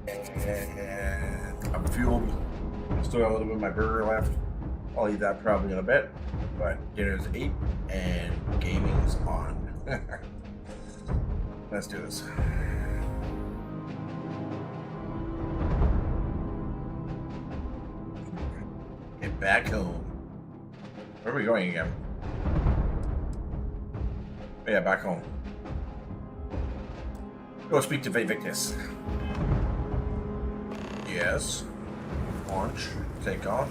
And I'm fueled. Still got a little bit of my burger left. I'll eat that probably in a bit. But dinner's 8 and gaming's on. Let's do this. Get back home. Where are we going again? Oh, yeah, back home. Go speak to Victus. Yes. Launch. Take off.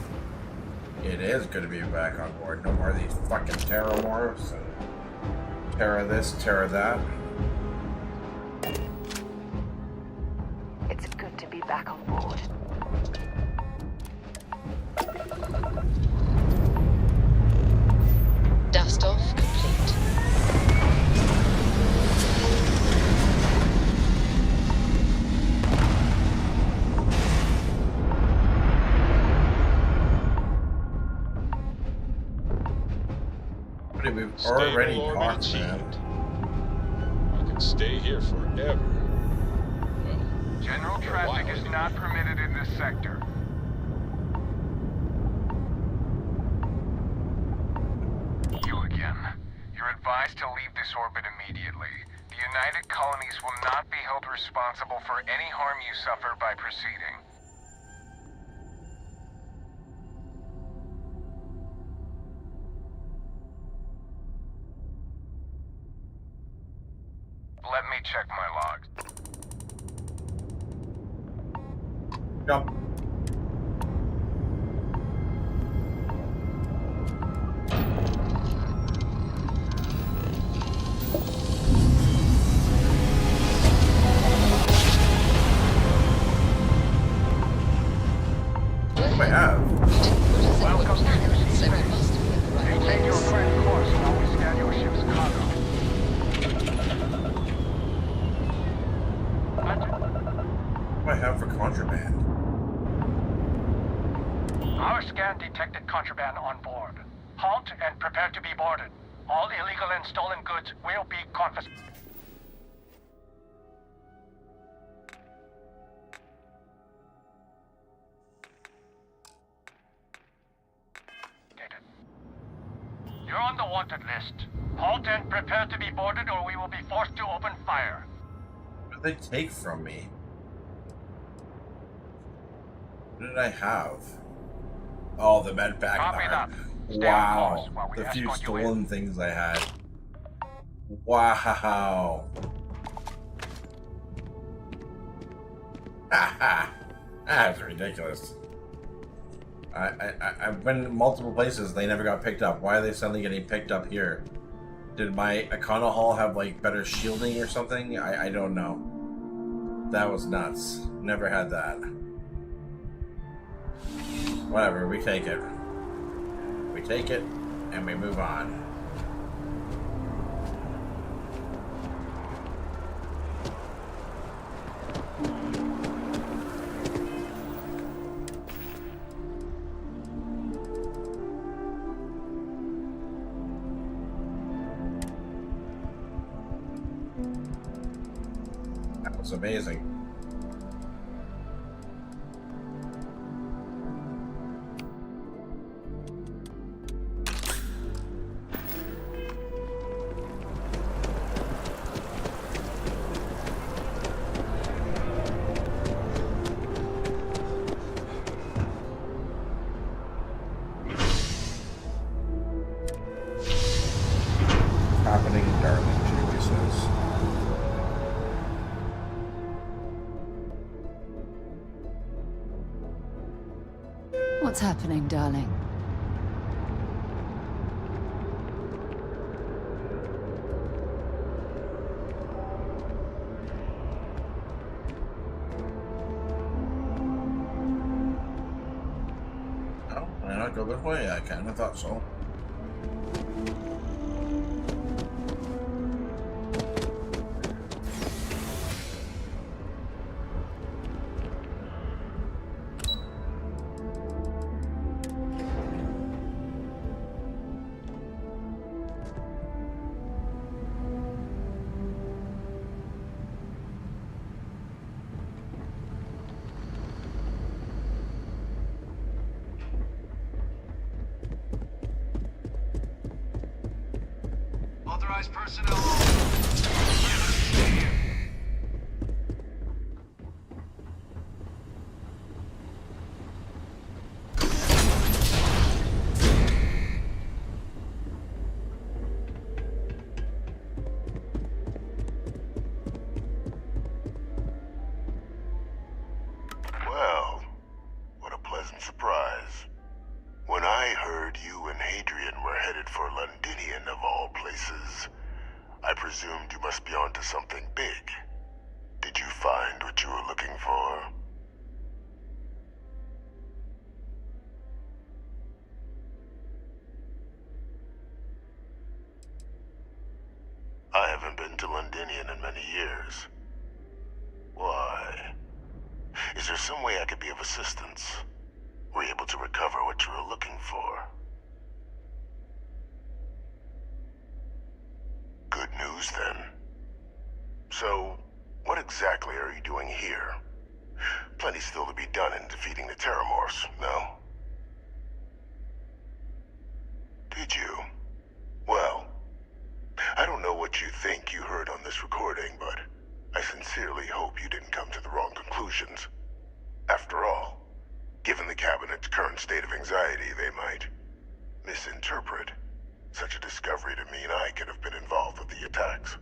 It is good to be back on board. No more of these fucking Terramorphs and Terra this, Terra that. It's good to be back on board. Dust off complete. We've already talked, man. I can stay here forever. Well, general traffic is not permitted in this sector. You again. You're advised to leave this orbit immediately. The United Colonies will not be held responsible for any harm you suffer by proceeding. Let me check my logs. Jump. What do I have? Welcome to maintain your current course while we scan your ship's cargo. What do I have for contraband? Our scan detected contraband on board. Halt and prepare to be boarded. All illegal and stolen goods will be confiscated. You're on the wanted list. Halt and prepare to be boarded or we will be forced to open fire. What did they take from me? What did I have? Oh, the med pack. Copy that. Stay on Wow. course while we The few escort you in. stolen things I had. Wow. Haha. That's ridiculous. I've been in multiple places. They never got picked up. Why are they suddenly getting picked up here? Did my Econo Hall have like better shielding or something? I don't know. That was nuts. Never had that. Whatever, we take it. We take it and we move on. That was amazing. Happening, darling, she says. What's happening, darling? Oh, why not go this way? I kind of thought so. Authorized personnel. Well, what a pleasant surprise. When I heard you and Hadrian were headed for Londinian of all places, I presumed you must be onto something big. Did you find what you were looking for? I haven't been to Londinian in many years. Why? Is there some way I could be of assistance? Were you able to recover what you were looking for? Good news, then. So, what exactly are you doing here? Plenty still to be done in defeating the Terramorphs, no? Did you? Well, I don't know what you think you heard on this recording, but I sincerely hope you didn't come to the wrong conclusions. After all, given the Cabinet's current state of anxiety, they might misinterpret such a discovery to mean I could have been involved with the attacks.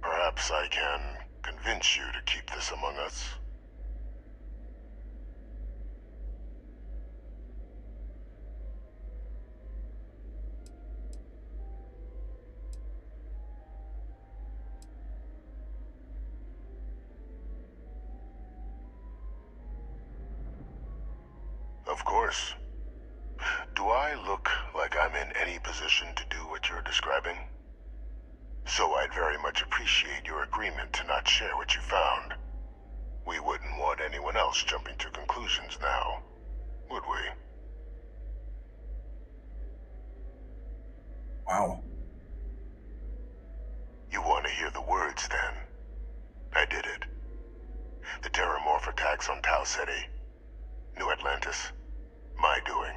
Perhaps I can convince you to keep this among us. Of course. Do I look like I'm in any position to do what you're describing? So I'd very much appreciate your agreement to not share what you found. We wouldn't want anyone else jumping to conclusions now, would we? Wow. You want to hear the words, then? I did it. The Terramorph attacks on Tau Ceti, New Atlantis, my doing.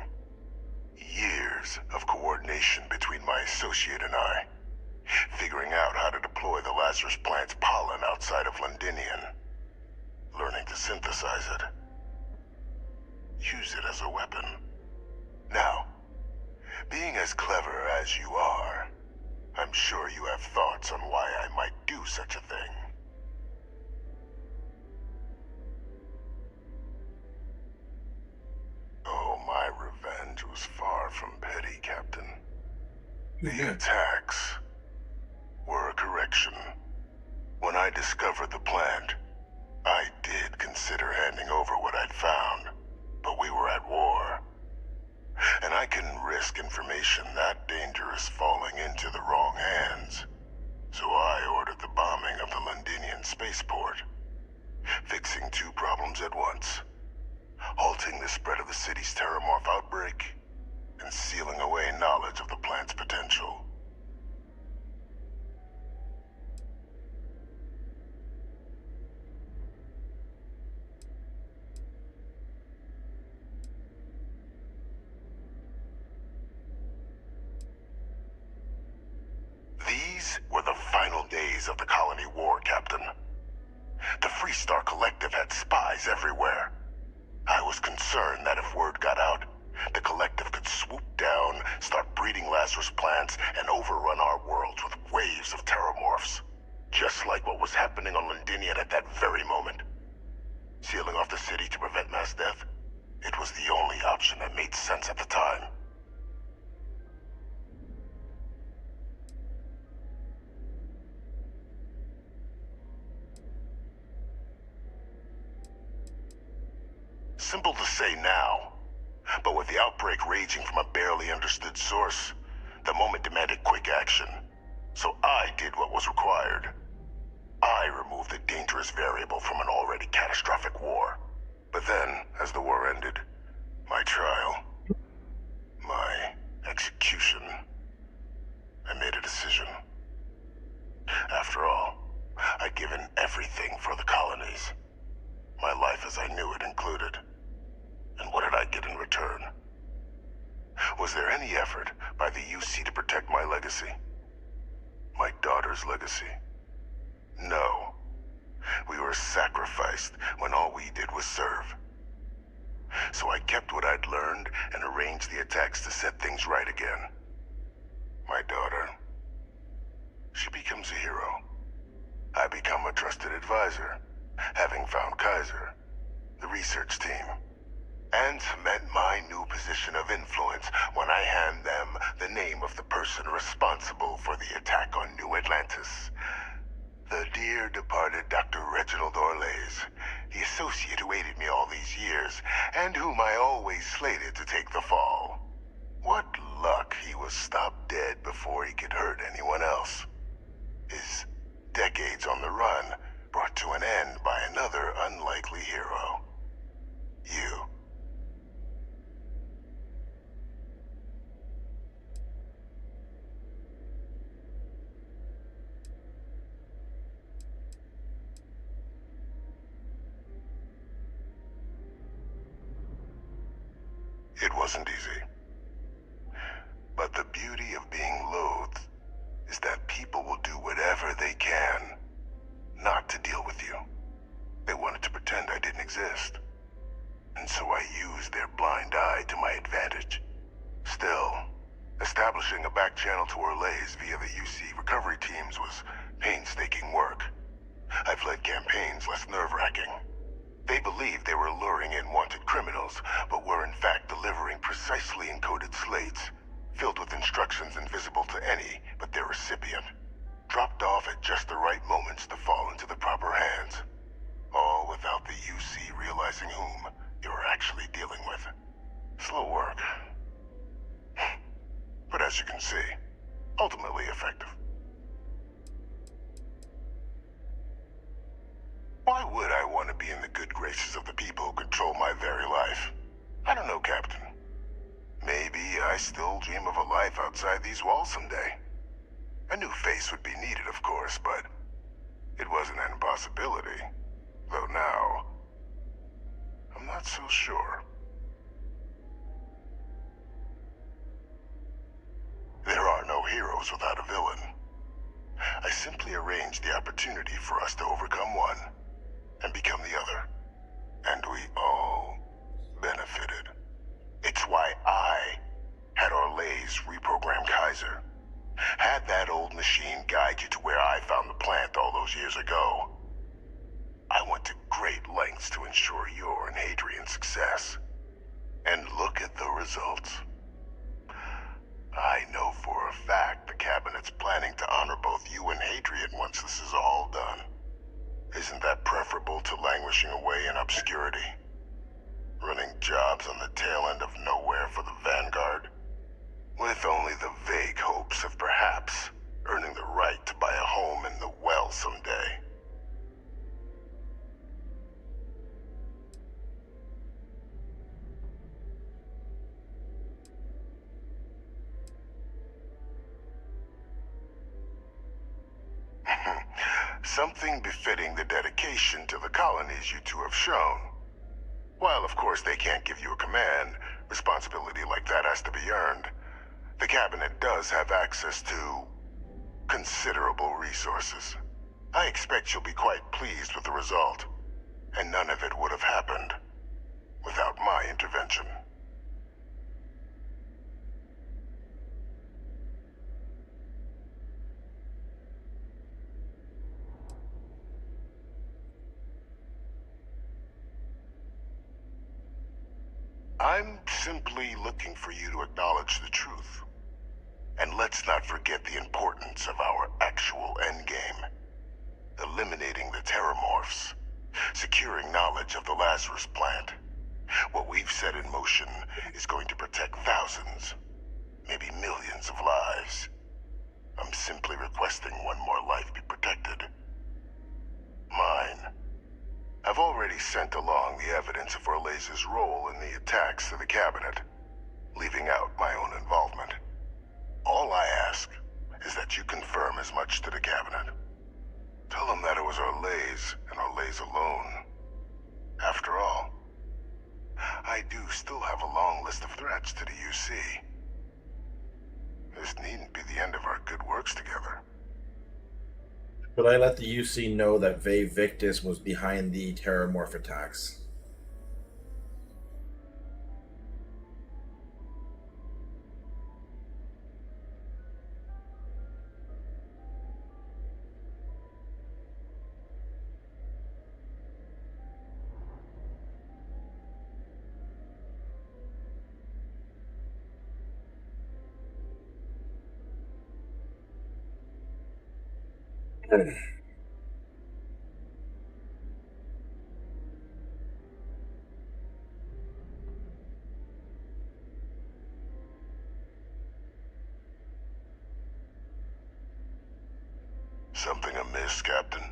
Years of coordination between my associate and I, figuring out how to deploy the Lazarus plant's pollen outside of Londinian, learning to synthesize it, use it as a weapon. Now, being as clever as you are, I'm sure you have thoughts on why I might do such a thing. Oh, my revenge was far from petty, Captain. The attacks were a correction. When I discovered the plant, I did consider handing over what I'd found, but we were at war. And I couldn't risk information that dangerous falling into the wrong hands. So I ordered the bombing of the Londinian spaceport, fixing two problems at once. Halting the spread of the city's Terramorph outbreak, and sealing away knowledge of the plant's potential. These were the final days of the colony war, Captain. The Freestar Collective had spies everywhere. I was concerned that if word got out, the Collective could swoop down, start breeding Lazarus plants, and overrun our worlds with waves of Terramorphs. Just like what was happening on Londinian at that very moment. Sealing off the city to prevent mass death? It was the only option that made sense at the time. Simple to say now, but with the outbreak raging from a barely understood source, the moment demanded quick action. So I did what was required. I removed the dangerous variable from an already catastrophic war. But then, as the war ended, my trial, my execution, I made a decision. After all, I'd given everything for the colonies. My life as I knew it included. And what did I get in return? Was there any effort by the UC to protect my legacy? My daughter's legacy? No. We were sacrificed when all we did was serve. So I kept what I'd learned and arranged the attacks to set things right again. My daughter, she becomes a hero. I become a trusted advisor, having found Kaiser, the research team, and cement my new position of influence when I hand them the name of the person responsible for the attack on New Atlantis. The dear departed Dr. Reginald Orlays, the associate who aided me all these years, and whom I always slated to take the fall. What luck he was stopped dead before he could hurt anyone else. His decades on the run brought to an end by another unlikely hero. You. It wasn't easy. But the beauty of being loathed is that people will do whatever they can not to deal with you. They wanted to pretend I didn't exist. And so I used their blind eye to my advantage. Still, establishing a back channel to Orlays via the UC recovery teams was painstaking work. I've led campaigns less nerve-wracking. They believed they were luring in wanted criminals, but were in fact delivering precisely encoded slates, filled with instructions invisible to any but their recipient, dropped off at just the right moments to fall into the proper hands, all without the UC realizing whom you were actually dealing with. Slow work. But as you can see, ultimately effective. Why would I want to be in the good graces of the people who control my very life? I don't know, Captain. Maybe I still dream of a life outside these walls someday. A new face would be needed, of course, but it wasn't an impossibility. Though now, I'm not so sure. There are no heroes without a villain. I simply arranged the opportunity for us to overcome one and become the other. And we all benefited. It's why I had Orlays reprogram Kaiser. Had that old machine guide you to where I found the plant all those years ago. I went to great lengths to ensure your and Hadrian's success. And look at the results. I know for a fact the Cabinet's planning to honor both you and Hadrian once this is all done. Isn't that preferable to languishing away in obscurity? Running jobs on the tail end of nowhere for the Vanguard? With only the vague hopes of perhaps earning the right to buy a home in the well someday. Something befitting the dedication to the colonies you two have shown. While of course they can't give you a command, responsibility like that has to be earned. The Cabinet does have access to considerable resources. I expect you'll be quite pleased with the result, and none of it would have happened without my intervention. I'm simply looking for you to acknowledge the truth. And let's not forget the importance of our actual endgame. Eliminating the terramorphs. Securing knowledge of the Lazarus plant. What we've set in motion is going to protect thousands, maybe millions of lives. I'm simply requesting one more life be protected. Mine. I've already sent along the evidence of Orlays' role in the attacks to the Cabinet, leaving out my own involvement. All I ask is that you confirm as much to the Cabinet. Tell them that it was Orlays and Orlays alone. After all, I do still have a long list of threats to the UC. This needn't be the end of our good works together. But I let the UC know that Ve Victus was behind the Terramorph attacks. Something amiss, Captain?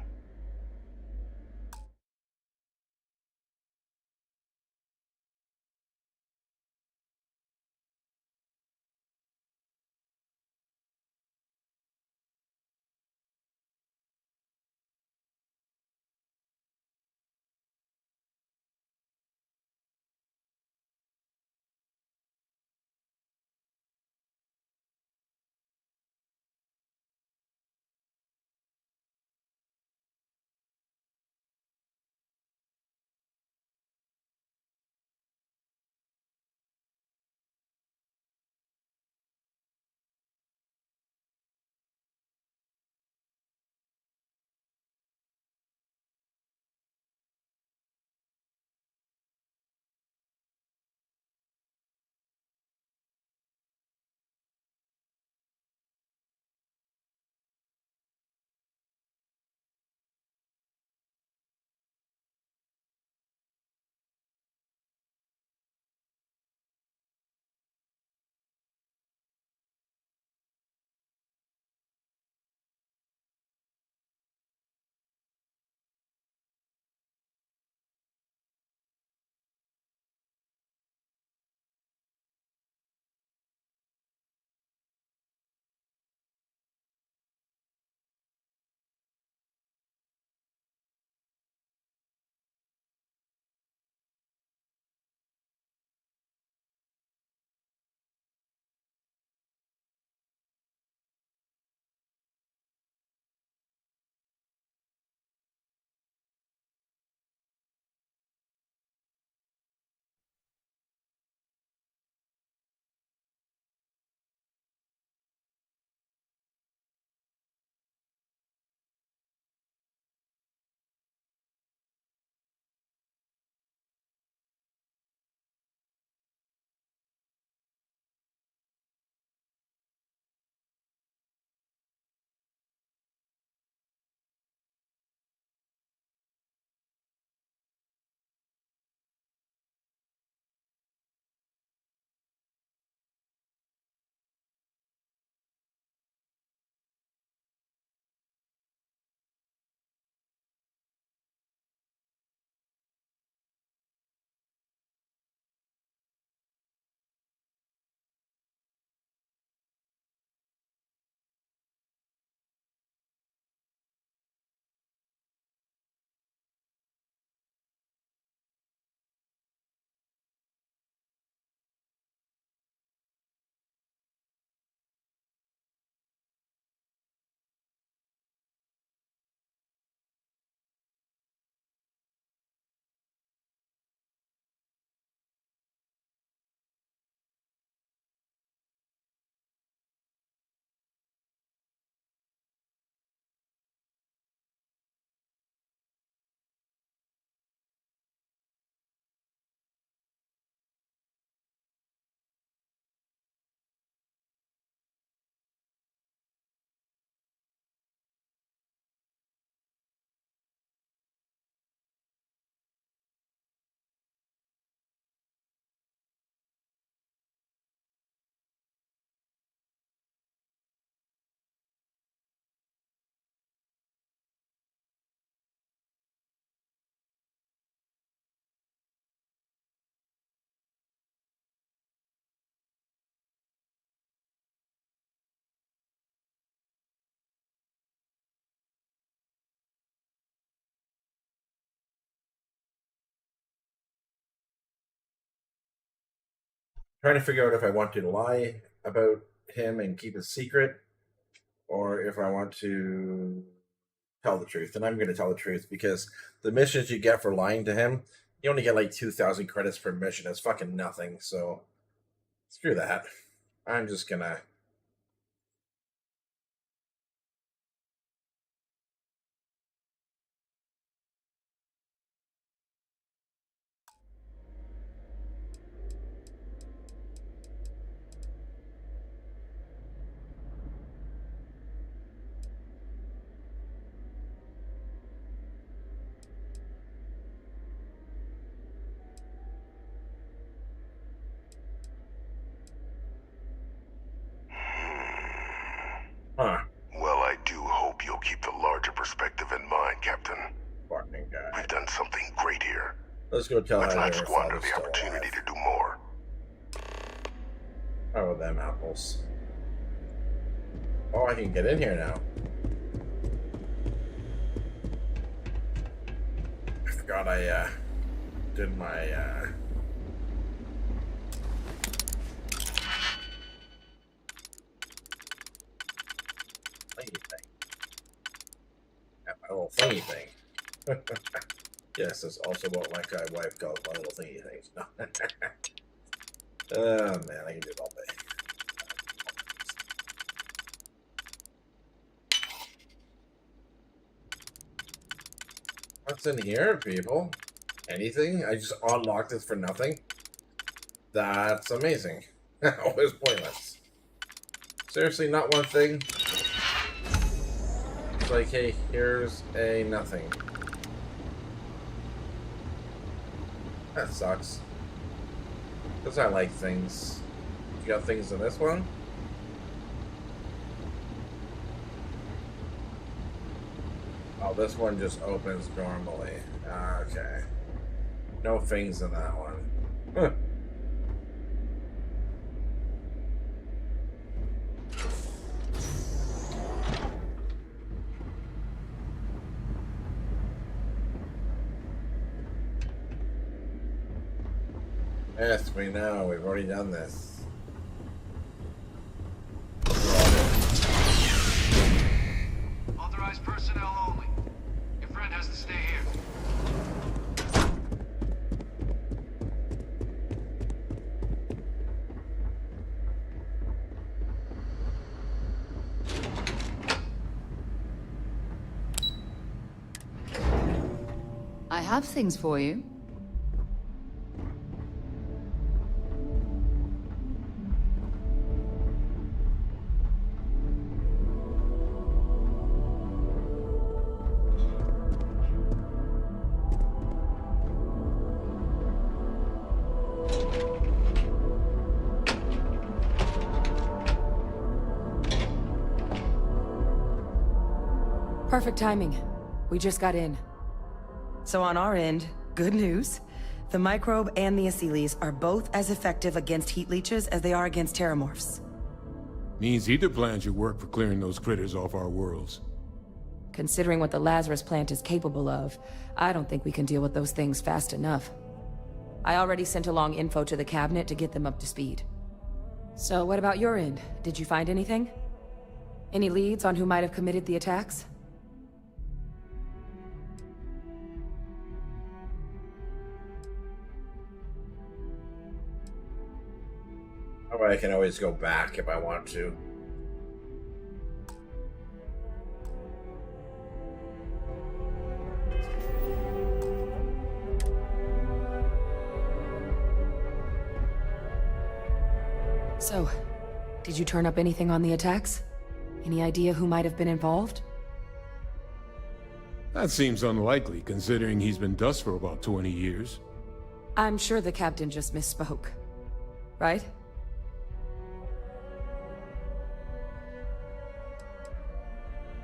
Trying to figure out if I want to lie about him and keep it secret, or if I want to tell the truth, and I'm going to tell the truth because the missions you get for lying to him, you only get like 2,000 credits per mission. It's fucking nothing. So screw that. I'm just gonna. Huh. Well, I do hope you'll keep the larger perspective in mind, Captain. Fucking guy. We've done something great here. Let's go tell Let's her not her squander father's the still opportunity alive. to do more. Oh, them apples. Oh, I can get in here now. I forgot I did my thingy thing. My little thingy thing. Yes, that's also what my wife calls my little thingy things. Oh man, I can do it all day. What's in here, people? Anything? I just unlocked this for nothing? That's amazing. Always pointless. Seriously, not one thing? It's like, hey, here's a nothing. That sucks. Because I like things. You got things in this one? Oh, this one just opens normally. Okay. No things in that one. Huh. Yes, we know. We've already done this. Authorized personnel only. Your friend has to stay here. I have things for you. Perfect timing. We just got in. So on our end, good news. The microbe and the acyles are both as effective against heat leeches as they are against terramorphs. Means either plan should work for clearing those critters off our worlds. Considering what the Lazarus plant is capable of, I don't think we can deal with those things fast enough. I already sent along info to the cabinet to get them up to speed. So what about your end? Did you find anything? Any leads on who might have committed the attacks? Oh, I can always go back if I want to. So, did you turn up anything on the attacks? Any idea who might have been involved? That seems unlikely, considering he's been dust for about 20 years. I'm sure the captain just misspoke. Right?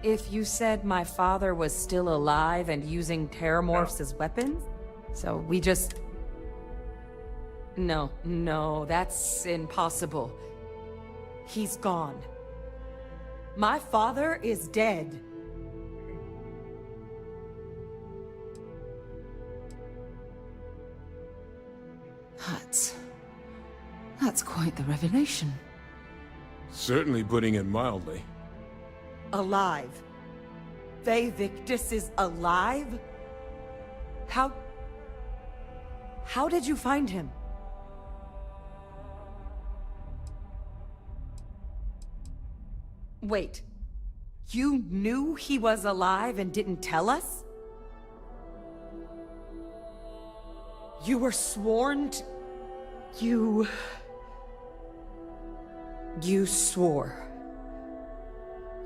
If you said my father was still alive and using terramorphs as weapons, so we just... No, that's impossible. He's gone. My father is dead. That's quite the revelation. Certainly putting it mildly. Alive. Victus is alive? How did you find him? Wait, you knew he was alive and didn't tell us? You were sworn to... You swore.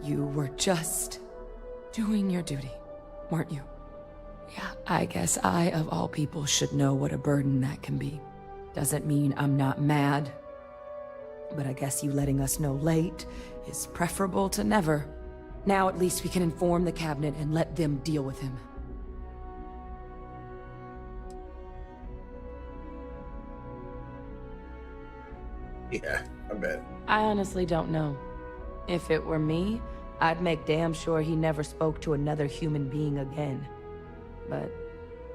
You were just doing your duty, weren't you? Yeah, I guess I, of all people, should know what a burden that can be. Doesn't mean I'm not mad. But I guess you letting us know late is preferable to never. Now at least we can inform the cabinet and let them deal with him. Yeah, I bet. I honestly don't know. If it were me, I'd make damn sure he never spoke to another human being again. But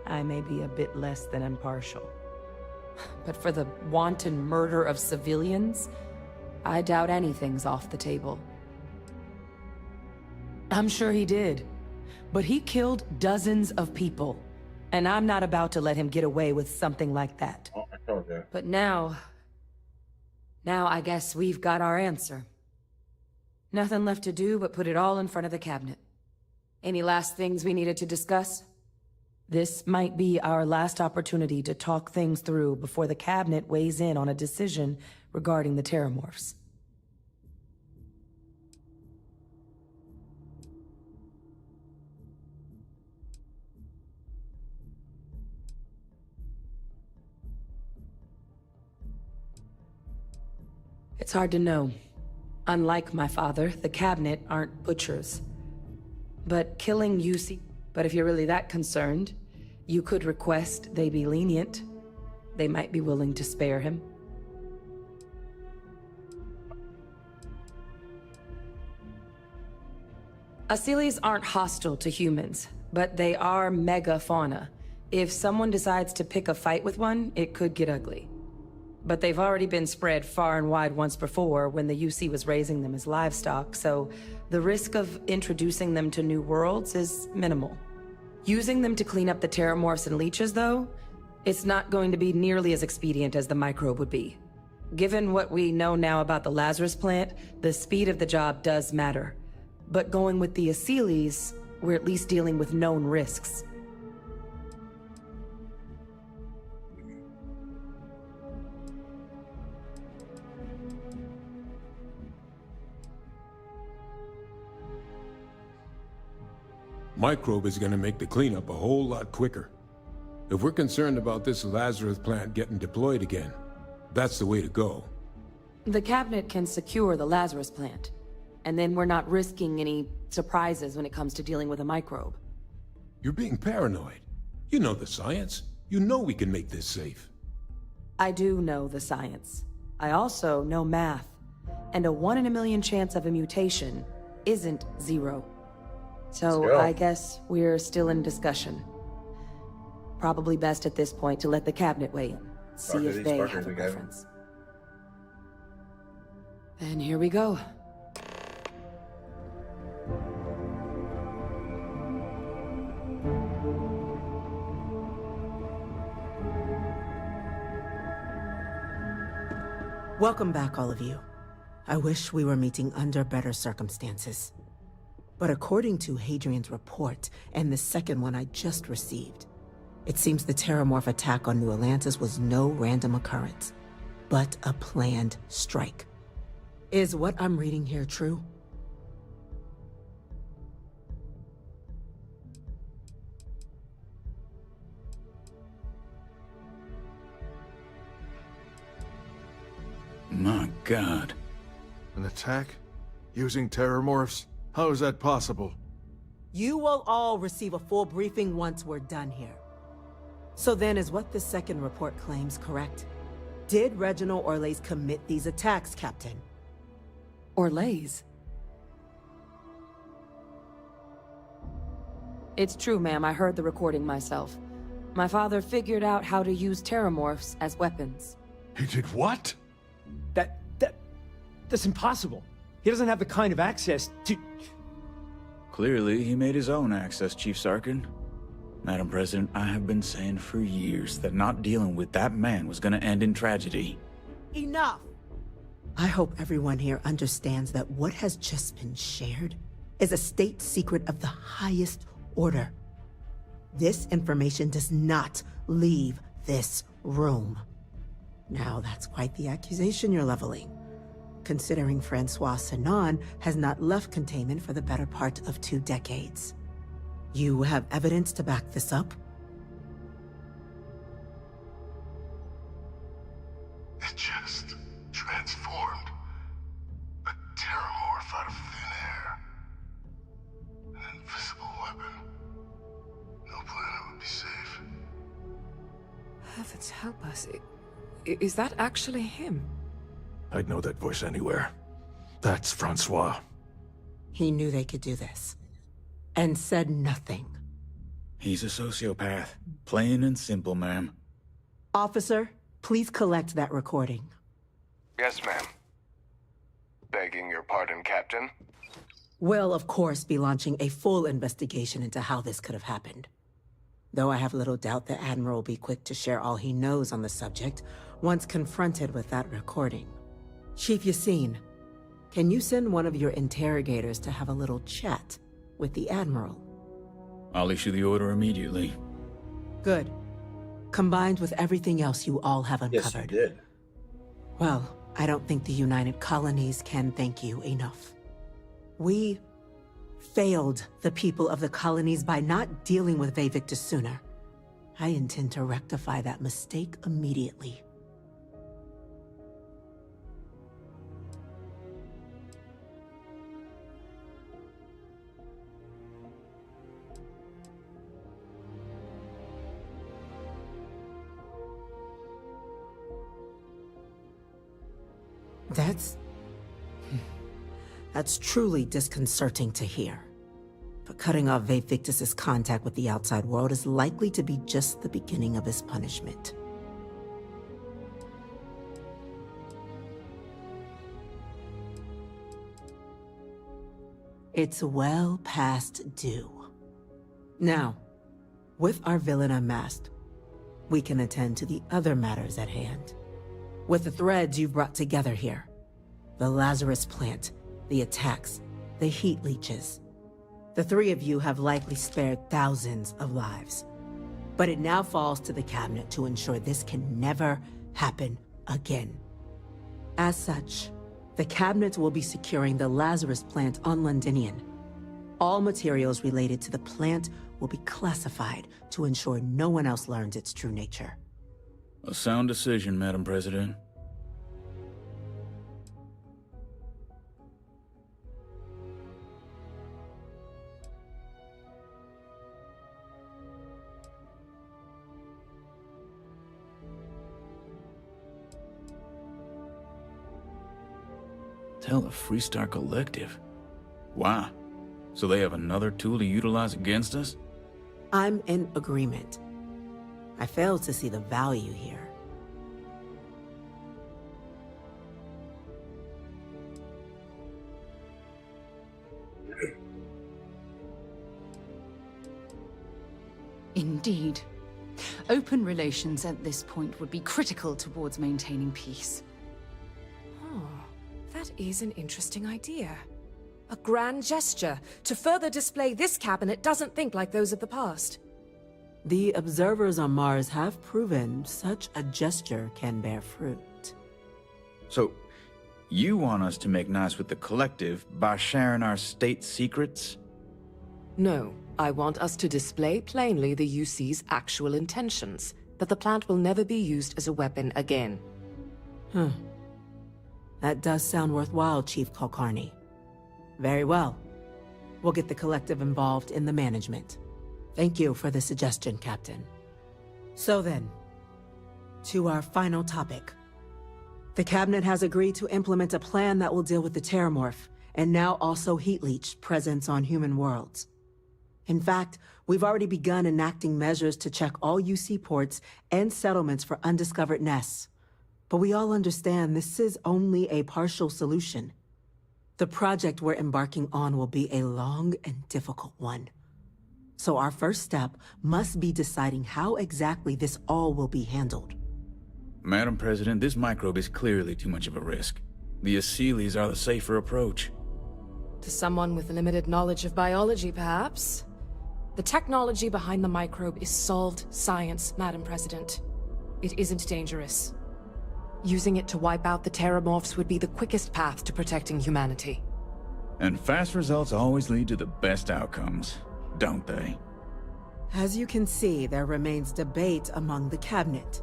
I may be a bit less than impartial. But for the wanton murder of civilians, I doubt anything's off the table. I'm sure he did. But he killed dozens of people. And I'm not about to let him get away with something like that. Oh, I told you. But now I guess we've got our answer. Nothing left to do but put it all in front of the cabinet. Any last things we needed to discuss? This might be our last opportunity to talk things through before the cabinet weighs in on a decision regarding the Terramorphs. It's hard to know. Unlike my father, the cabinet aren't butchers. But killing UC... But if you're really that concerned, you could request they be lenient. They might be willing to spare him. Asylees aren't hostile to humans, but they are megafauna. If someone decides to pick a fight with one, it could get ugly. But they've already been spread far and wide once before when the UC was raising them as livestock, so the risk of introducing them to new worlds is minimal. Using them to clean up the Terramorphs and leeches, though, it's not going to be nearly as expedient as the microbe would be. Given what we know now about the Lazarus plant, the speed of the job does matter. But going with the Asylees, we're at least dealing with known risks. Microbe is gonna make the cleanup a whole lot quicker. If we're concerned about this Lazarus plant getting deployed again, that's the way to go. The cabinet can secure the Lazarus plant, and then we're not risking any surprises when it comes to dealing with a microbe. You're being paranoid. You know the science. You know we can make this safe. I do know the science. I also know math. And a 1 in a million chance of a mutation isn't 0. So I guess we're still in discussion. Probably best at this point to let the cabinet weigh in. See if they have a preference. Then here we go. Welcome back, all of you. I wish we were meeting under better circumstances. But according to Hadrian's report, and the second one I just received, it seems the Terramorph attack on New Atlantis was no random occurrence, but a planned strike. Is what I'm reading here true? My God. An attack? Using Terramorphs? How is that possible? You will all receive a full briefing once we're done here. So then, is what the second report claims correct? Did Reginald Orlays commit these attacks, Captain? Orlays? It's true, ma'am. I heard the recording myself. My father figured out how to use Terramorphs as weapons. He did what? That's impossible. He doesn't have the kind of access to... Clearly, he made his own access, Chief Sarkin. Madam President, I have been saying for years that not dealing with that man was gonna end in tragedy. Enough! I hope everyone here understands that what has just been shared is a state secret of the highest order. This information does not leave this room. Now, that's quite the accusation you're leveling, considering Francois Sinon has not left containment for the better part of 2 decades. You have evidence to back this up? It just transformed. A terramorph out of thin air. An invisible weapon. No planet would be safe. Heavens help us. Is that actually him? I'd know that voice anywhere. That's Francois. He knew they could do this, and said nothing. He's a sociopath. Plain and simple, ma'am. Officer, please collect that recording. Yes, ma'am. Begging your pardon, Captain. We'll, of course, be launching a full investigation into how this could have happened. Though I have little doubt the Admiral will be quick to share all he knows on the subject once confronted with that recording. Chief Yassine, can you send one of your interrogators to have a little chat with the Admiral? I'll issue the order immediately. Good. Combined with everything else you all have uncovered. Yes, you did. Well, I don't think the United Colonies can thank you enough. We failed the people of the colonies by not dealing with Vivictus sooner. I intend to rectify that mistake immediately. That's truly disconcerting to hear. But cutting off Vivictus's contact with the outside world is likely to be just the beginning of his punishment. It's well past due. Now, with our villain unmasked, we can attend to the other matters at hand. With the threads you've brought together here, the Lazarus plant, the attacks, the heat leeches, the 3 of you have likely spared thousands of lives. But it now falls to the Cabinet to ensure this can never happen again. As such, the Cabinet will be securing the Lazarus plant on Londinian. All materials related to the plant will be classified to ensure no one else learns its true nature. A sound decision, Madam President. Tell the Freestar Collective. Wow. So they have another tool to utilize against us? I'm in agreement. I fail to see the value here. Indeed. Open relations at this point would be critical towards maintaining peace. Oh, that is an interesting idea. A grand gesture to further display this cabinet doesn't think like those of the past. The observers on Mars have proven such a gesture can bear fruit. So, you want us to make nice with the Collective by sharing our state secrets? No, I want us to display plainly the UC's actual intentions, that the plant will never be used as a weapon again. That does sound worthwhile, Chief Kulkarni. Very well. We'll get the Collective involved in the management. Thank you for the suggestion, Captain. So then, to our final topic. The Cabinet has agreed to implement a plan that will deal with the Terramorph, and now also Heat Leech presence on human worlds. In fact, we've already begun enacting measures to check all UC ports and settlements for undiscovered nests. But we all understand this is only a partial solution. The project we're embarking on will be a long and difficult one. So our first step must be deciding how exactly this all will be handled. Madam President, this microbe is clearly too much of a risk. The Aseles are the safer approach. To someone with limited knowledge of biology, perhaps? The technology behind the microbe is solved science, Madam President. It isn't dangerous. Using it to wipe out the Terramorphs would be the quickest path to protecting humanity. And fast results always lead to the best outcomes, don't they? As you can see, there remains debate among the cabinet.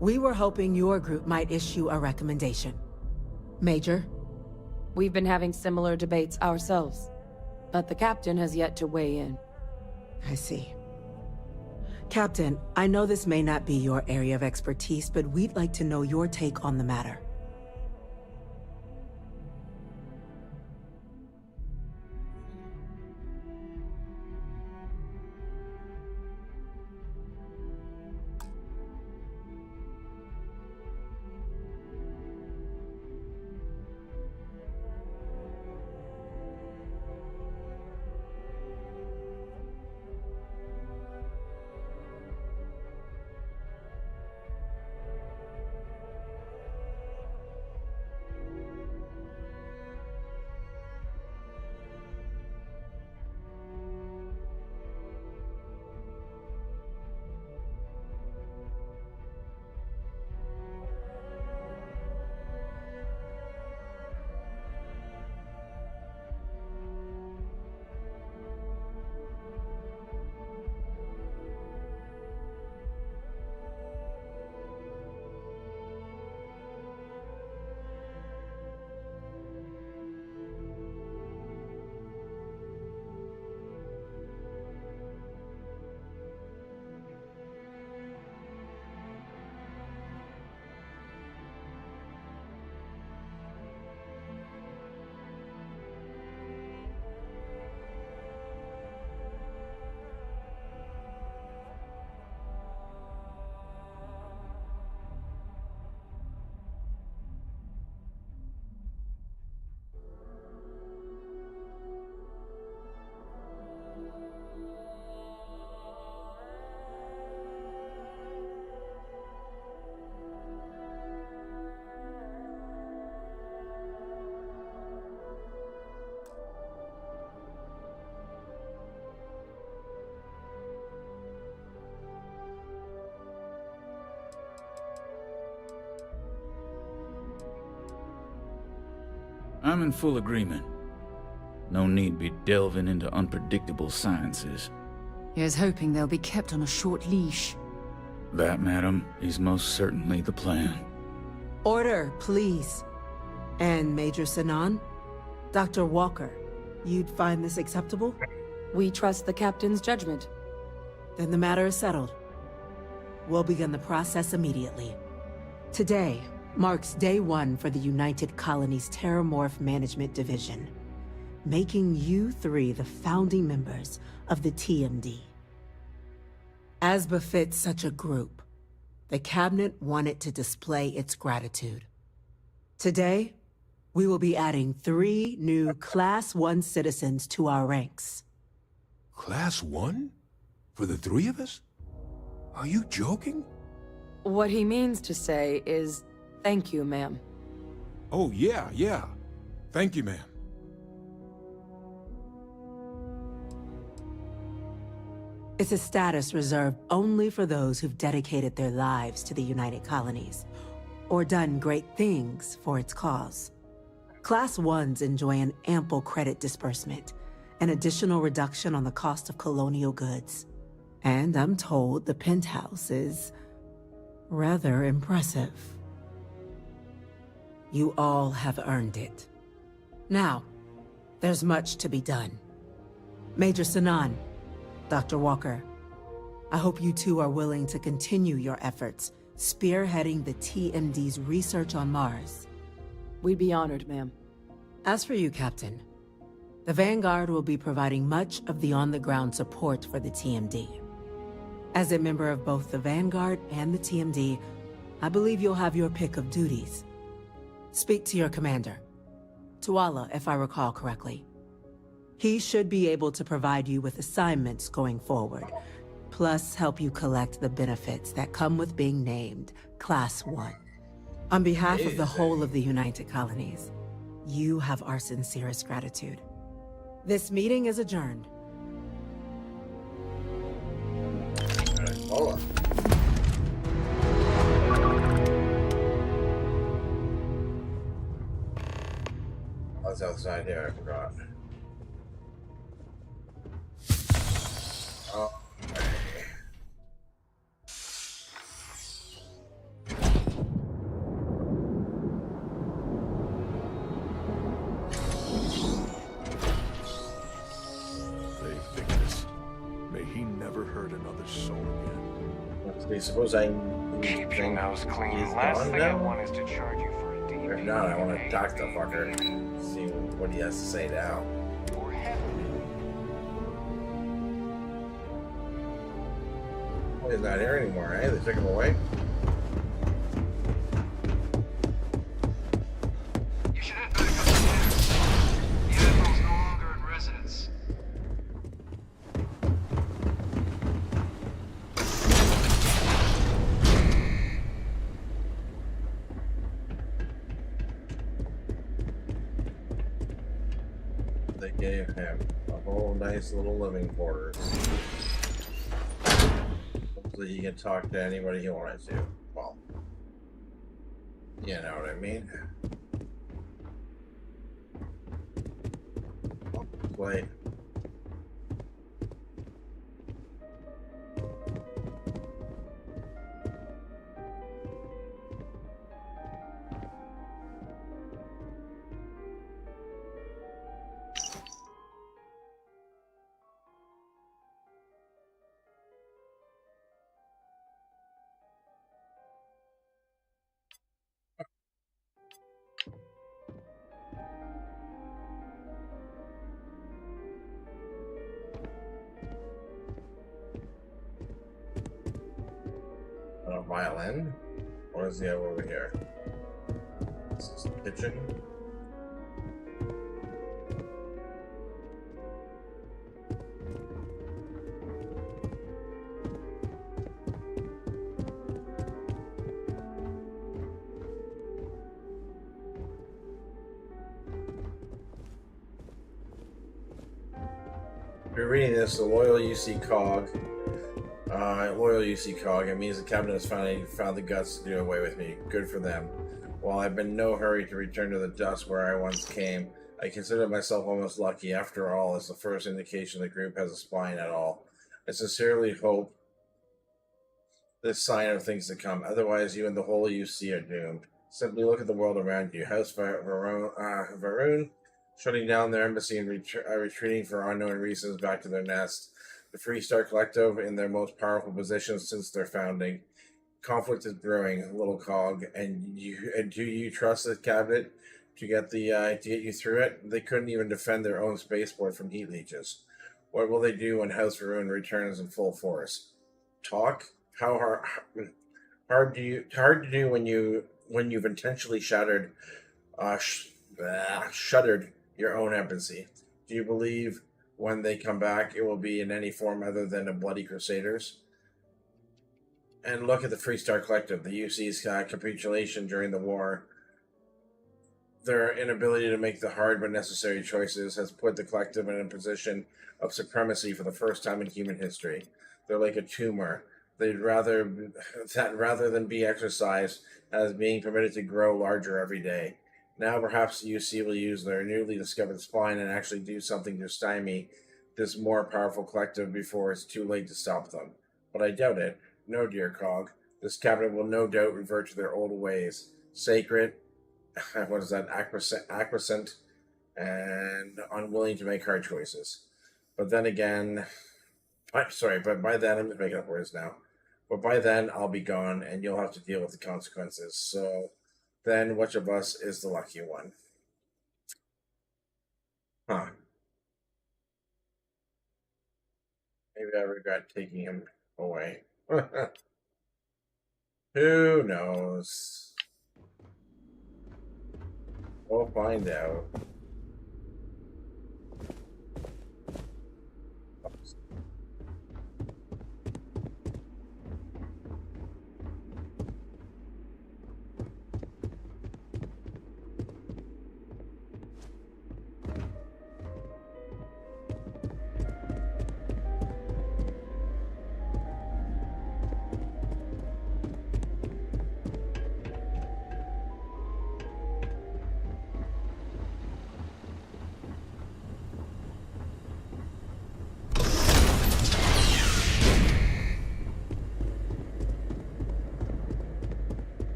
We were hoping your group might issue a recommendation. Major? We've been having similar debates ourselves, but the captain has yet to weigh in. I see. Captain, I know this may not be your area of expertise, but we'd like to know your take on the matter. I'm in full agreement. No need be delving into unpredictable sciences. Here's hoping they'll be kept on a short leash. That, madam, is most certainly the plan. Order, please. And Major Sinan? Dr. Walker, you'd find this acceptable? We trust the captain's judgment. Then the matter is settled. We'll begin the process immediately. Today marks day one for the United Colonies Terramorph Management Division, making you three the founding members of the TMD. As befits such a group, the Cabinet wanted to display its gratitude. Today, we will be adding 3 new Class 1 citizens to our ranks. Class 1? For the 3 of us? Are you joking? What he means to say is, thank you, ma'am. Oh, yeah. Thank you, ma'am. It's a status reserved only for those who've dedicated their lives to the United Colonies, or done great things for its cause. Class 1s enjoy an ample credit disbursement, an additional reduction on the cost of colonial goods. And I'm told the penthouse is rather impressive. You all have earned it. Now, there's much to be done. Major Sinan, Dr. Walker, I hope you two are willing to continue your efforts spearheading the TMD's research on Mars. We'd be honored, ma'am. As for you, Captain, the Vanguard will be providing much of the on-the-ground support for the TMD. As a member of both the Vanguard and the TMD, I believe you'll have your pick of duties. Speak to your commander. Tuala, if I recall correctly. He should be able to provide you with assignments going forward, plus help you collect the benefits that come with being named Class 1. On behalf of the whole of the United Colonies, you have our sincerest gratitude. This meeting is adjourned. Hold on. I was outside here, I forgot. Oh, Thank goodness. May he never hurt another soul again. I suppose I Keep your nose clean. he's Last gone thing I now? want is to charge you for a DP. If not, I want to dock the fucker. See what he has to say now. Or heaven. Well, he's not here anymore, eh? They took him away? You should head back upstairs. The Admiral's no longer in residence. They gave him a whole nice little living quarters. Hopefully he can talk to anybody he wanted to. Well, you know what I mean. Play. A violin? What does he have over here? This is the kitchen. If you're reading this, the loyal UC cog. Loyal UC cog. It means the cabinet has finally found the guts to do away with me. Good for them. While I've been in no hurry to return to the dust where I once came, I consider myself almost lucky. After all, it's the first indication the group has a spine at all. I sincerely hope this sign of things to come. Otherwise, you and the whole UC are doomed. Simply look at the world around you. House Varun shutting down their embassy and retreating for unknown reasons back to their nest. The Freestar Collective in their most powerful position since their founding. Conflict is brewing, little cog, and do you trust the cabinet to get you through it? They couldn't even defend their own spaceport from heat leeches. What will they do when House Varun returns in full force? Talk? How hard to do when you've intentionally shuttered your own embassy? Do you believe when they come back, it will be in any form other than a bloody crusaders? And look at the Freestar Collective, the UC's capitulation during the war. Their inability to make the hard but necessary choices has put the collective in a position of supremacy for the first time in human history. They're like a tumor. They'd rather than be exercised as being permitted to grow larger every day. Now perhaps the UC will use their newly discovered spine and actually do something to stymie this more powerful collective before it's too late to stop them. But I doubt it. No, dear Cog. This cabinet will no doubt revert to their old ways. Sacred, what is that, acquiescent, and unwilling to make hard choices. But then again, but by then, I'm just making up words now. But by then, I'll be gone, and you'll have to deal with the consequences. So then, which of us is the lucky one? Huh. Maybe I regret taking him away. Who knows? We'll find out.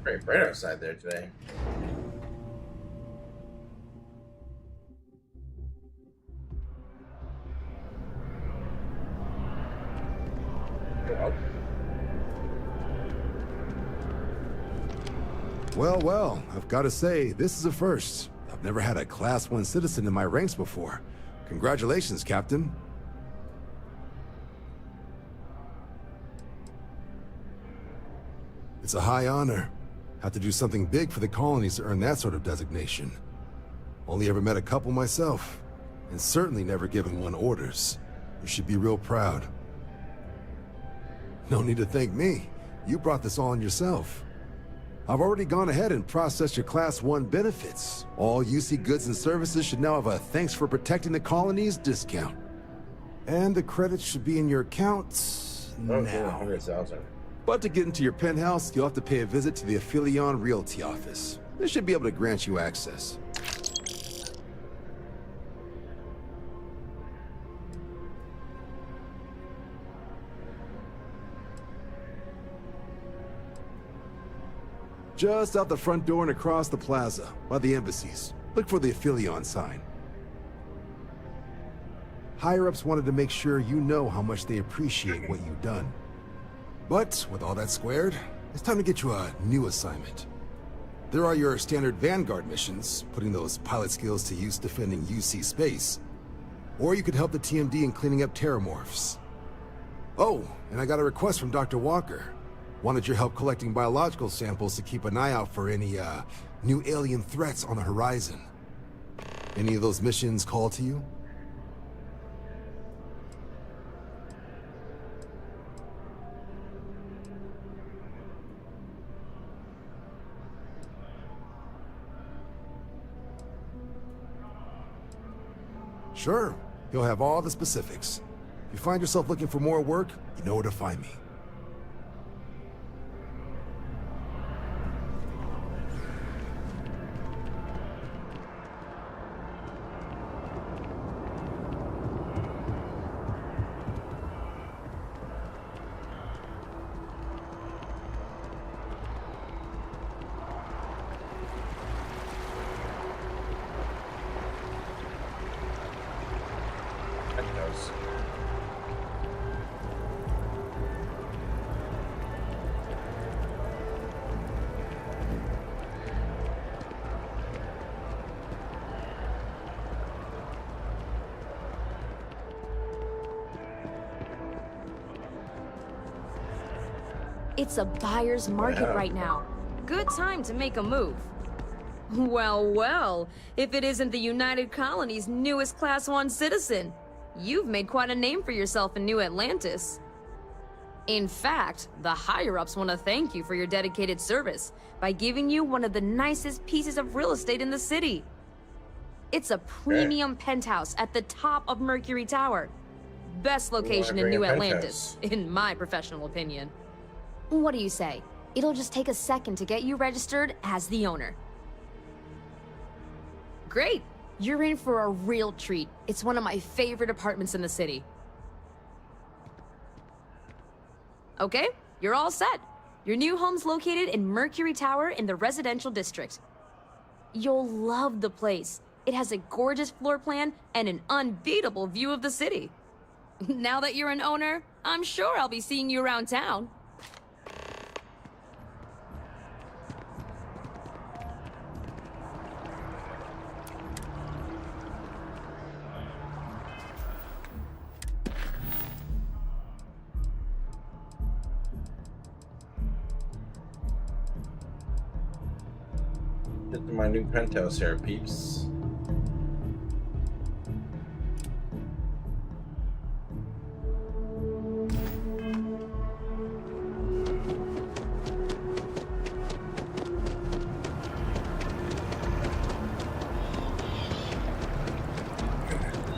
Very bright outside there today. Well, well, I've got to say, this is a first. I've never had a Class 1 citizen in my ranks before. Congratulations, Captain. It's a high honor. Have to do something big for the colonies to earn that sort of designation. Only ever met a couple myself, and certainly never given one orders. You should be real proud. No need to thank me. You brought this on yourself. I've already gone ahead and processed your Class 1 benefits. All UC goods and services should now have a thanks for protecting the colonies discount. And the credits should be in your account now. 100,000. But to get into your penthouse, you'll have to pay a visit to the Affilion Realty office. They should be able to grant you access. Just out the front door and across the plaza, by the embassies. Look for the Affilion sign. Higher-ups wanted to make sure you know how much they appreciate what you've done. But, with all that squared, it's time to get you a new assignment. There are your standard Vanguard missions, putting those pilot skills to use defending UC space. Or you could help the TMD in cleaning up terramorphs. Oh, and I got a request from Dr. Walker. Wanted your help collecting biological samples to keep an eye out for any, new alien threats on the horizon. Any of those missions call to you? Sure, you'll have all the specifics. If you find yourself looking for more work, you know where to find me. It's a buyer's market right now. Good time to make a move. Well, well, if it isn't the United Colony's newest Class 1 citizen. You've made quite a name for yourself in New Atlantis. In fact, the higher-ups want to thank you for your dedicated service by giving you one of the nicest pieces of real estate in the city. It's a premium penthouse at the top of Mercury Tower. Best location in New Atlantis, in my professional opinion. What do you say? It'll just take a second to get you registered as the owner. Great! You're in for a real treat. It's one of my favorite apartments in the city. Okay, you're all set. Your new home's located in Mercury Tower in the residential district. You'll love the place. It has a gorgeous floor plan and an unbeatable view of the city. Now that you're an owner, I'm sure I'll be seeing you around town. Get to my new penthouse here, peeps.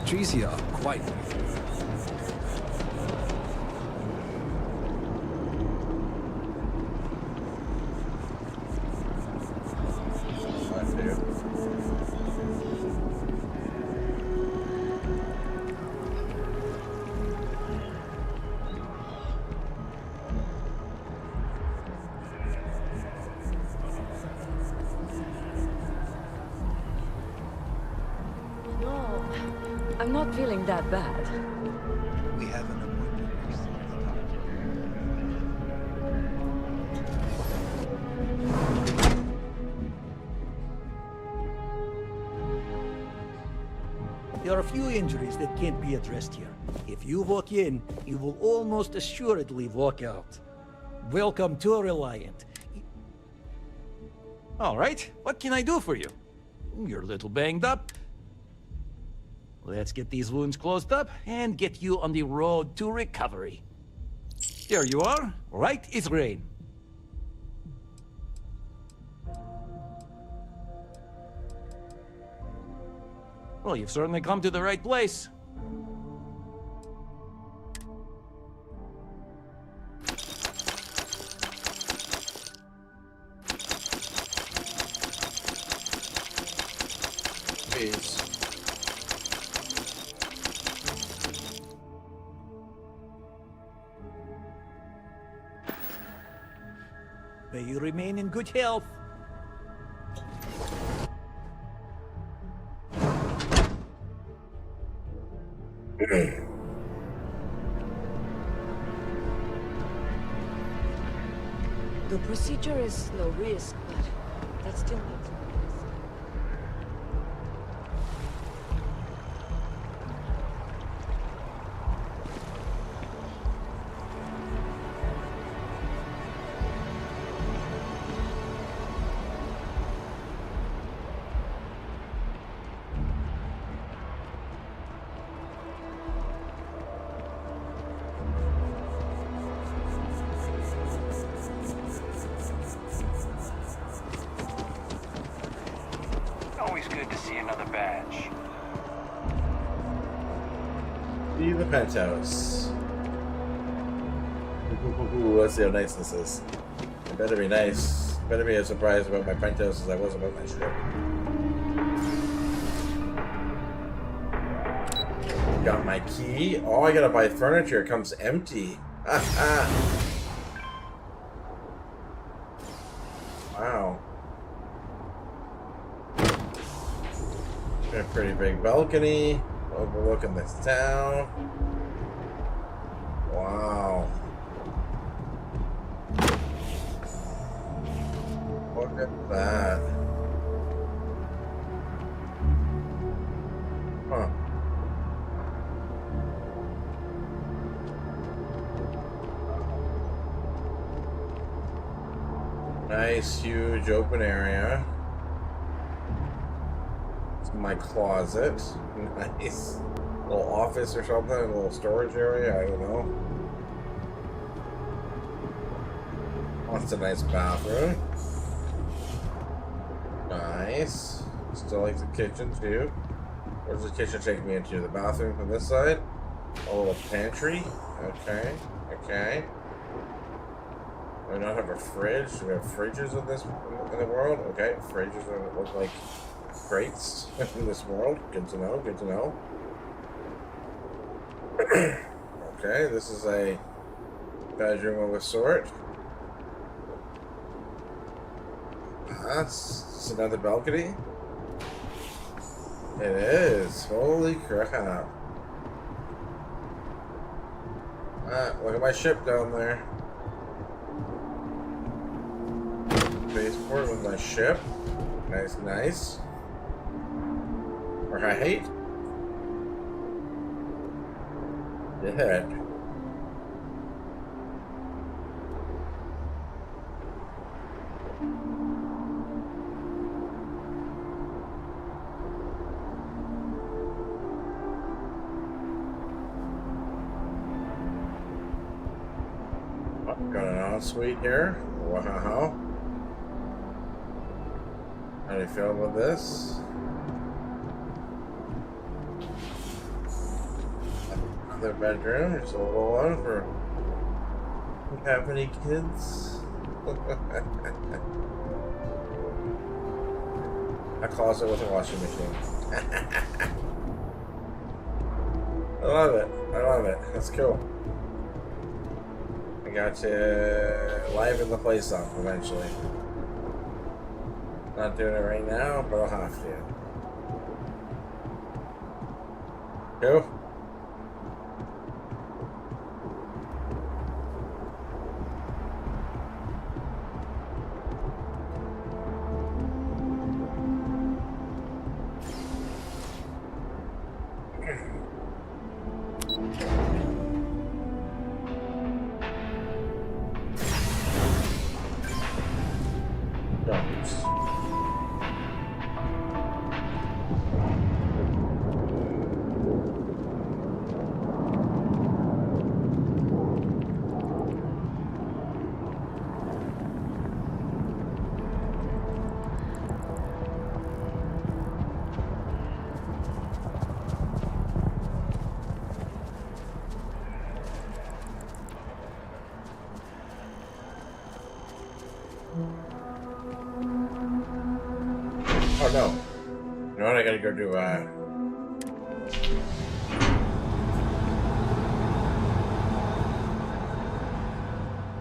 Trees here are quite No, I'm not feeling that bad. We have an appointment next to the There are a few injuries that can't be addressed here. If you walk in, you will almost assuredly walk out. Welcome to Reliant. All right, what can I do for you? You're a little banged up. Let's get these wounds closed up and get you on the road to recovery. There you are. Right is rain. Well, you've certainly come to the right place. Peace. May you remain in good health. The procedure is low risk, but that still means risk. Always good to see another badge. See the penthouse. Ooh, let's see how nice this is. It better be nice. Better be as surprised about my penthouse as I was about my ship. Got my key. Oh, I gotta buy furniture. It comes empty. Wow. A pretty big balcony overlooking this town. Wow. Look at that. Huh. Nice, huge open area. My closet. Nice. Little office or something, a little storage area, I don't know. Oh, it's a nice bathroom. Nice. Still like the kitchen too. Where's the kitchen take me into? The bathroom from this side? A little pantry. Okay. Okay. Do we not have a fridge? Do we have fridges in this in the world? Okay, fridges that look like crates in this world. Good to know, good to know. Okay, this is a bedroom of a sort. It's another balcony. It is. Holy crap. Look at my ship down there. Spaceport with my ship. Nice, nice. Right? Yeah. Got an ensuite here. Wow. How do you feel about this? Their bedroom. There's a little one for have any kids. A closet with a washing machine. I love it. I love it. That's cool. I got to liven the place up eventually. Not doing it right now, but I'll have to. Go. Oh no. You know what? I gotta go do, I'm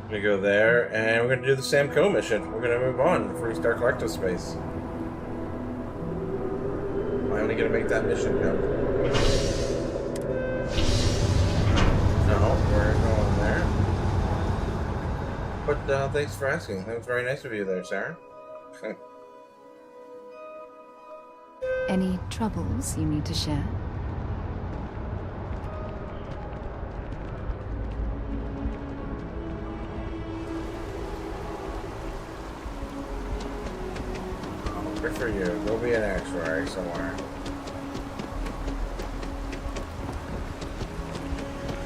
gonna go there, and we're gonna do the Sam Coe mission. We're gonna move on to Freestar Collective Space. I'm only gonna make that mission go. No, we're going there. But thanks for asking. That was very nice of you there, Sarah. Any troubles you need to share? Oh, good for you. Go be an actuary somewhere.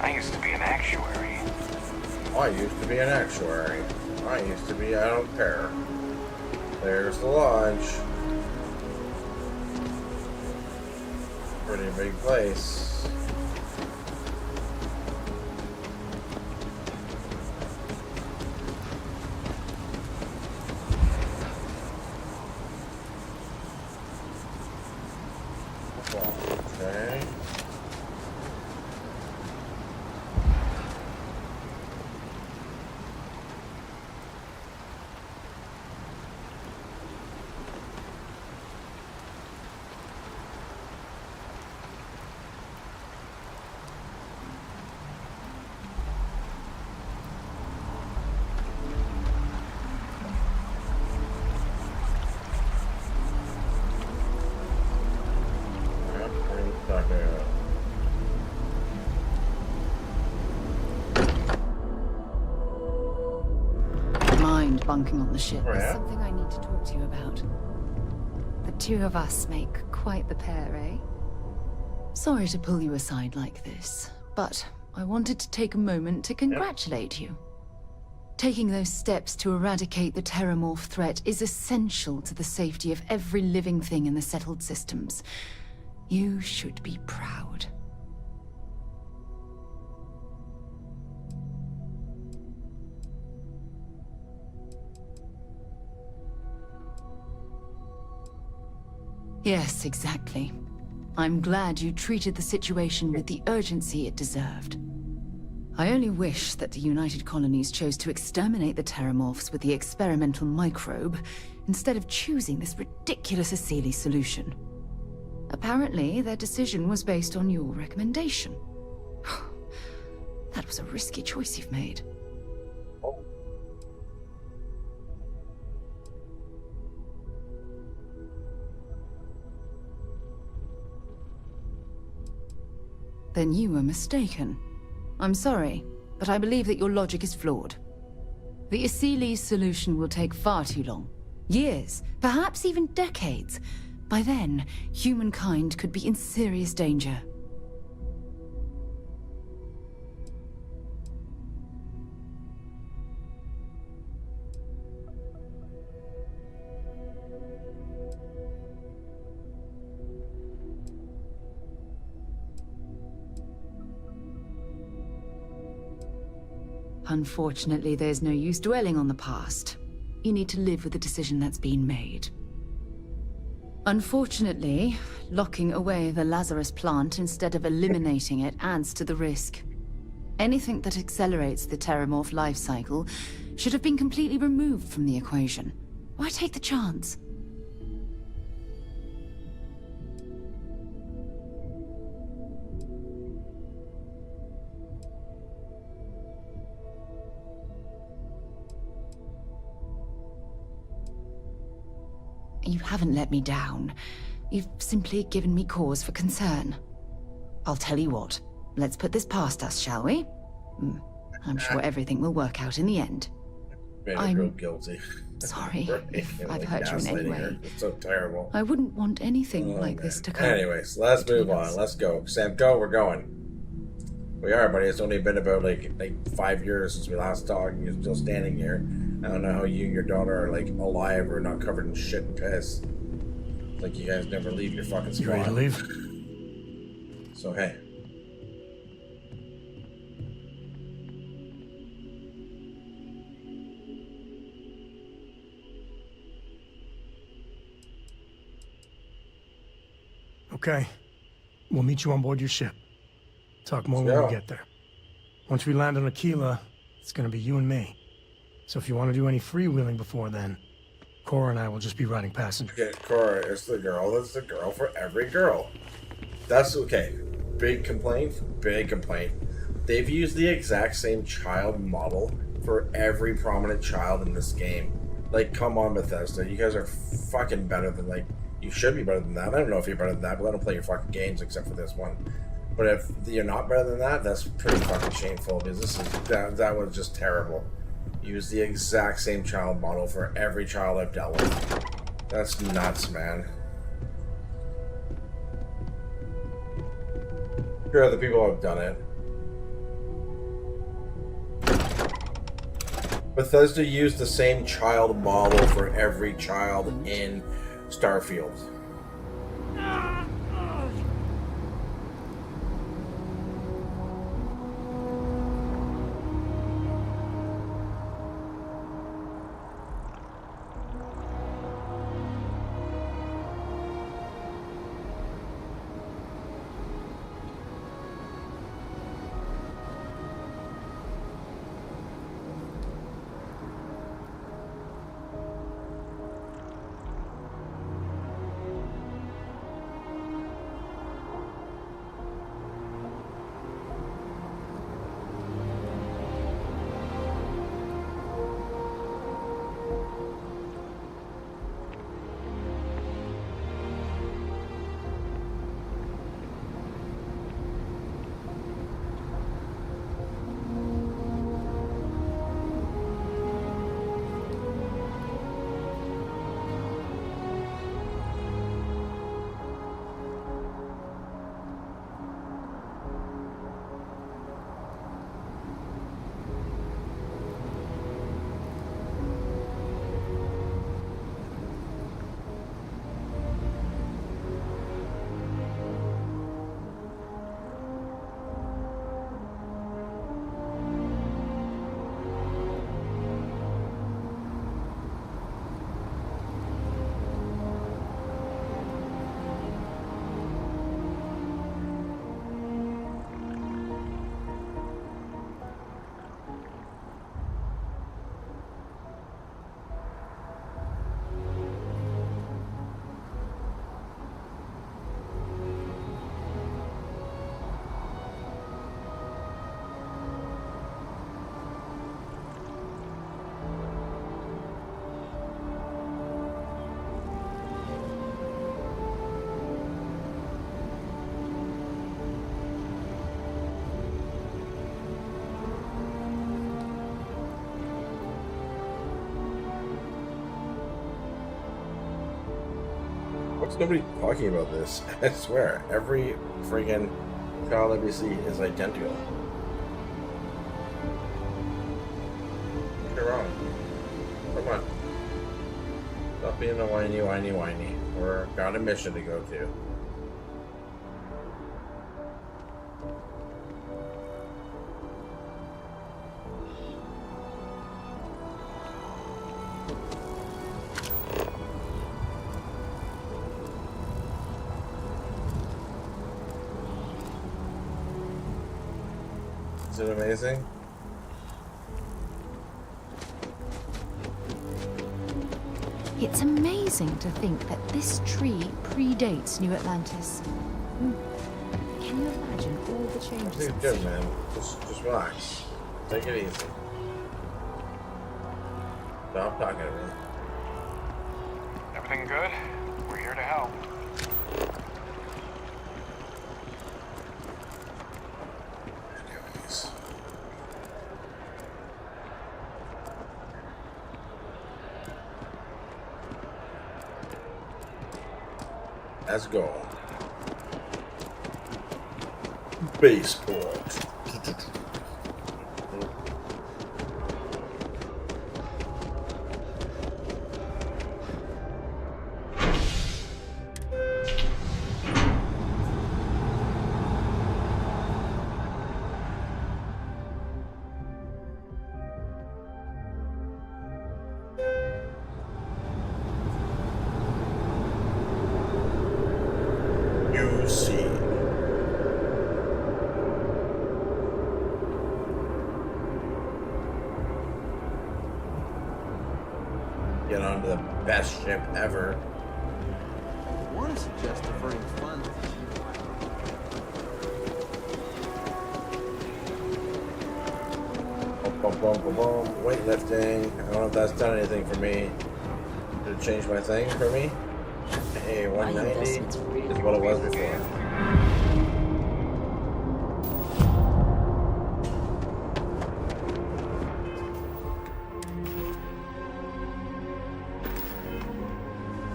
I used to be an actuary. I used to be an actuary. I used to be, I don't care. There's the lodge. Pretty big place. Okay. Mind bunking on the ship. Oh, yeah? There's something I need to talk to you about. The two of us make quite the pair, eh? Sorry to pull you aside like this, but I wanted to take a moment to congratulate you. Taking those steps to eradicate the Terramorph threat is essential to the safety of every living thing in the settled systems. You should be proud. Yes, exactly. I'm glad you treated the situation with the urgency it deserved. I only wish that the United Colonies chose to exterminate the Terramorphs with the experimental microbe, instead of choosing this ridiculous Asili solution. Apparently, their decision was based on your recommendation. That was a risky choice you've made. Then you were mistaken. I'm sorry, but I believe that your logic is flawed. The Asili solution will take far too long. Years, perhaps even decades. By then, humankind could be in serious danger. Unfortunately, there's no use dwelling on the past. You need to live with the decision that's been made. Unfortunately, locking away the Lazarus plant instead of eliminating it adds to the risk. Anything that accelerates the Terramorph life cycle should have been completely removed from the equation. Why take the chance? You haven't let me down. You've simply given me cause for concern. I'll tell you what. Let's put this past us, shall we? I'm sure everything will work out in the end. I'm real guilty. Sorry if I've hurt you in any way. It's so terrible. I wouldn't want anything like this to come. Anyways, let's move on. Let's go. Sam, go. We're going. We are, buddy. It's only been about like 5 years since we last talked, and you're still standing here. I don't know how you and your daughter are like alive or not covered in shit and piss. It's like you guys never leave your fucking spot. You ready to leave? So hey. Okay. We'll meet you on board your ship. Talk more when we get there. Once we land on Aquila, it's gonna be you and me. So if you want to do any freewheeling before then, Cora and I will just be riding passenger. Okay, Cora is the girl. That's the girl for every girl. That's okay. Big complaint. Big complaint. They've used the exact same child model for every prominent child in this game. Like, come on, Bethesda. You guys are fucking better than, like, you should be better than that. I don't know if you're better than that, but I don't play your fucking games except for this one. But if you're not better than that, that's pretty fucking shameful, because this is, that was just terrible. Use the exact same child model for every child I've dealt with. That's nuts, man. Here are the people who have done it. Bethesda used the same child model for every child in STARFIELD. What's nobody talking about this? I swear, every friggin' child NBC is identical. You're wrong. Come on. Stop being a whiny. We're got a mission to go to. Is it amazing? It's amazing to think that this tree predates New Atlantis. Can you imagine all the changes? It's good, man. Just relax. Take it easy. Stop talking to me. Everything good? We're here to help. Anyways. Let's go. Baseboard. You see. Get onto the best ship ever. I want to suggest deferring funds. Boom, boom, boom, boom, boom. Weightlifting. I don't know if that's done anything for me. Did it change my thing for me? Hey, 190 is what it was before.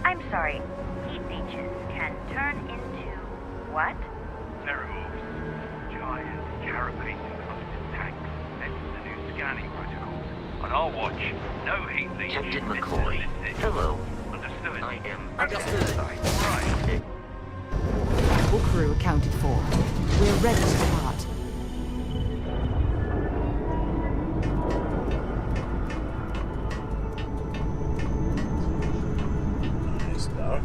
I'm sorry. Heat leeches can turn into what? Ferromoves. Giant carapace-encrusted tanks. That's the new scanning protocols. On our watch, no heat leech. Captain McCoy. Hello. Understood. I am... Understood. Right. All crew accounted for. We're ready to depart. Nice stuff.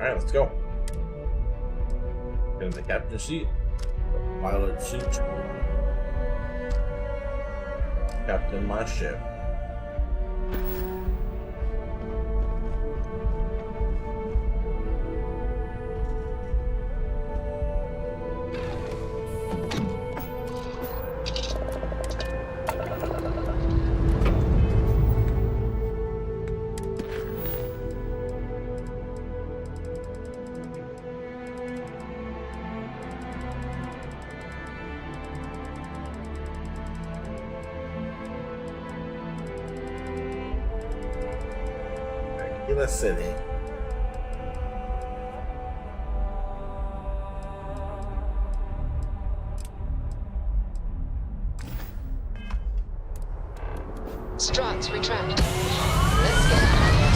Alright, let's go. Get in the captain seat. Pilot seat. Captain my ship. Tequila City. Struts retract. Let's get out of here.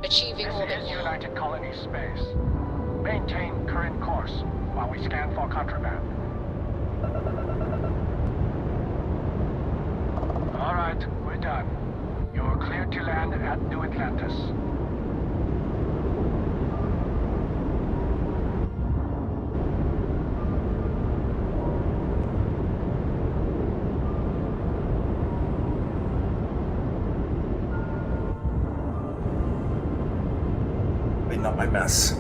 Achieving orbit now. United Colony space. Maintain current course while we scan for contraband. All right, we're done. You're cleared to land at New Atlantis. Clean up my mess.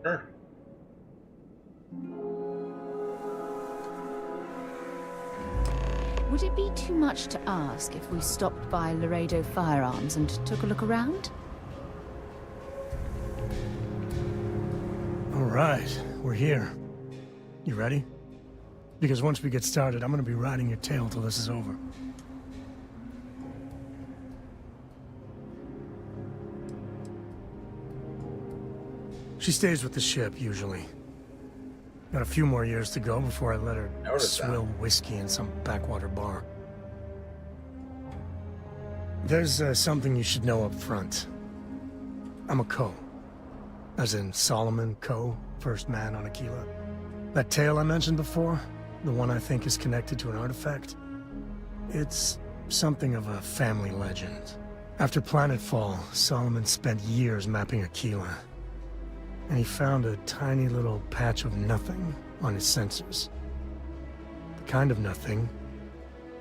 Sure. Would it be too much to ask if we stopped by Laredo Firearms and took a look around? All right, we're here. You ready? Because once we get started, I'm gonna be riding your tail till this is over. She stays with the ship, usually. Got a few more years to go before I let her swill whiskey in some backwater bar. There's something you should know up front. I'm a Co. As in Solomon Co., first man on Aquila. That tale I mentioned before, the one I think is connected to an artifact, it's something of a family legend. After Planetfall, Solomon spent years mapping Aquila. And he found a tiny little patch of nothing on his sensors. The kind of nothing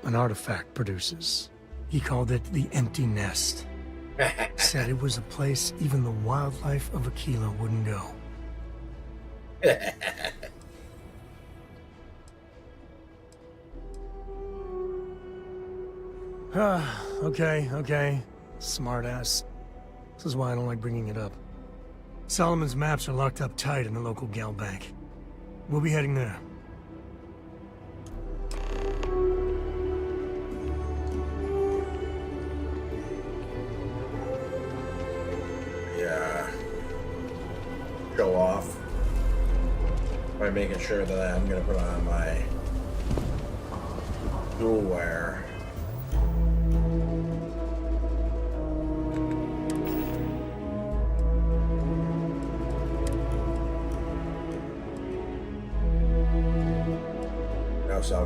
an artifact produces. He called it the Empty Nest. Said it was a place even the wildlife of Aquila wouldn't go. Okay. Smartass. This is why I don't like bringing it up. Solomon's maps are locked up tight in the local gal bank. We'll be heading there. Yeah. Show off by making sure that I'm gonna put on my dual wear.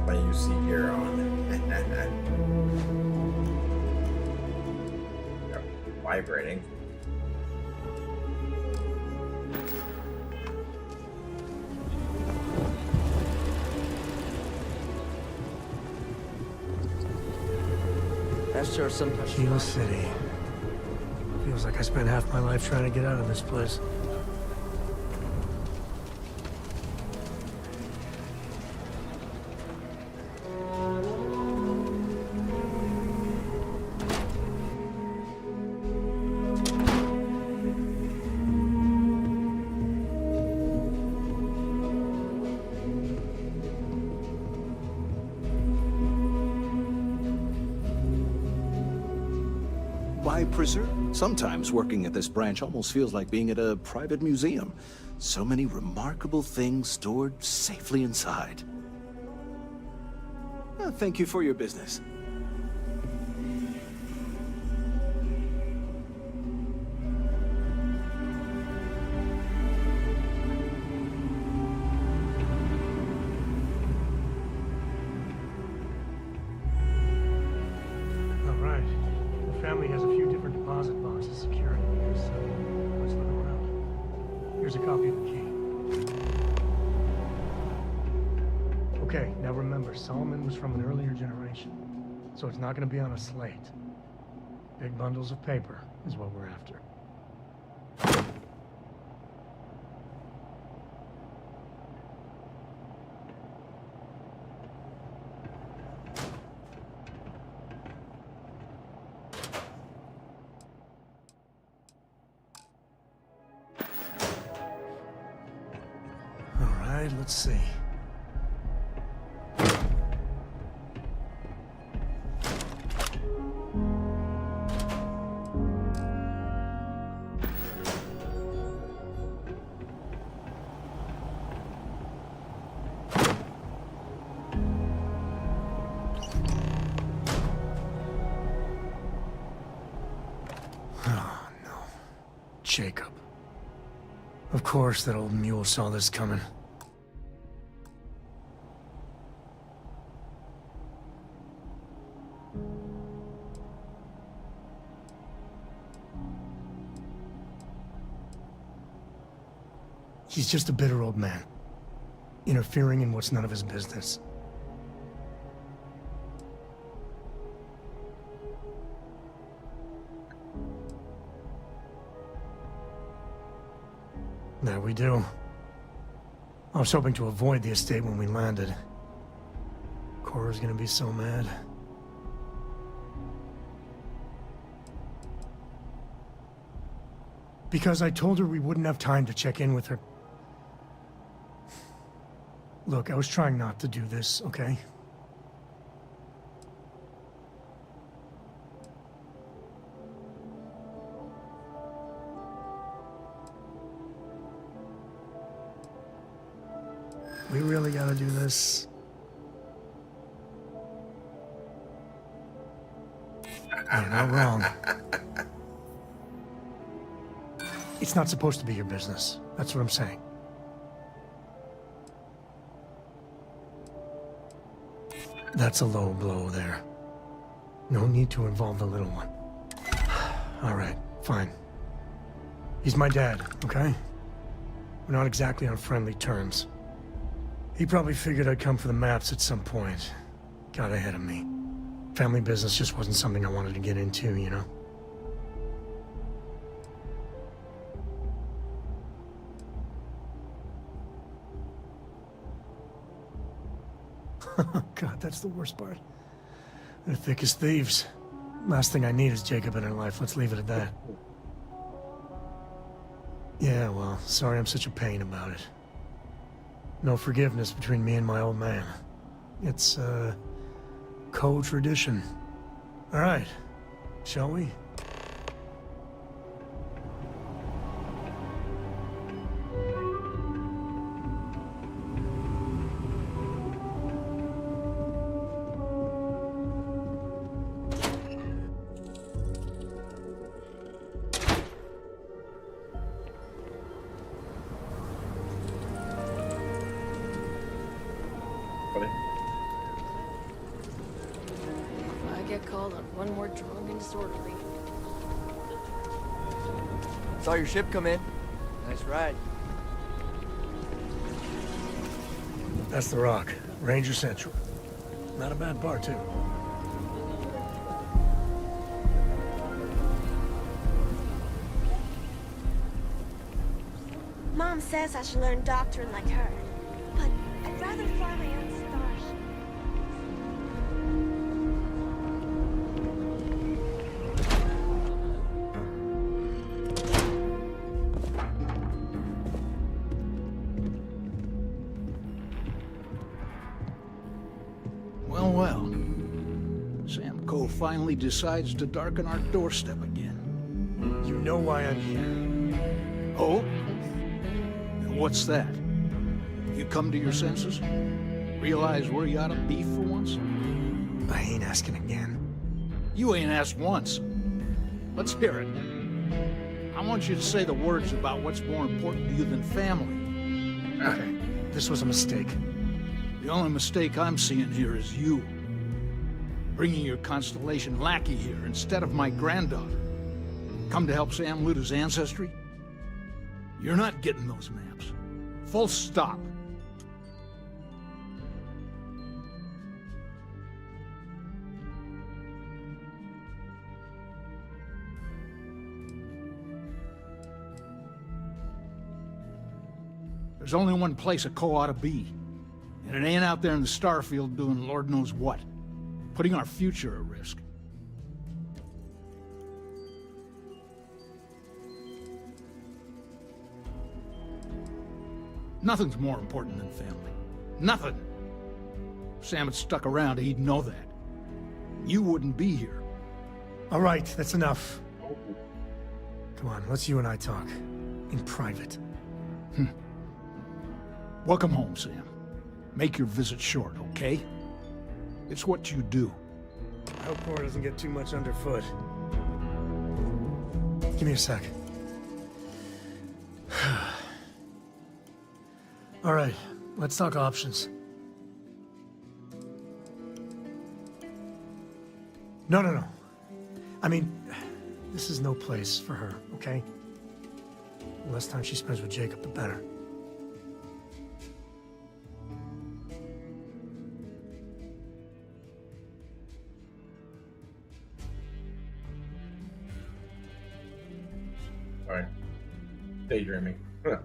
got my UC gear on. Vibrating. That's sure some Kilo City. Feels like I spent half my life trying to get out of this place. Sometimes working at this branch almost feels like being at a private museum. So many remarkable things stored safely inside. Thank you for your business. Solomon was from an earlier generation, so it's not going to be on a slate. Big bundles of paper is what we're after. All right, let's see. Jacob. Of course that old mule saw this coming. He's just a bitter old man, interfering in what's none of his business. There we do. I was hoping to avoid the estate when we landed. Cora's gonna be so mad. Because I told her we wouldn't have time to check in with her. Look, I was trying not to do this, okay? We really gotta do this. You're not wrong. It's not supposed to be your business. That's what I'm saying. That's a low blow there. No need to involve the little one. All right, fine. He's my dad, okay? We're not exactly on friendly terms. He probably figured I'd come for the maps at some point. Got ahead of me. Family business just wasn't something I wanted to get into, you know? God, that's the worst part. They're thick as thieves. Last thing I need is Jacob in her life. Let's leave it at that. Yeah, well, sorry I'm such a pain about it. No forgiveness between me and my old man. It's, co-tradition. All right, shall we? get called on one more drunk and disorderly. Saw your ship come in. Nice ride. That's the Rock. Ranger Central. Not a bad bar, too. Mom says I should learn doctrine like her, but I'd rather fly my own starship. Well, well. Sam Cole finally decides to darken our doorstep again. You know why I'm here. Oh? And what's that? You come to your senses? Realize where you ought to be for once? I ain't asking again. You ain't asked once. Let's hear it. I want you to say the words about what's more important to you than family. Okay, this was a mistake. The only mistake I'm seeing here is you. Bringing your Constellation lackey here instead of my granddaughter. Come to help Sam loot his ancestry? You're not getting those maps. Full stop. There's only one place a Cole ought to be. And it ain't out there in the Starfield doing Lord knows what. Putting our future at risk. Nothing's more important than family. Nothing. If Sam had stuck around, he'd know that. You wouldn't be here. All right, that's enough. Come on, let's you and I talk. In private. Welcome home, Sam. Make your visit short, okay? It's what you do. I hope Cora doesn't get too much underfoot. Give me a sec. All right, let's talk options. No. I mean, this is no place for her, okay? The less time she spends with Jacob, the better. Alright. Daydreaming. Huh.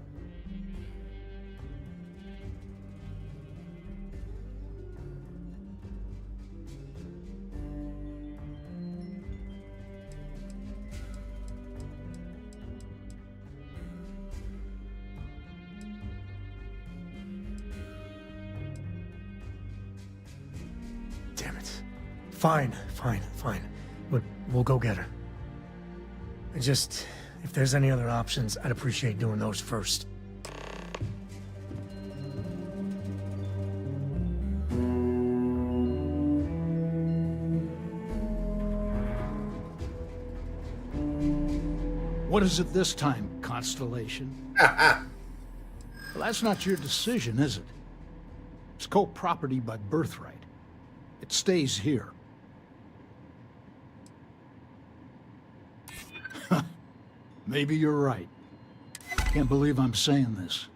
Damn it. Fine. We'll go get her. If there's any other options, I'd appreciate doing those first. What is it this time, Constellation? Well, that's not your decision, is it? It's co-property by birthright. It stays here. Maybe you're right. Can't believe I'm saying this.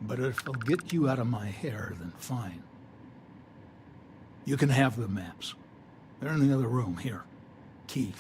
But if it'll get you out of my hair, then fine. You can have the maps. They're in the other room, here. Key.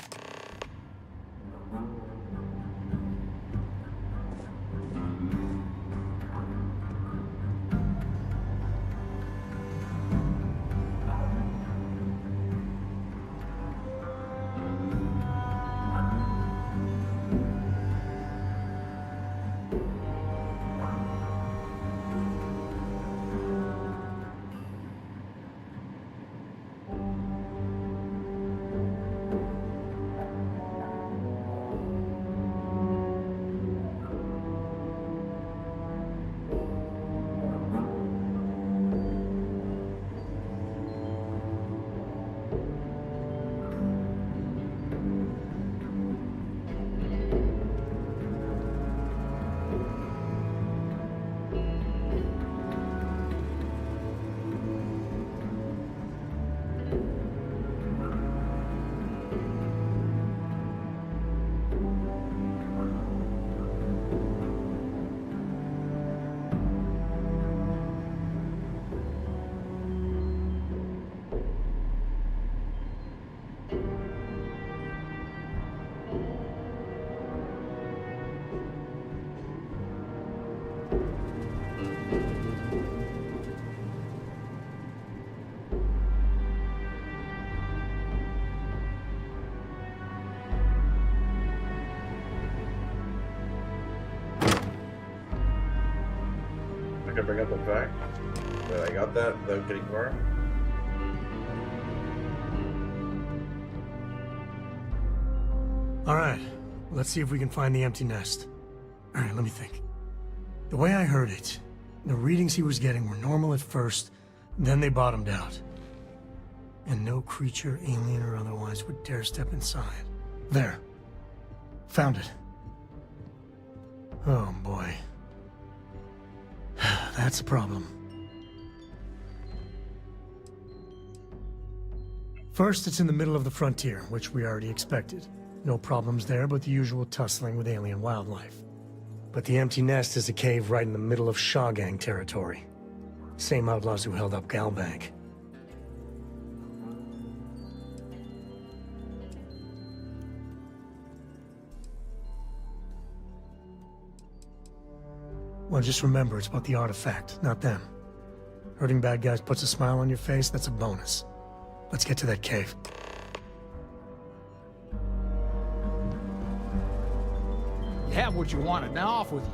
I can bring up the fact that I got that without getting more. All right, let's see if we can find the empty nest. All right, let me think. The way I heard it, the readings he was getting were normal at first, then they bottomed out. And no creature, alien or otherwise, would dare step inside. There. Found it. Oh boy. That's a problem. First, it's in the middle of the frontier, which we already expected. No problems there, but the usual tussling with alien wildlife. But the empty nest is a cave right in the middle of Shawgang territory. Same outlaws who held up Galbank. Well, just remember, it's about the artifact, not them. Hurting bad guys puts a smile on your face, that's a bonus. Let's get to that cave. You have what you wanted, now off with you.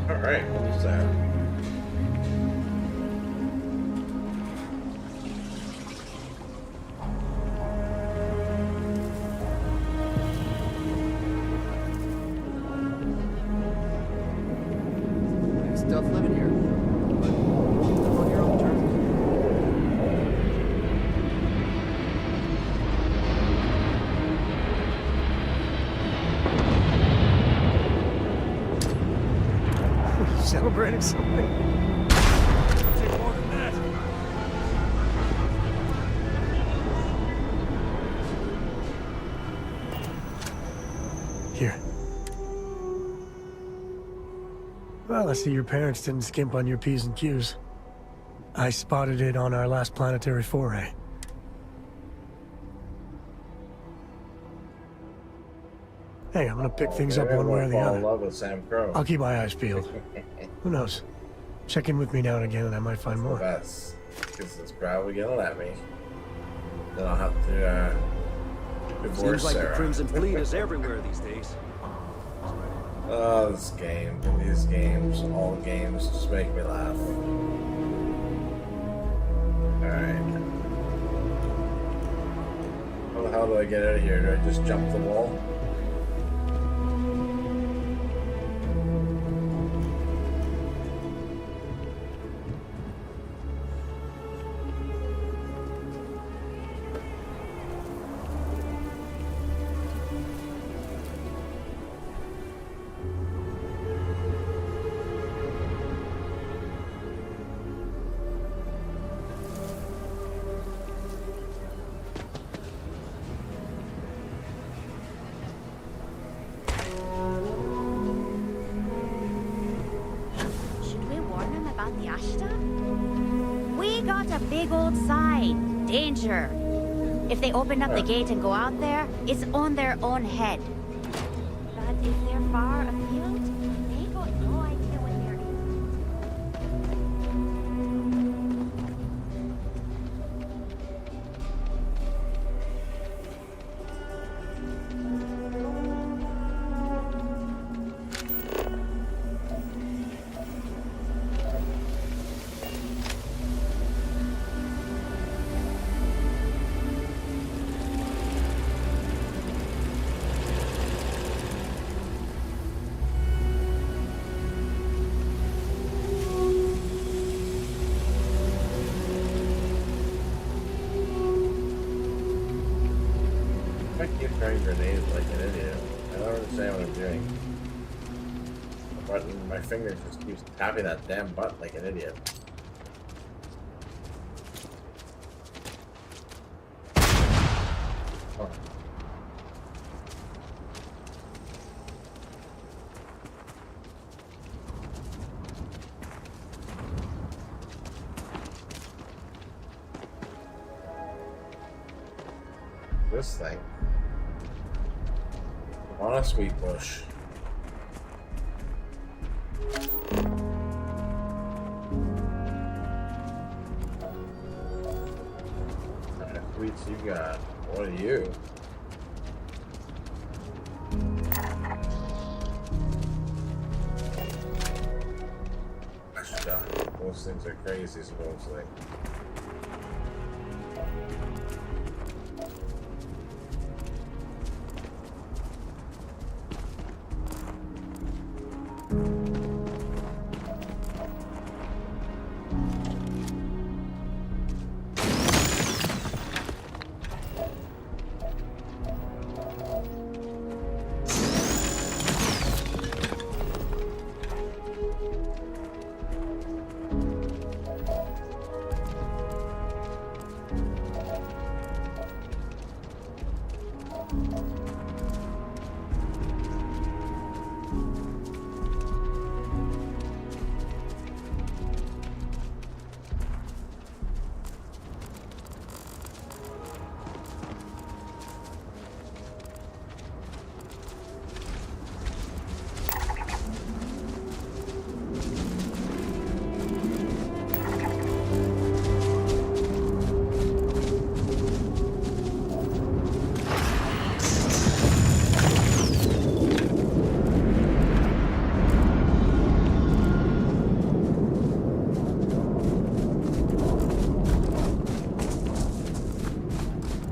Alright, what was that? It's tough living here, but live on your own terms. Celebrating something? Take more than that. Here. Well, I see your parents didn't skimp on your P's and Q's. I spotted it on our last planetary foray. Hey, I'm gonna pick things up one way or the Fall in other. love with Sam Crow. I'll keep my eyes peeled. Who knows? Check in with me now and again and I might find more. That's because it's probably gonna let me. Then I'll have to divorce Seems like Sarah. the Crimson Fleet is everywhere these days. Oh, this game. These games, all the games, just make me laugh. Alright. How the hell do I get out of here? Do I just jump the wall? Should we warn them about the Ashta? We got a big old sign. Danger. If they open up the gate and go out there, it's on their own head. But if they're far afield, they got no idea what they're in. I keep throwing grenades like an idiot. I don't understand what I'm doing. The button, my finger just keeps tapping that damn button like an idiot. fun. This thing. On a sweet bush. What kind of sweets you got? What are you? Those things are crazy, supposedly.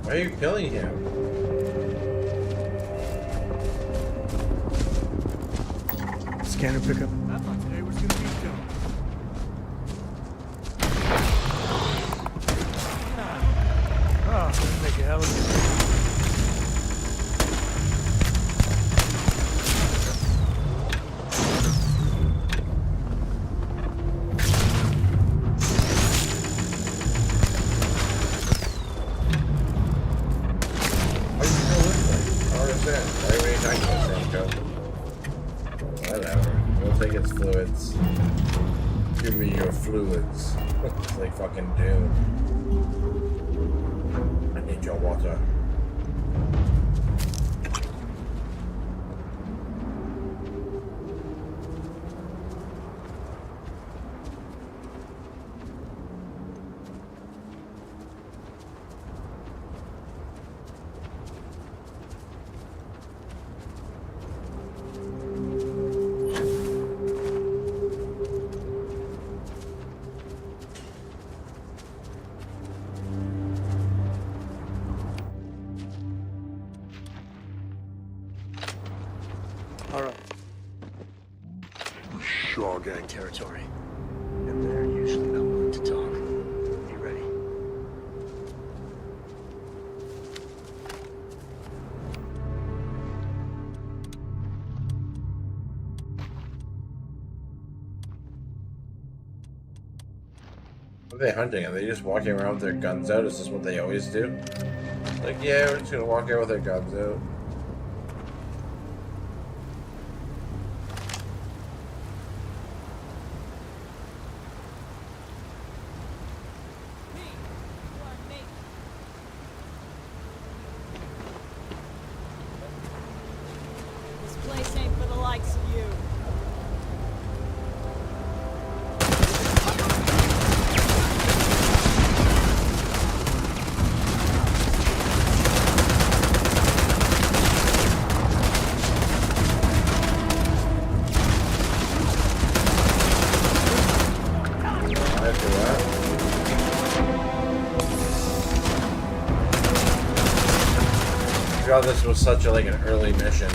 Why are you killing him? Scanner pickup. I thought today was gonna be done. Oh, make a hell of a fluids. It's like fucking Doom. I need your water. Gang territory. And they're usually not willing to talk. Be ready. What are they hunting? Are they just walking around with their guns out? Is this what they always do? Like, yeah, we're just gonna walk out with our guns out. God, this was such a, like an early mission.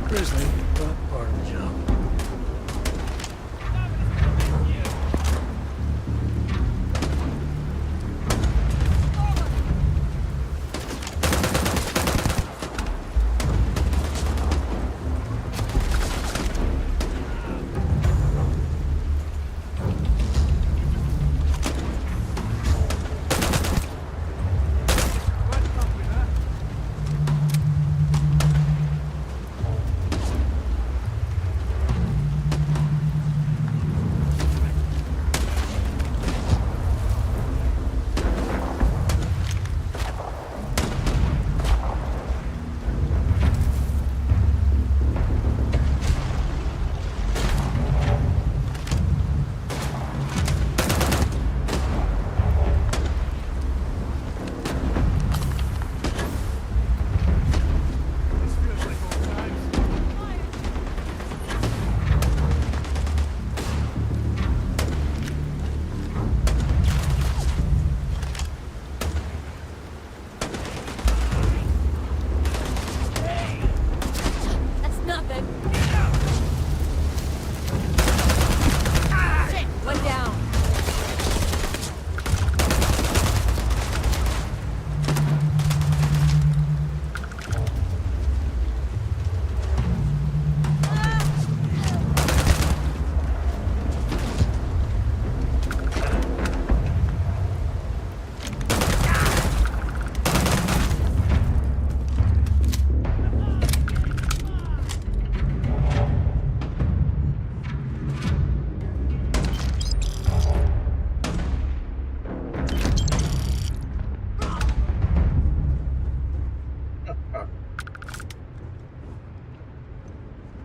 Grisly, but part of the job.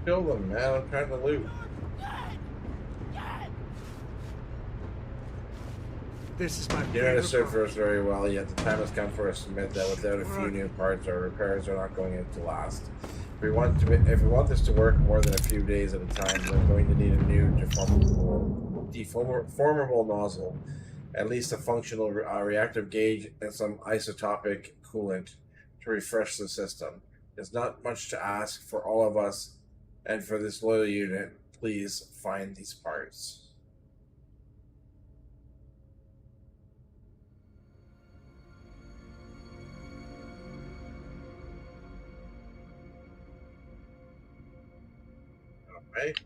Kill them, man. I'm trying to loot. This is my You know the servers very well, yet the time has come for us to admit that without a few new parts, our repairs are not going to last. If we want this to work more than a few days at a time, we're going to need a new deformable nozzle, at least a functional reactive gauge, and some isotopic coolant to refresh the system. It's not much to ask for all of us, and for this loyal unit, please find these parts. Right.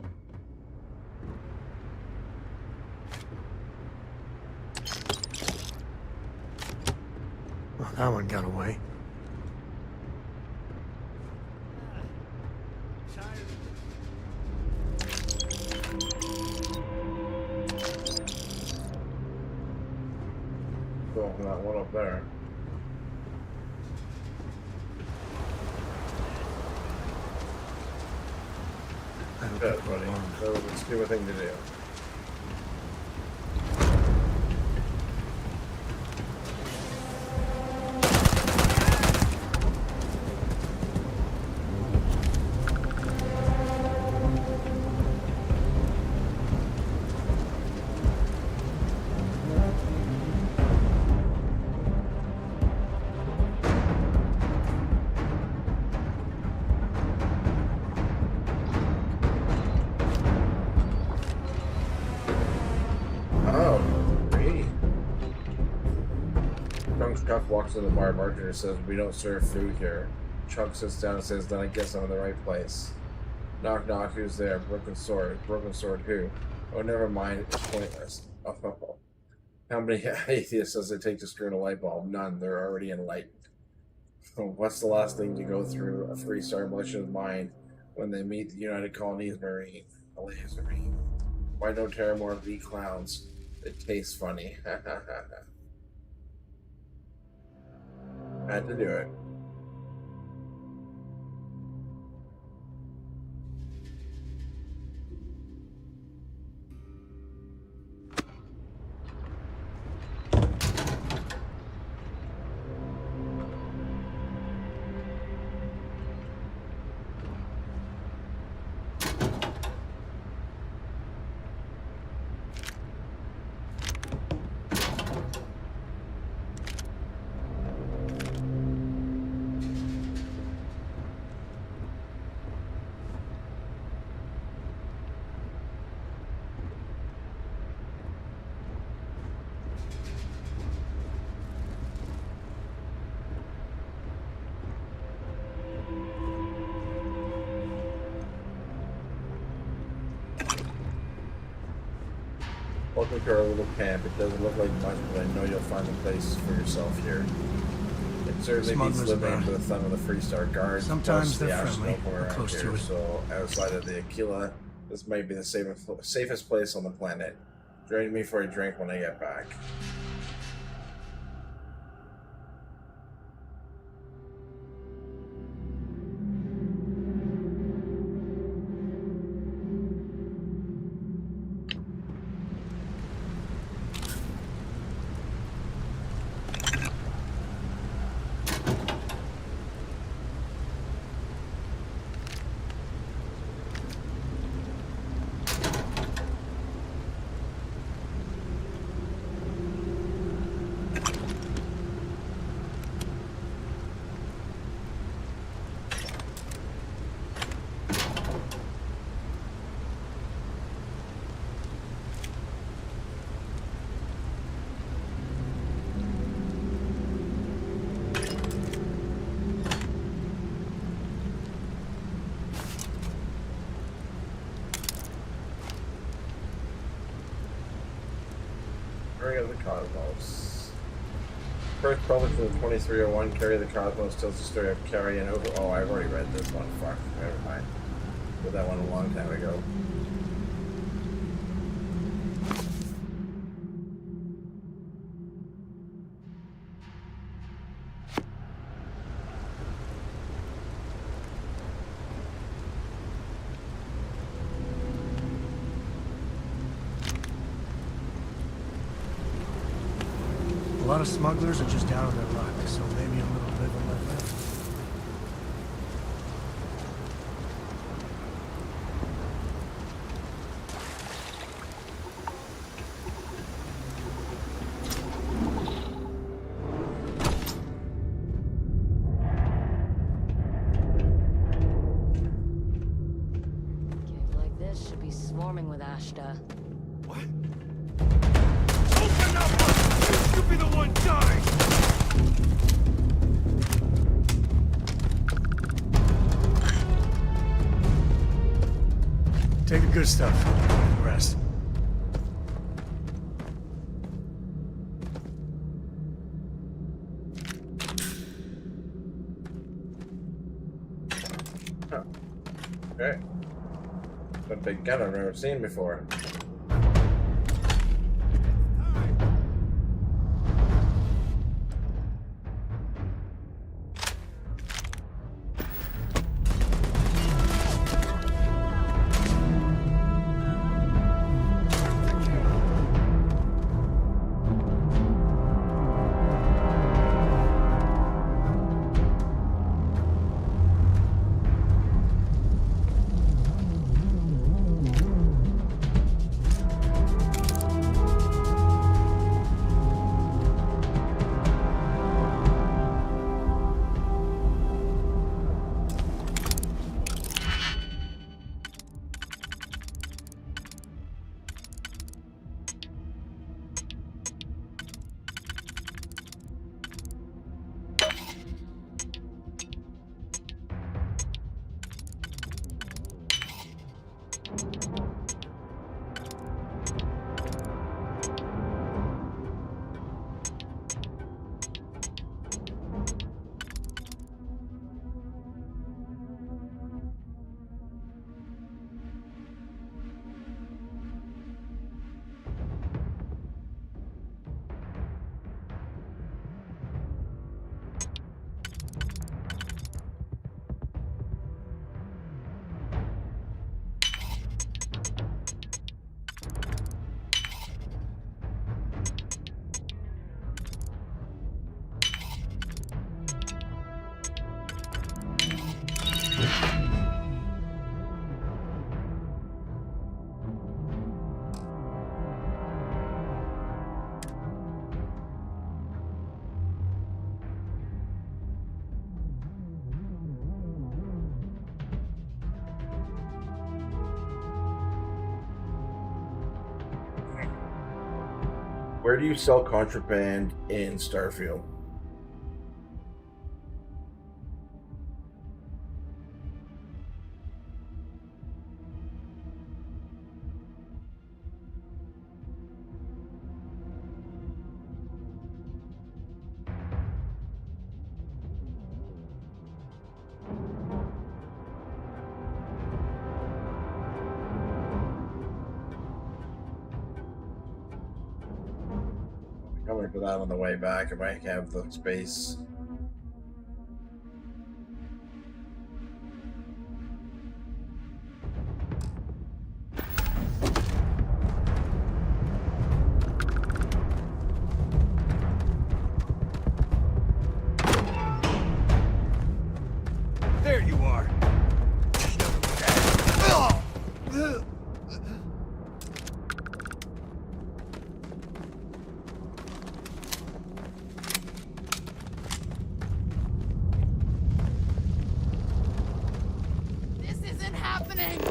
Well, that one got away. Go from that one up there. Good, buddy. That was a stupid thing to do. Chuck walks in the bar. Bartender says, "We don't serve food here." Chuck sits down and says, "Then I guess I'm in the right place." Knock knock, who's there? Broken sword. Broken sword who? Oh, never mind, it's pointless. Oh. How many atheists does it take to screw in a light bulb? None, they're already enlightened. What's the last thing to go through a 3-star militia's mind when they meet the United Colonies Marine? A laser beam. Why don't Terramore be clowns? It tastes funny. Had to do it. Welcome to our little camp. It doesn't look like much, but I know you'll find a place for yourself here. It certainly beats Smugglers living are under the thumb of the Freestar Guards. Sometimes plus the they're Ash friendly, Snow or close here, to it. So outside of the Aquila, this might be the safest place on the planet. Join me for a drink when I get back. Carry of the Cosmos. First published in 2301, Carry of the Cosmos tells the story of Carrie and over. Oh, I've already read this one. Fuck, never mind. Read that one a long time ago. A lot of smugglers are just down on their luck, so maybe a little live and let live. Cave like this should be swarming with Ashta. You'll be the one dying! Take the good stuff, the rest. Huh. Okay. It's a big gun I've never seen before. Where do you sell contraband in Starfield? probably do that on the way back if I have the space. There you are. This isn't happening!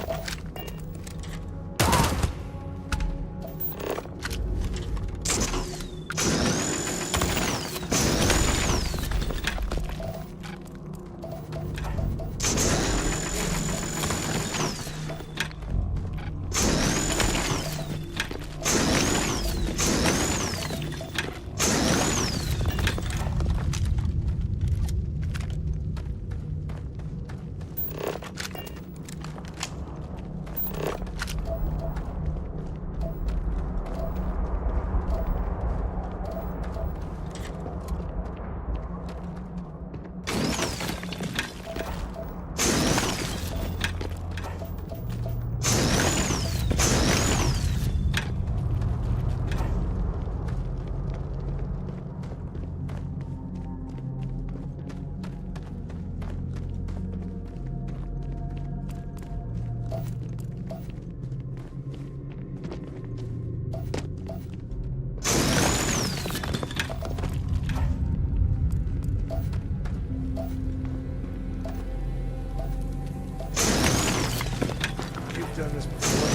Done this before.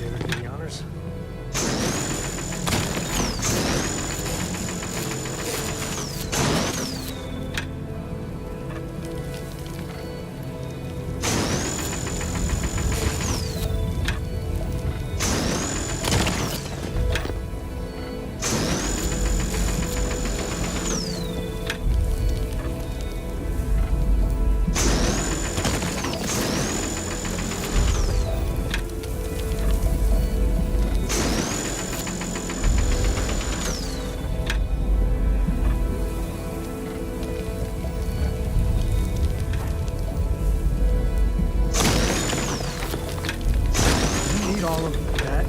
You ever do the honors? All of that.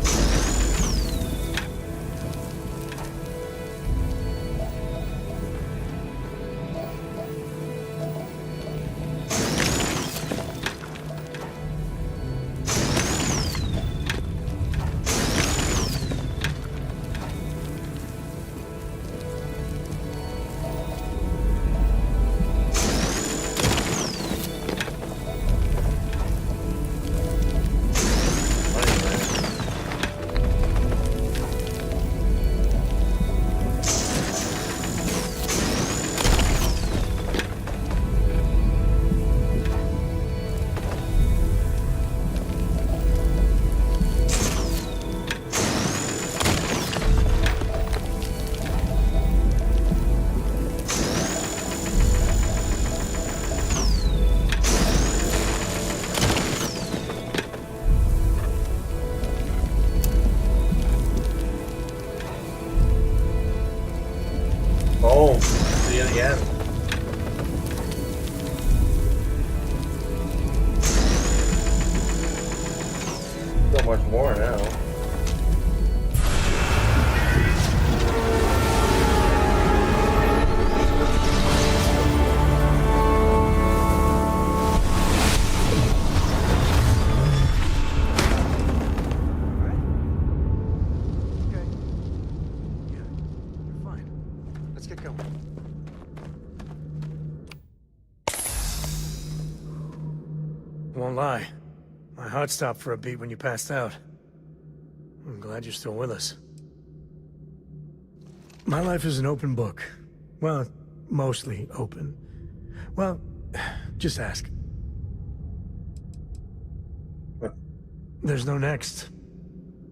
Oh, see it again. So much more now. Won't lie. My heart stopped for a beat when you passed out. I'm glad you're still with us. My life is an open book. Well, mostly open. Well, just ask. There's no next.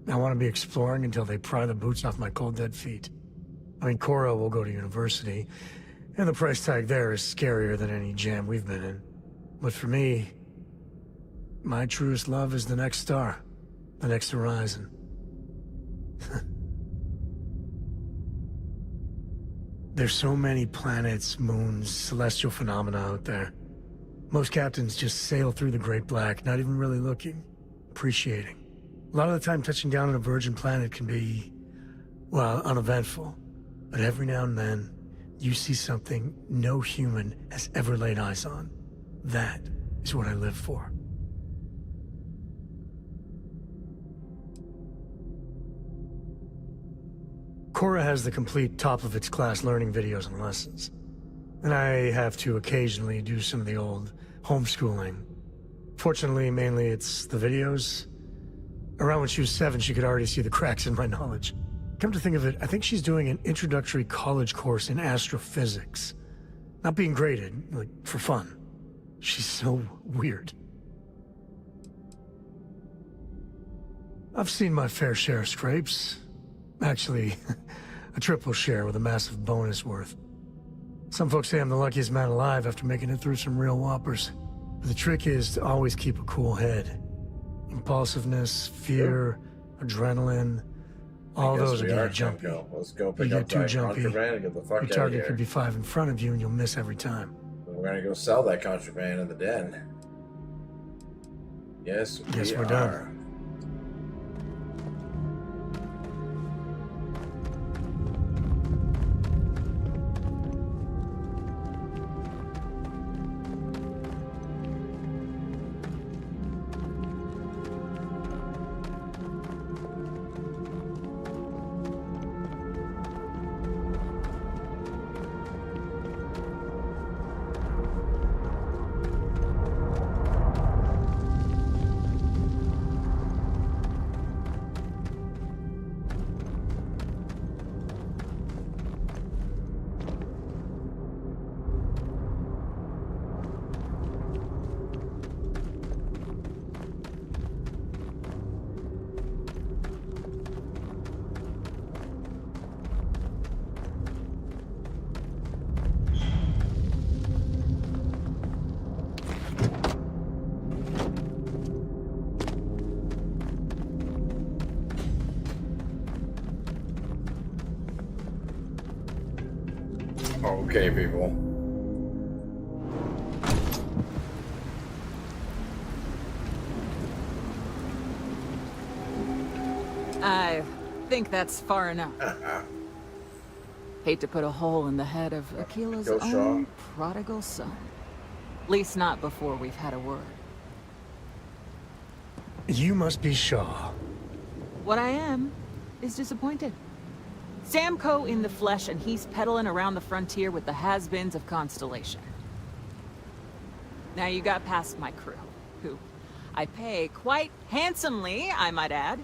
I want to be exploring until they pry the boots off my cold dead feet. I mean, Cora will go to university, and the price tag there is scarier than any jam we've been in. But for me, my truest love is the next star, the next horizon. There's so many planets, moons, celestial phenomena out there. Most captains just sail through the Great Black, not even really looking, appreciating. A lot of the time touching down on a virgin planet can be, well, uneventful. But every now and then, you see something no human has ever laid eyes on. That is what I live for. Cora has the complete top-of-its-class learning videos and lessons. And I have to occasionally do some of the old homeschooling. Fortunately, mainly it's the videos. Around when she was 7, she could already see the cracks in my knowledge. Come to think of it, I think she's doing an introductory college course in astrophysics. Not being graded, like, for fun. She's so weird. I've seen my fair share of scrapes. Actually, a triple share with a massive bonus worth. Some folks say I'm the luckiest man alive after making it through some real whoppers. But the trick is to always keep a cool head. Impulsiveness, fear, adrenaline, all those are getting jumpy. Let's go pick you up get too that jumpy, contraband and get the fuck out your of target here. could be 5 in front of you and you'll miss every time. We're gonna go sell that contraband in the den. Yes, We're done. Okay, people. I think that's far enough. Hate to put a hole in the head of Akila's own prodigal son. At least not before we've had a word. You must be Shaw. What I am is disappointed. Samco in the flesh, and he's peddling around the frontier with the has-beens of Constellation. Now you got past my crew, who I pay quite handsomely, I might add.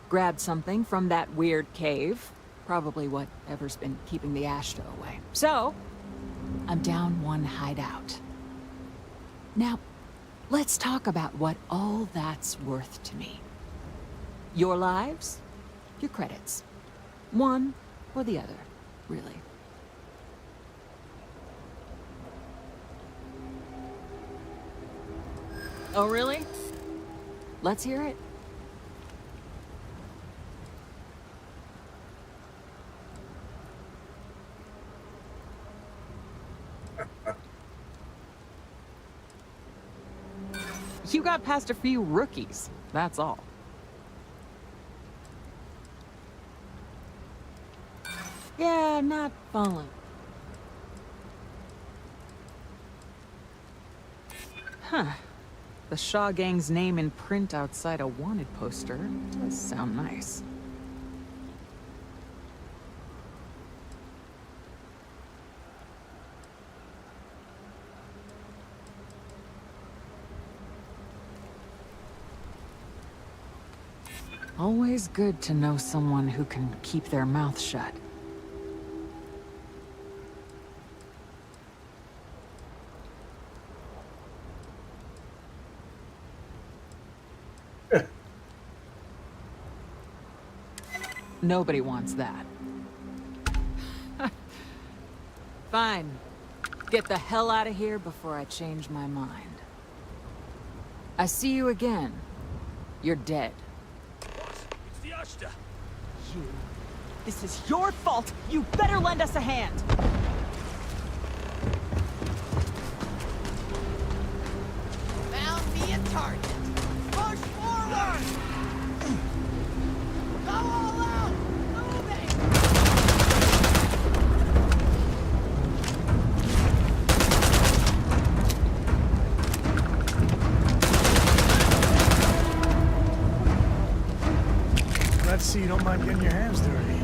Grabbed something from that weird cave. Probably whatever's been keeping the Ashta away. So, I'm down one hideout. Now, let's talk about what all that's worth to me. Your lives, your credits. One or the other, really. Oh, really? Let's hear it. You got past a few rookies, that's all. Yeah, not falling. Huh. The Shaw Gang's name in print outside a wanted poster does sound nice. Always good to know someone who can keep their mouth shut. Nobody wants that. Fine. Get the hell out of here before I change my mind. I see you again. You're dead. It's the Ashta. You This is your fault. You better lend us a hand. Found me a target. Push forward! Go all out! Moving! Let's see you don't mind getting your hands dirty.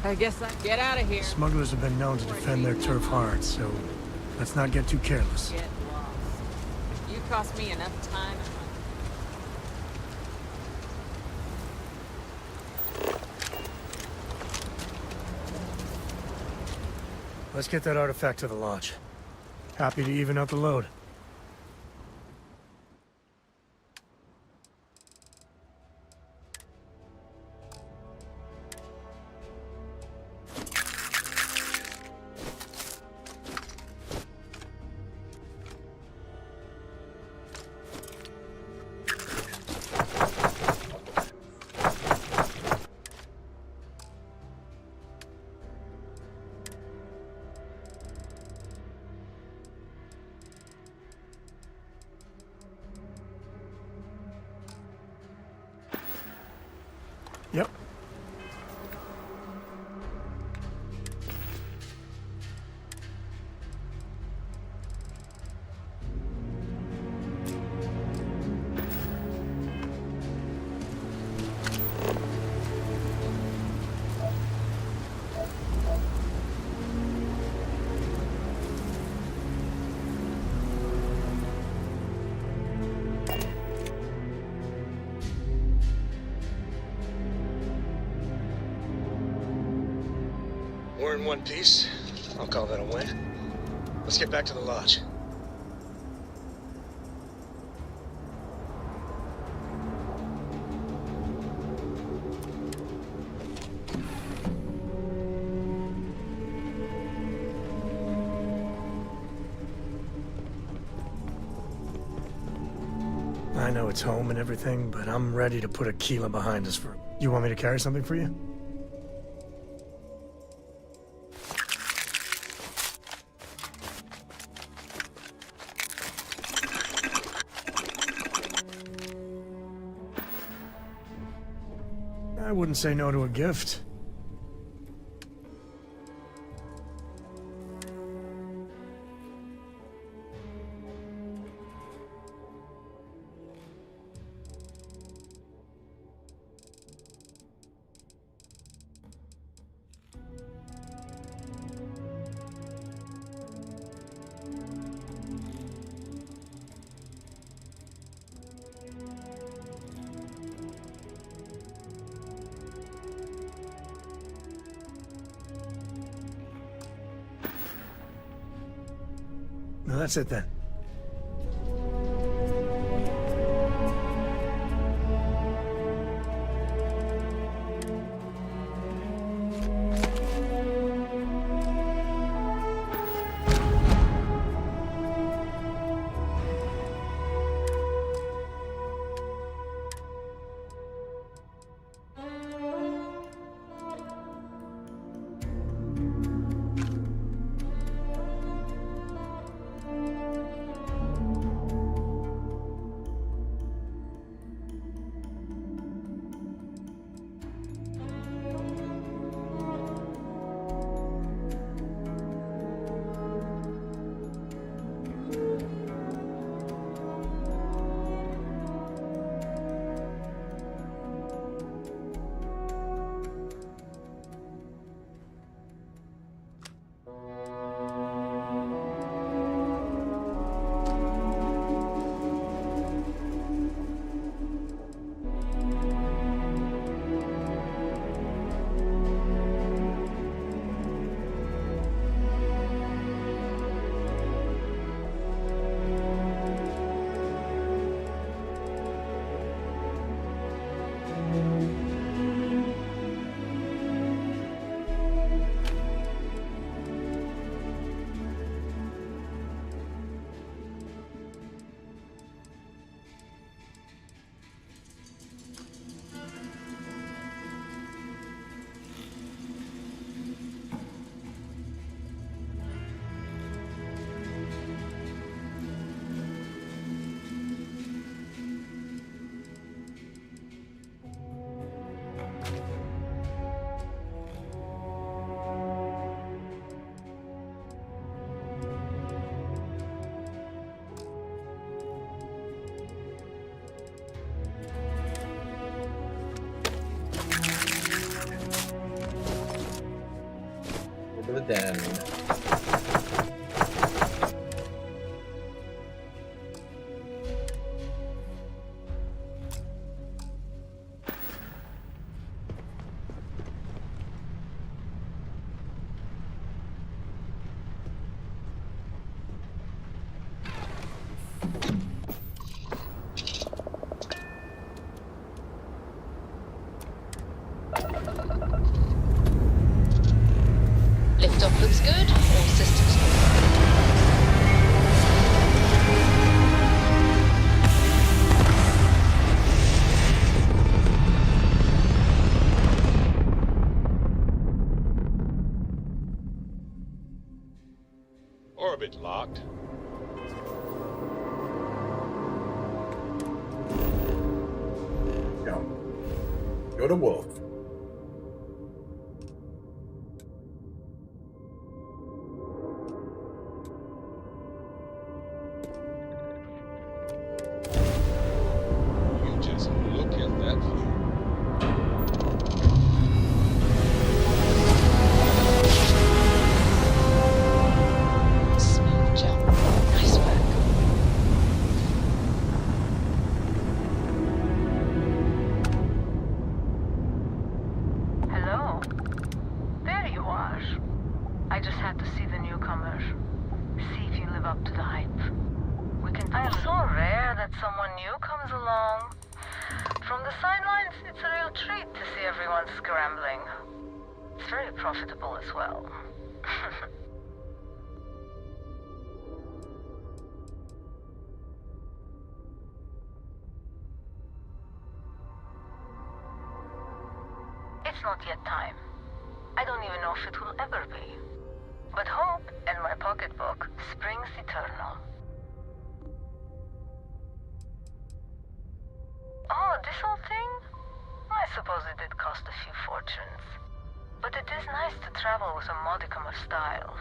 I guess I get out of here. Smugglers have been known to defend their turf hard, so let's not get too careless. Get lost. You cost me enough time and money. Let's get that artifact to the lodge. Happy to even out the load. Yep. We're in one piece. I'll call that a win. Let's get back to the lodge. I know it's home and everything, but I'm ready to put Aquila behind us for... You want me to carry something for you? I wouldn't say no to a gift. No, that's it then. den. Liftoff looks good. All systems go. Orbit locked. Go to Wolf. You just look at that view. Smooth jump. Nice work. Hello? There you are. I just had to see the newcomer. See if you live up to the hype. We can. I'm so rare that someone new comes along. From the sidelines, it's a real treat to see everyone scrambling. It's very profitable as well. It's not yet time. I don't even know if it will ever be. But hope and my pocketbook springs eternal. Oh, this whole thing? I suppose it did cost a few fortunes. But it is nice to travel with a modicum of style.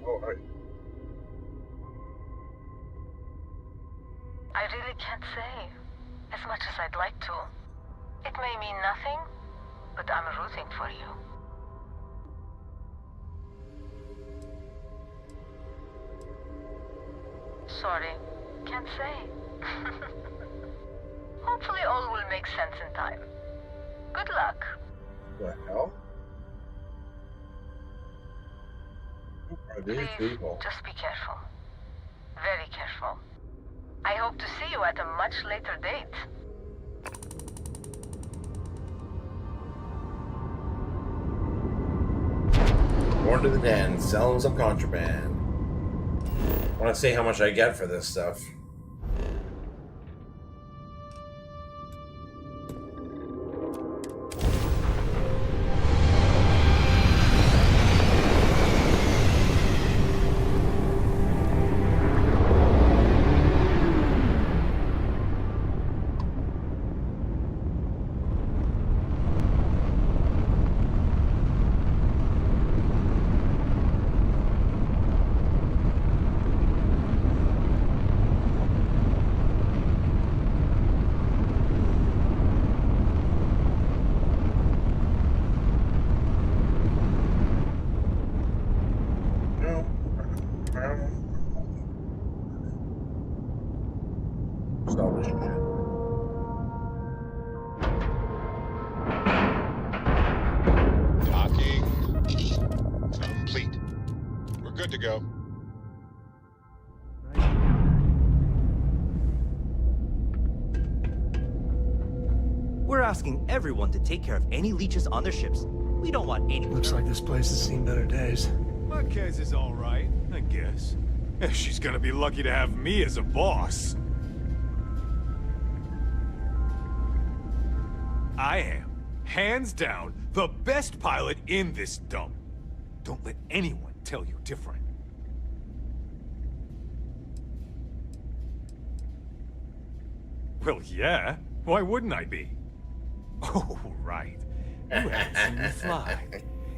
Oh, hi. I really can't say. As much as I'd like to. It may mean nothing, but I'm rooting for you. Sorry, can't say. Hopefully all will make sense in time. Good luck. The hell? Who are these people? Just be careful. Very careful. I hope to see you at a much later date. Born to the den, selling some contraband. I want to see how much I get for this stuff. Docking complete. We're good to go. We're asking everyone to take care of any leeches on their ships. We don't want any. Looks like this place has seen better days. My case is all right, I guess. She's gonna be lucky to have me as a boss. I am, hands down, the best pilot in this dump. Don't let anyone tell you different. Well, yeah. Why wouldn't I be? Oh, right. You haven't seen me fly.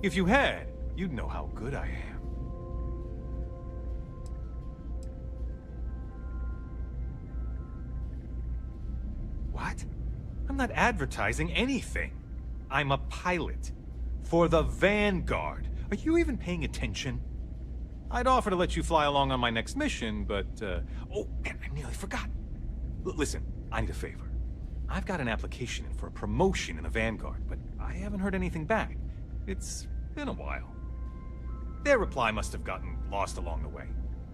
If you had, you'd know how good I am. What? I'm not advertising anything. I'm a pilot. For the Vanguard. Are you even paying attention? I'd offer to let you fly along on my next mission, but, oh, man, I nearly forgot. Listen, I need a favor. I've got an application in for a promotion in the Vanguard, but I haven't heard anything back. It's been a while. Their reply must have gotten lost along the way.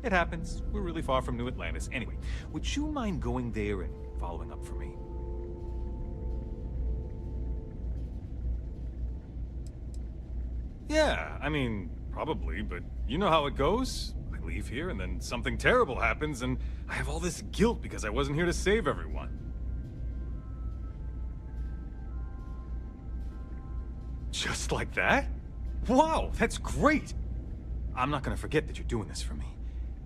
It happens. We're really far from New Atlantis. Anyway, would you mind going there and following up for me? Yeah, I mean, probably, but you know how it goes. I leave here and then something terrible happens and I have all this guilt because I wasn't here to save everyone. Just like that? Wow, that's great! I'm not gonna forget that you're doing this for me.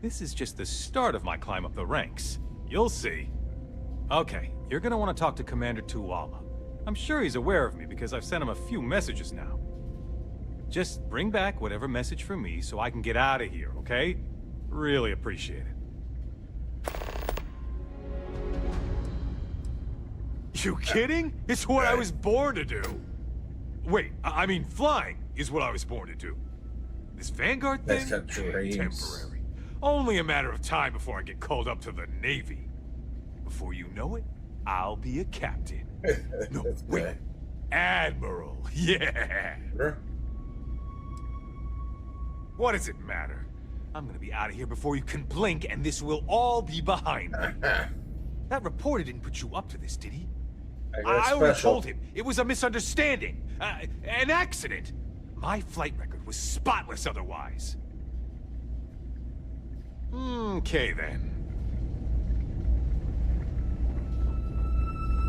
This is just the start of my climb up the ranks. You'll see. Okay, you're gonna want to talk to Commander Tuwala. I'm sure he's aware of me because I've sent him a few messages now. Just bring back whatever message for me so I can get out of here, okay? Really appreciate it. You kidding? It's what I was born to do. Wait, I mean flying is what I was born to do. This Vanguard thing? Temporary. Only a matter of time before I get called up to the Navy. Before you know it, I'll be a captain. No, wait. Admiral. Yeah. Sure. What does it matter? I'm gonna be out of here before you can blink, and this will all be behind me. That reporter didn't put you up to this, did he? I already told him it was a misunderstanding, an accident. My flight record was spotless otherwise. Okay then.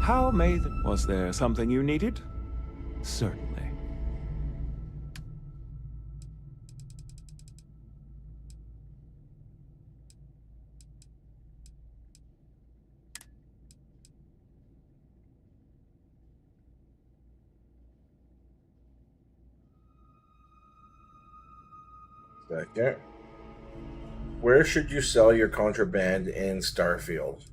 How may the... Was there something you needed? Certainly. Second. Where should you sell your contraband in Starfield?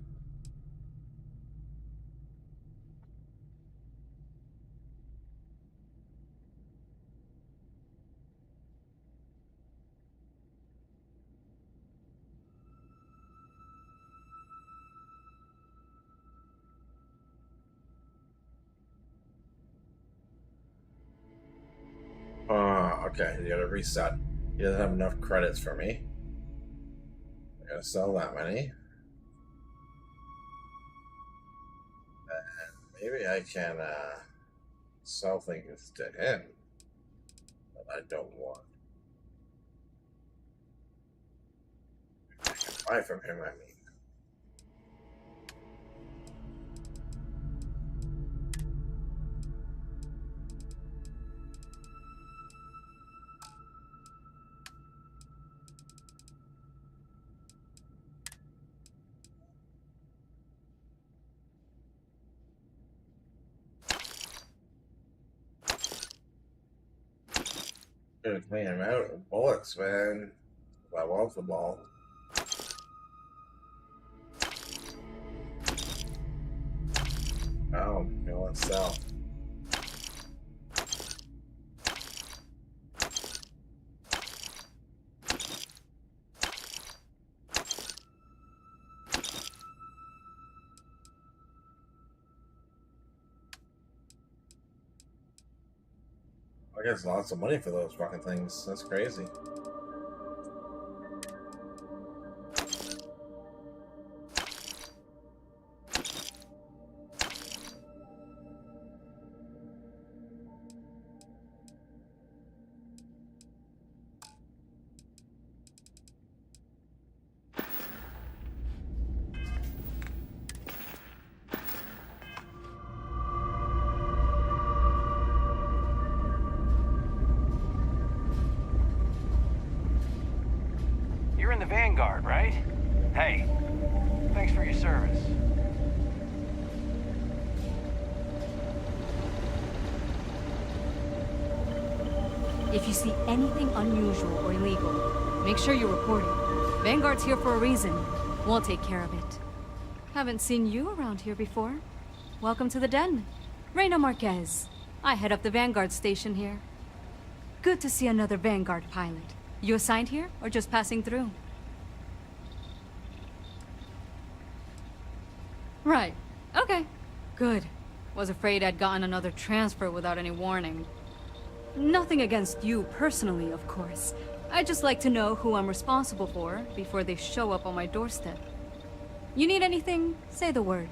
Okay, you gotta reset. He doesn't have enough credits for me. I gotta sell that many. And maybe I can sell things to him that I don't want. I can buy from him, I mean. Gonna clean him out with bullets, man. I want the ball. Oh, you know what? Sell. I guess lots of money for those fucking things. That's crazy. The Vanguard, right? Hey, thanks for your service. If you see anything unusual or illegal, make sure you report it. Vanguard's here for a reason. We'll take care of it. Haven't seen you around here before. Welcome to the den, Reina Marquez. I head up the Vanguard station here. Good to see another Vanguard pilot. You assigned here, or just passing through? Right. Okay. Good. Was afraid I'd gotten another transfer without any warning. Nothing against you personally, of course. I'd just like to know who I'm responsible for before they show up on my doorstep. You need anything? Say the word.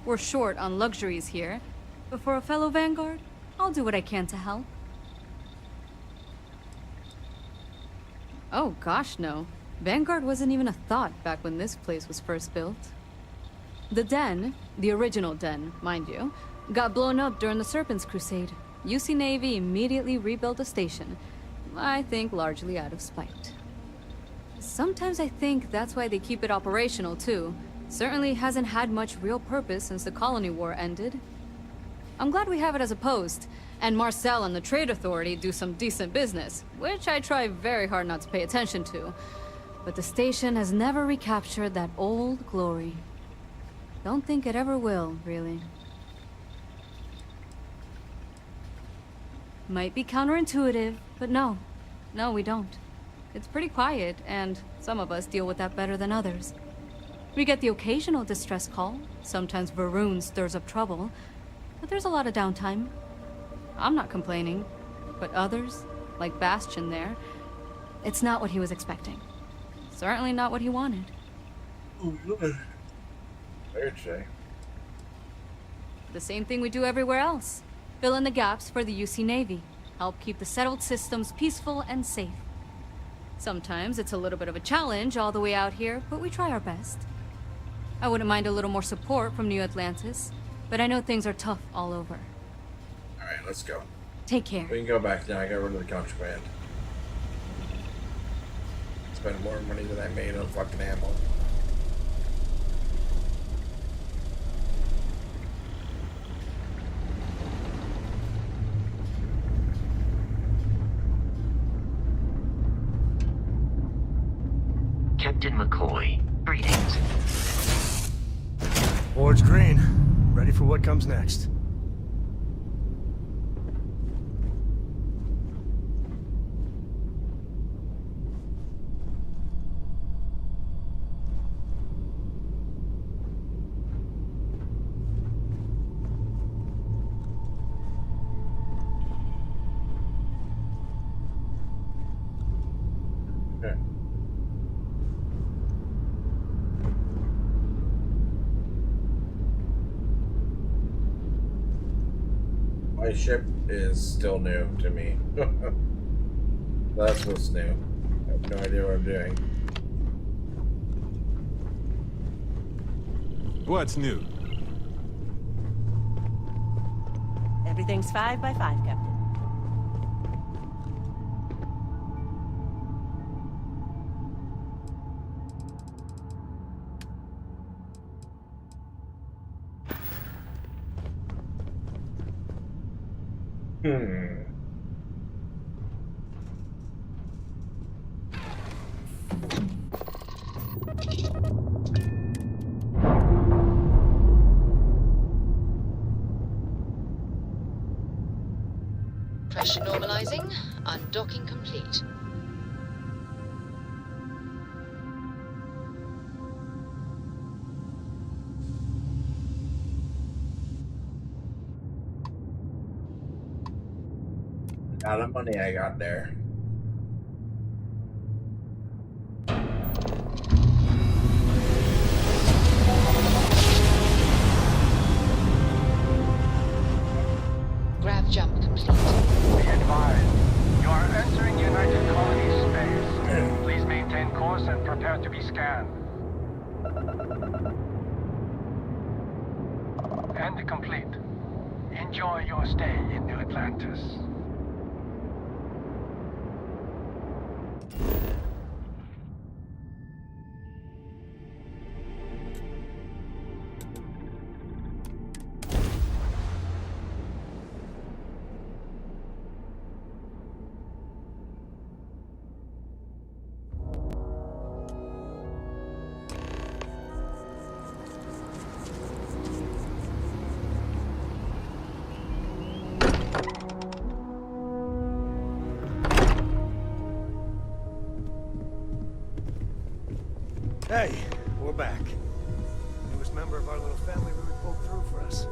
We're short on luxuries here, but for a fellow Vanguard, I'll do what I can to help. Oh gosh, no. Vanguard wasn't even a thought back when this place was first built. The den, the original den, mind you, got blown up during the Serpent's Crusade. UC Navy immediately rebuilt the station, I think largely out of spite. Sometimes I think that's why they keep it operational too. Certainly hasn't had much real purpose since the Colony War ended. I'm glad we have it as a post, and Marcel and the Trade Authority do some decent business, which I try very hard not to pay attention to. But the station has never recaptured that old glory. Don't think it ever will, really. Might be counterintuitive, but no. No, we don't. It's pretty quiet, and some of us deal with that better than others. We get the occasional distress call. Sometimes Varun stirs up trouble, but there's a lot of downtime. I'm not complaining, but others, like Bastion there, it's not what he was expecting. Certainly not what he wanted. Fair say. The same thing we do everywhere else. Fill in the gaps for the UC Navy. Help keep the settled systems peaceful and safe. Sometimes it's a little bit of a challenge all the way out here, but we try our best. I wouldn't mind a little more support from New Atlantis, but I know things are tough all over. Alright, let's go. Take care. We can go back now. I got rid of the contraband. Spend more money than I made on fucking ammo. Captain McCoy, greetings. Board's green. Ready for what comes next. My ship is still new to me. That's what's new. I have no idea what I'm doing. What's new? Everything's 5 by 5, Captain. Pressure normalizing. Undocking complete. Lot of money I got there. Grab jump complete. Be advised, you are entering United Colony space. Please maintain course and prepare to be scanned. And complete. Enjoy your stay in New Atlantis. Hey, we're back. Newest member of our little family really pulled through for us.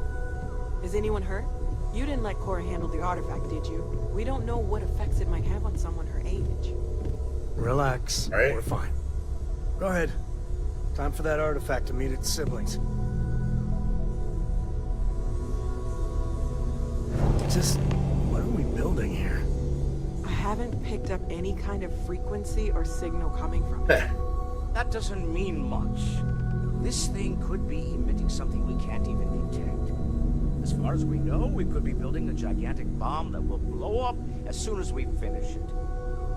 Is anyone hurt? You didn't let Cora handle the artifact, did you? We don't know what effects it might have on someone her age. Relax. All right. We're fine. Go ahead. Time for that artifact to meet its siblings. Just, what are we building here? I haven't picked up any kind of frequency or signal coming from it. That doesn't mean much. This thing could be emitting something we can't even detect. As far as we know, we could be building a gigantic bomb that will blow up as soon as we finish it.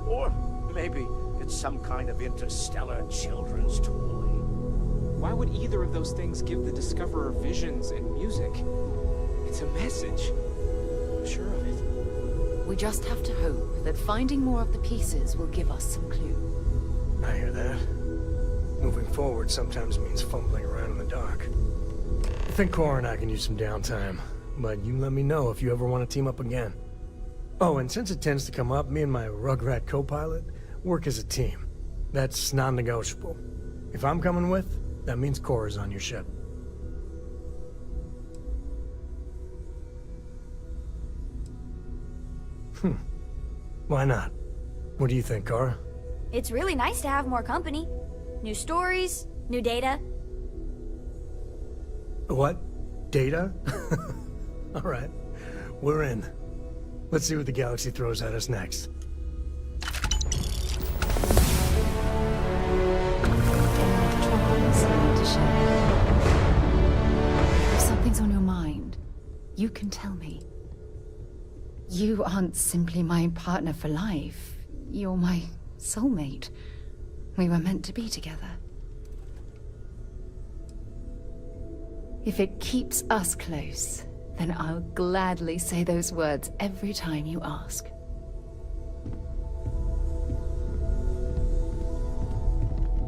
Or maybe it's some kind of interstellar children's toy. Why would either of those things give the Discoverer visions and music? It's a message. I'm sure of it. We just have to hope that finding more of the pieces will give us some clue. I hear that. Moving forward sometimes means fumbling around in the dark. I think Cora and I can use some downtime, but you let me know if you ever want to team up again. Oh, and since it tends to come up, me and my Rugrat co-pilot work as a team. That's non-negotiable. If I'm coming with, that means Cora's on your ship. Why not? What do you think, Cora? It's really nice to have more company. New stories, new data. What? Data? All right. We're in. Let's see what the galaxy throws at us next. If something's on your mind, you can tell me. You aren't simply my partner for life. You're my soulmate. We were meant to be together. If it keeps us close, then I'll gladly say those words every time you ask.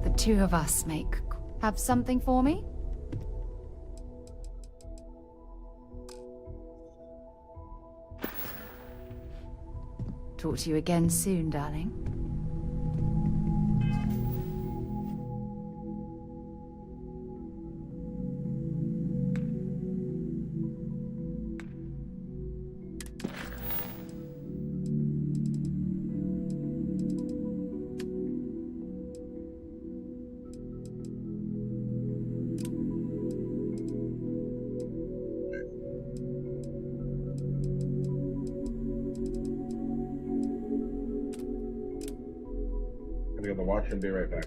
The two of us make... Have something for me? Talk to you again soon, darling. I'm gonna go watch and be right back.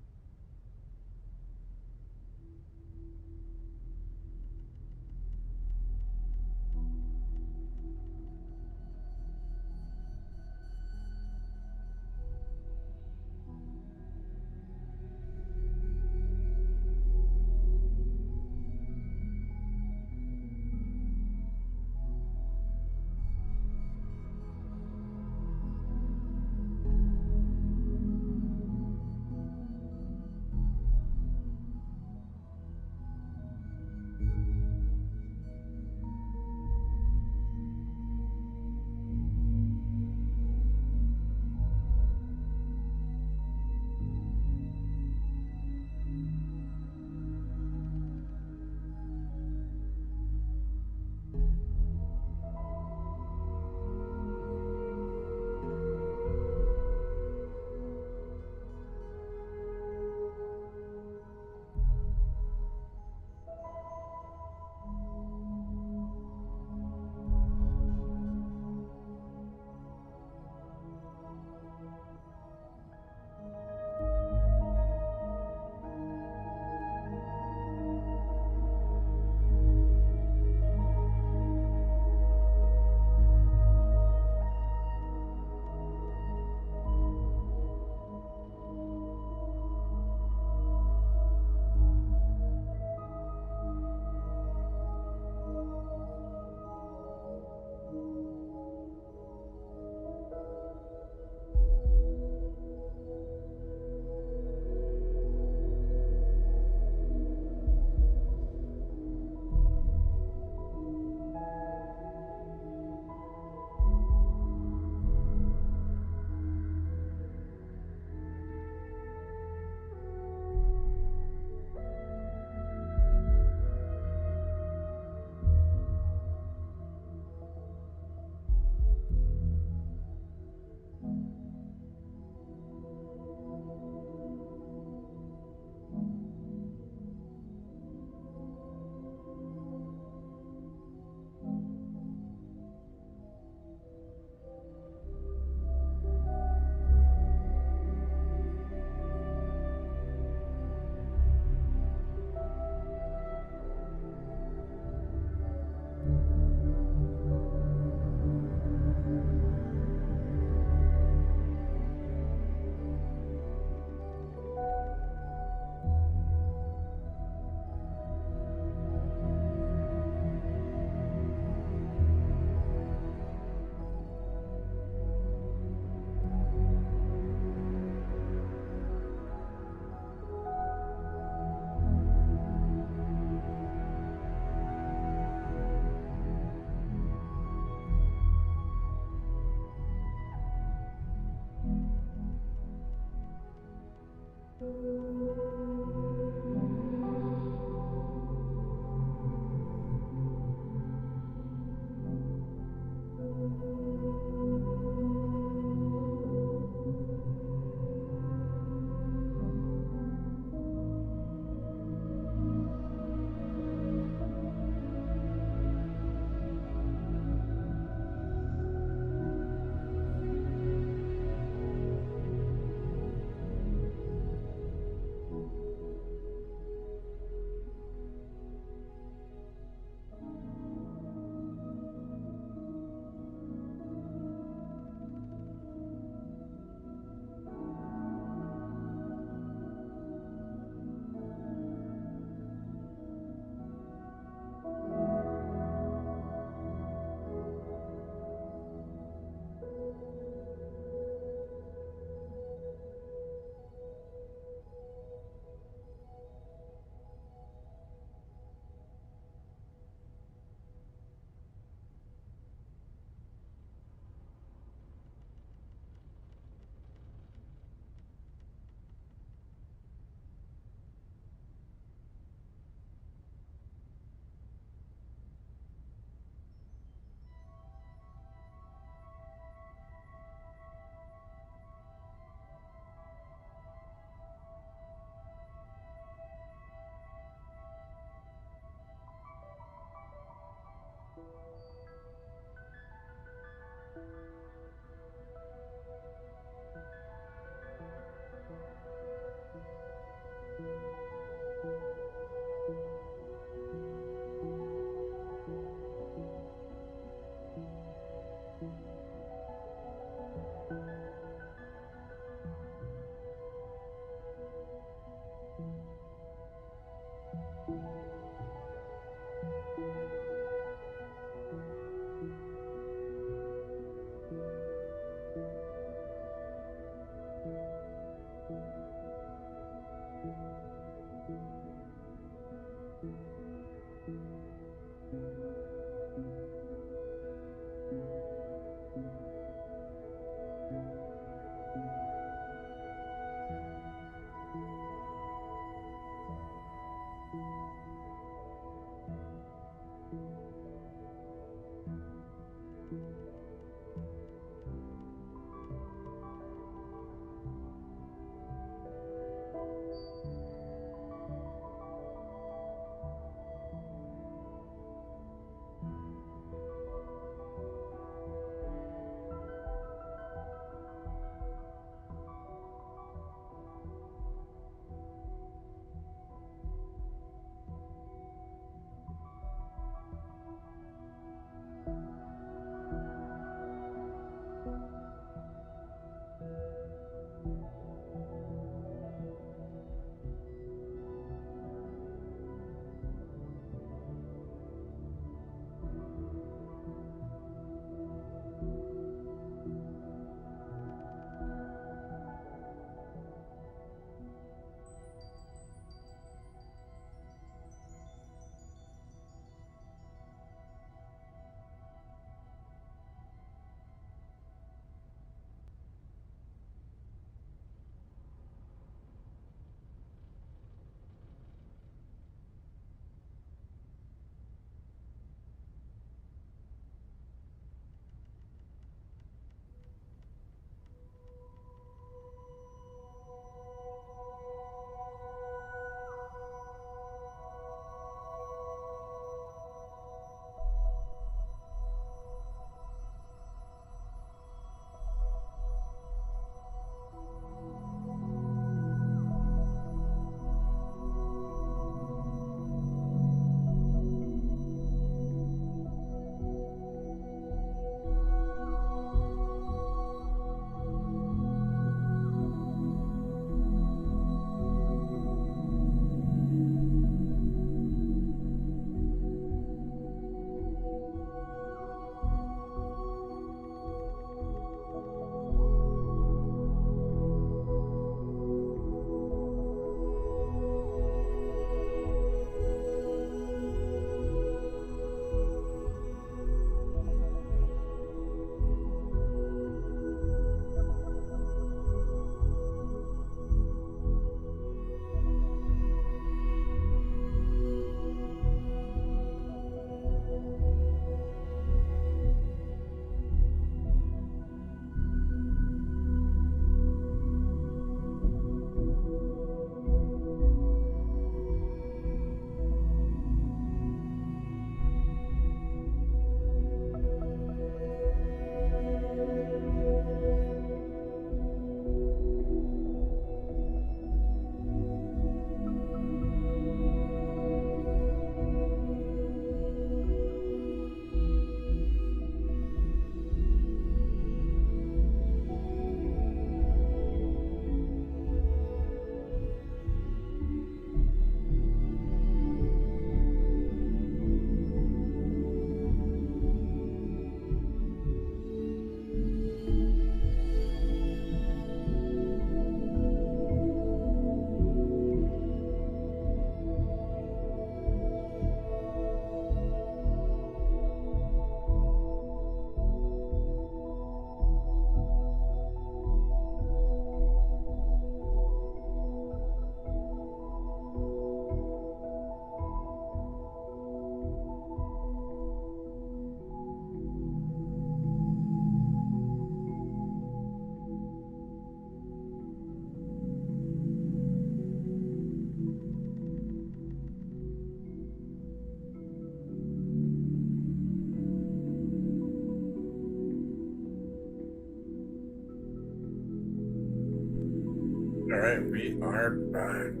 Alright, we are back.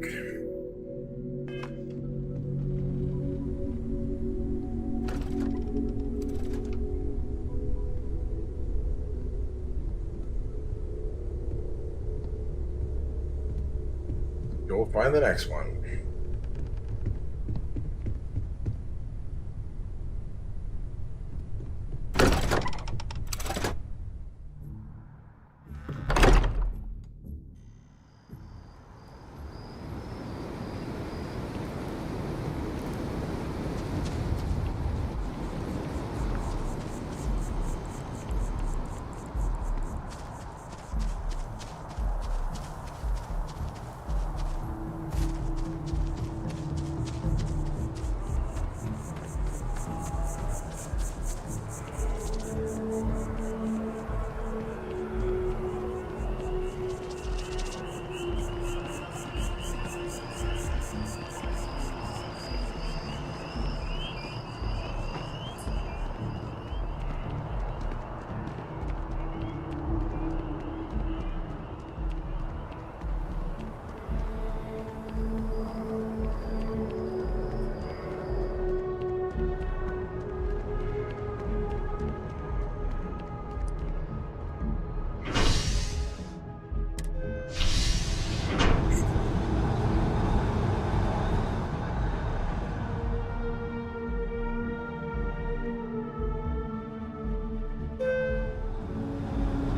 Go find the next one.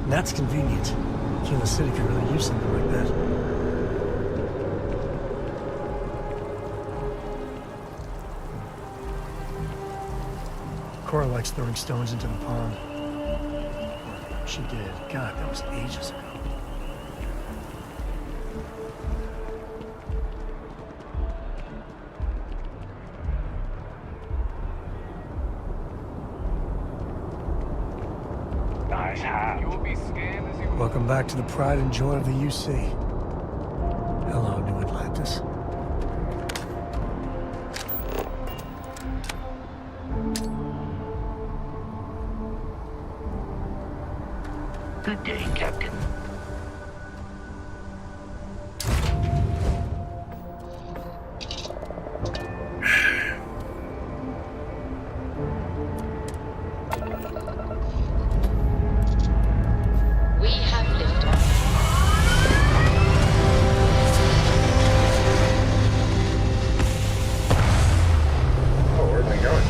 That's convenient. Kilo City could really use something like that. Cora likes throwing stones into the pond. She did. God, that was ages ago. Nice hat. You'll be scanned as you... Welcome back to the pride and joy of the UC. Hello, New Atlantis. Good day, Captain. We have liftoff. Oh, where are they going?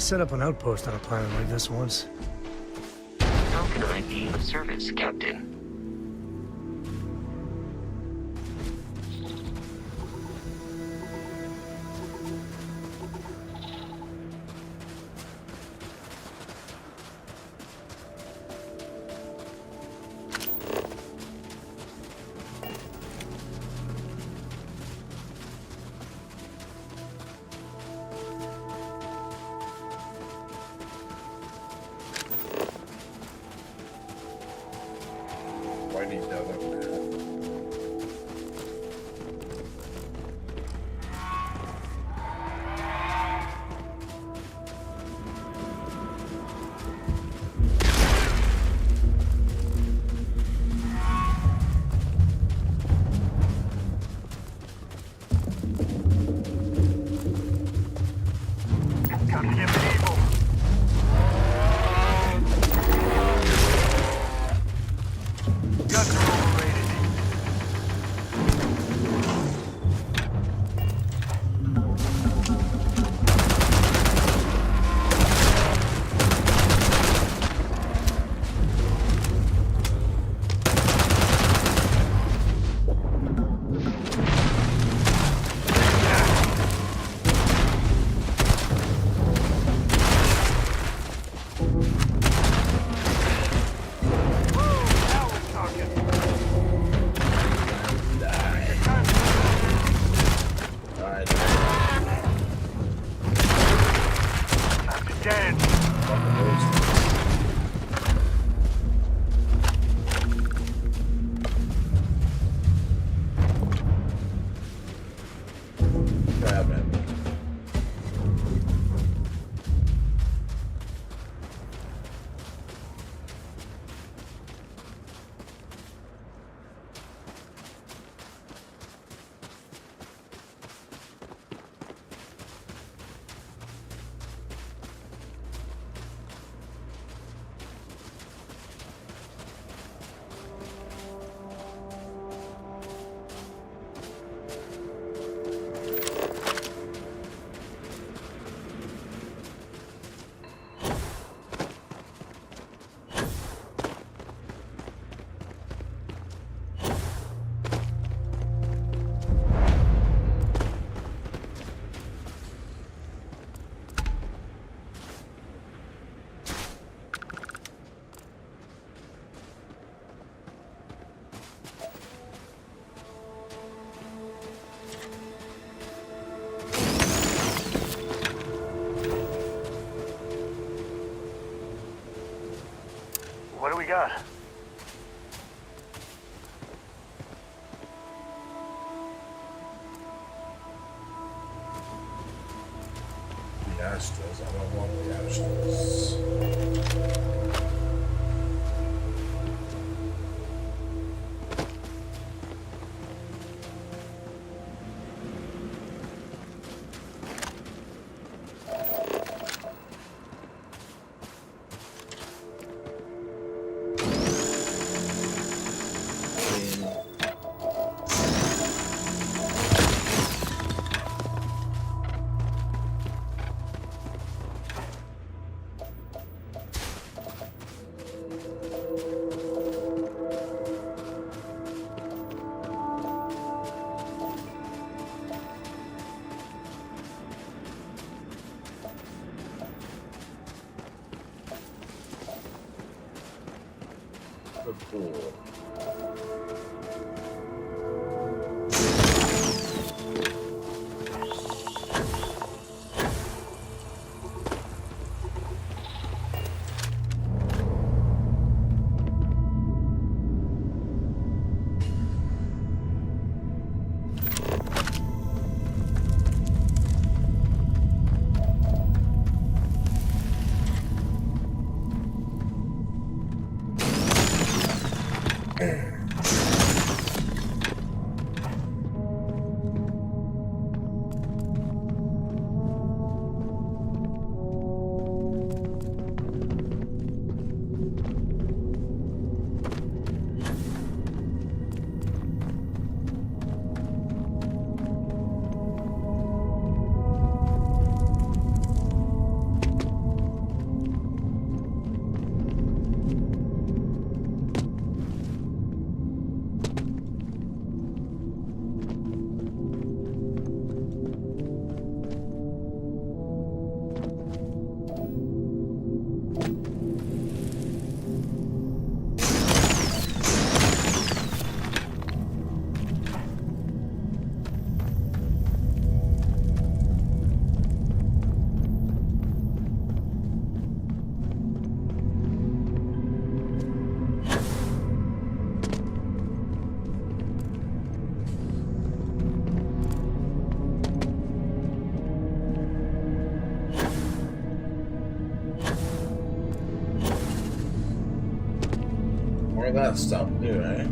set up an outpost on a planet like this once. How can I be of service, Captain? What do we got? The Astros. I don't want the Astros. Cool. More of that stuff, too, eh?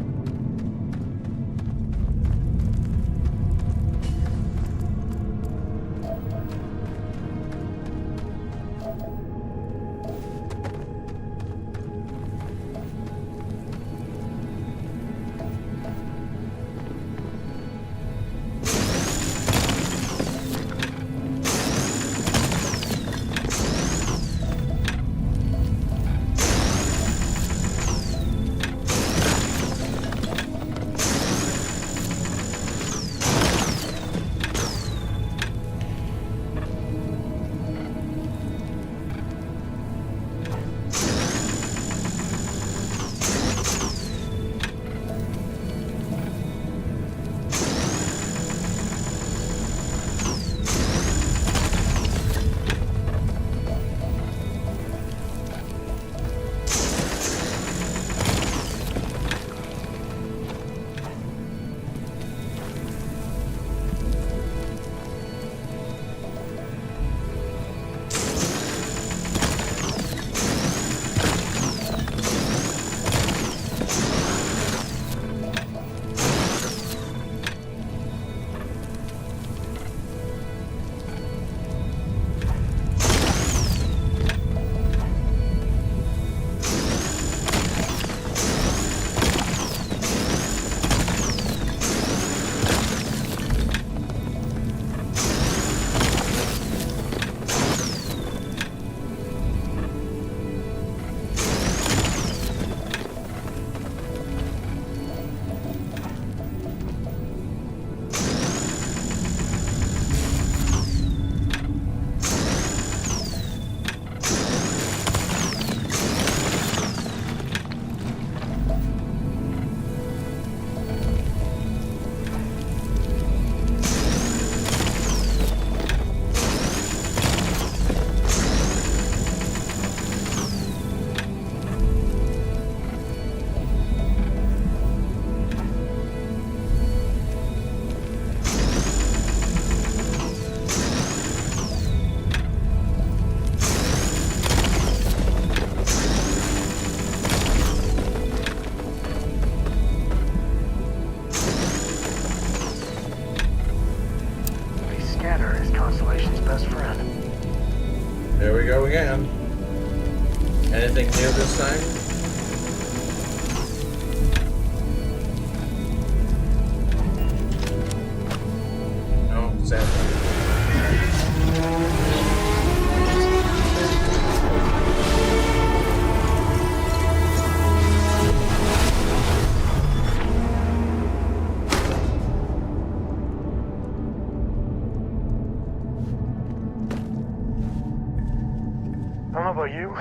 There we go again. Anything new this time? No, sadly. I don't know about you,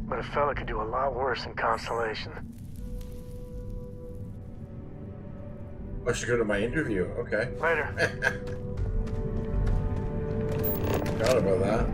but a fella could do a lot worse in Constellation. I should go to my interview. Okay. Later. Forgot about that.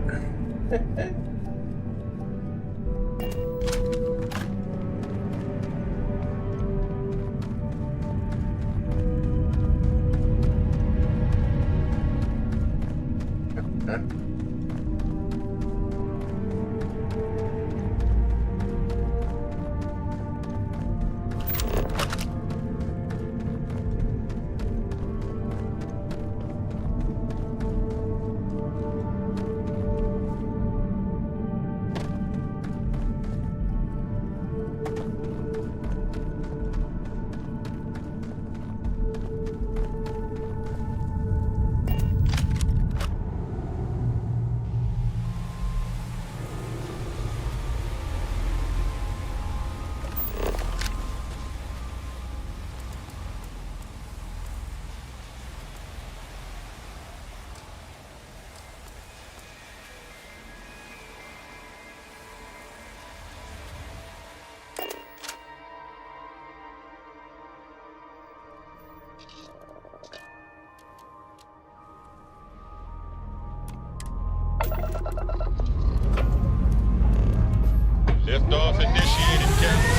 Liftoff initiated, Captain.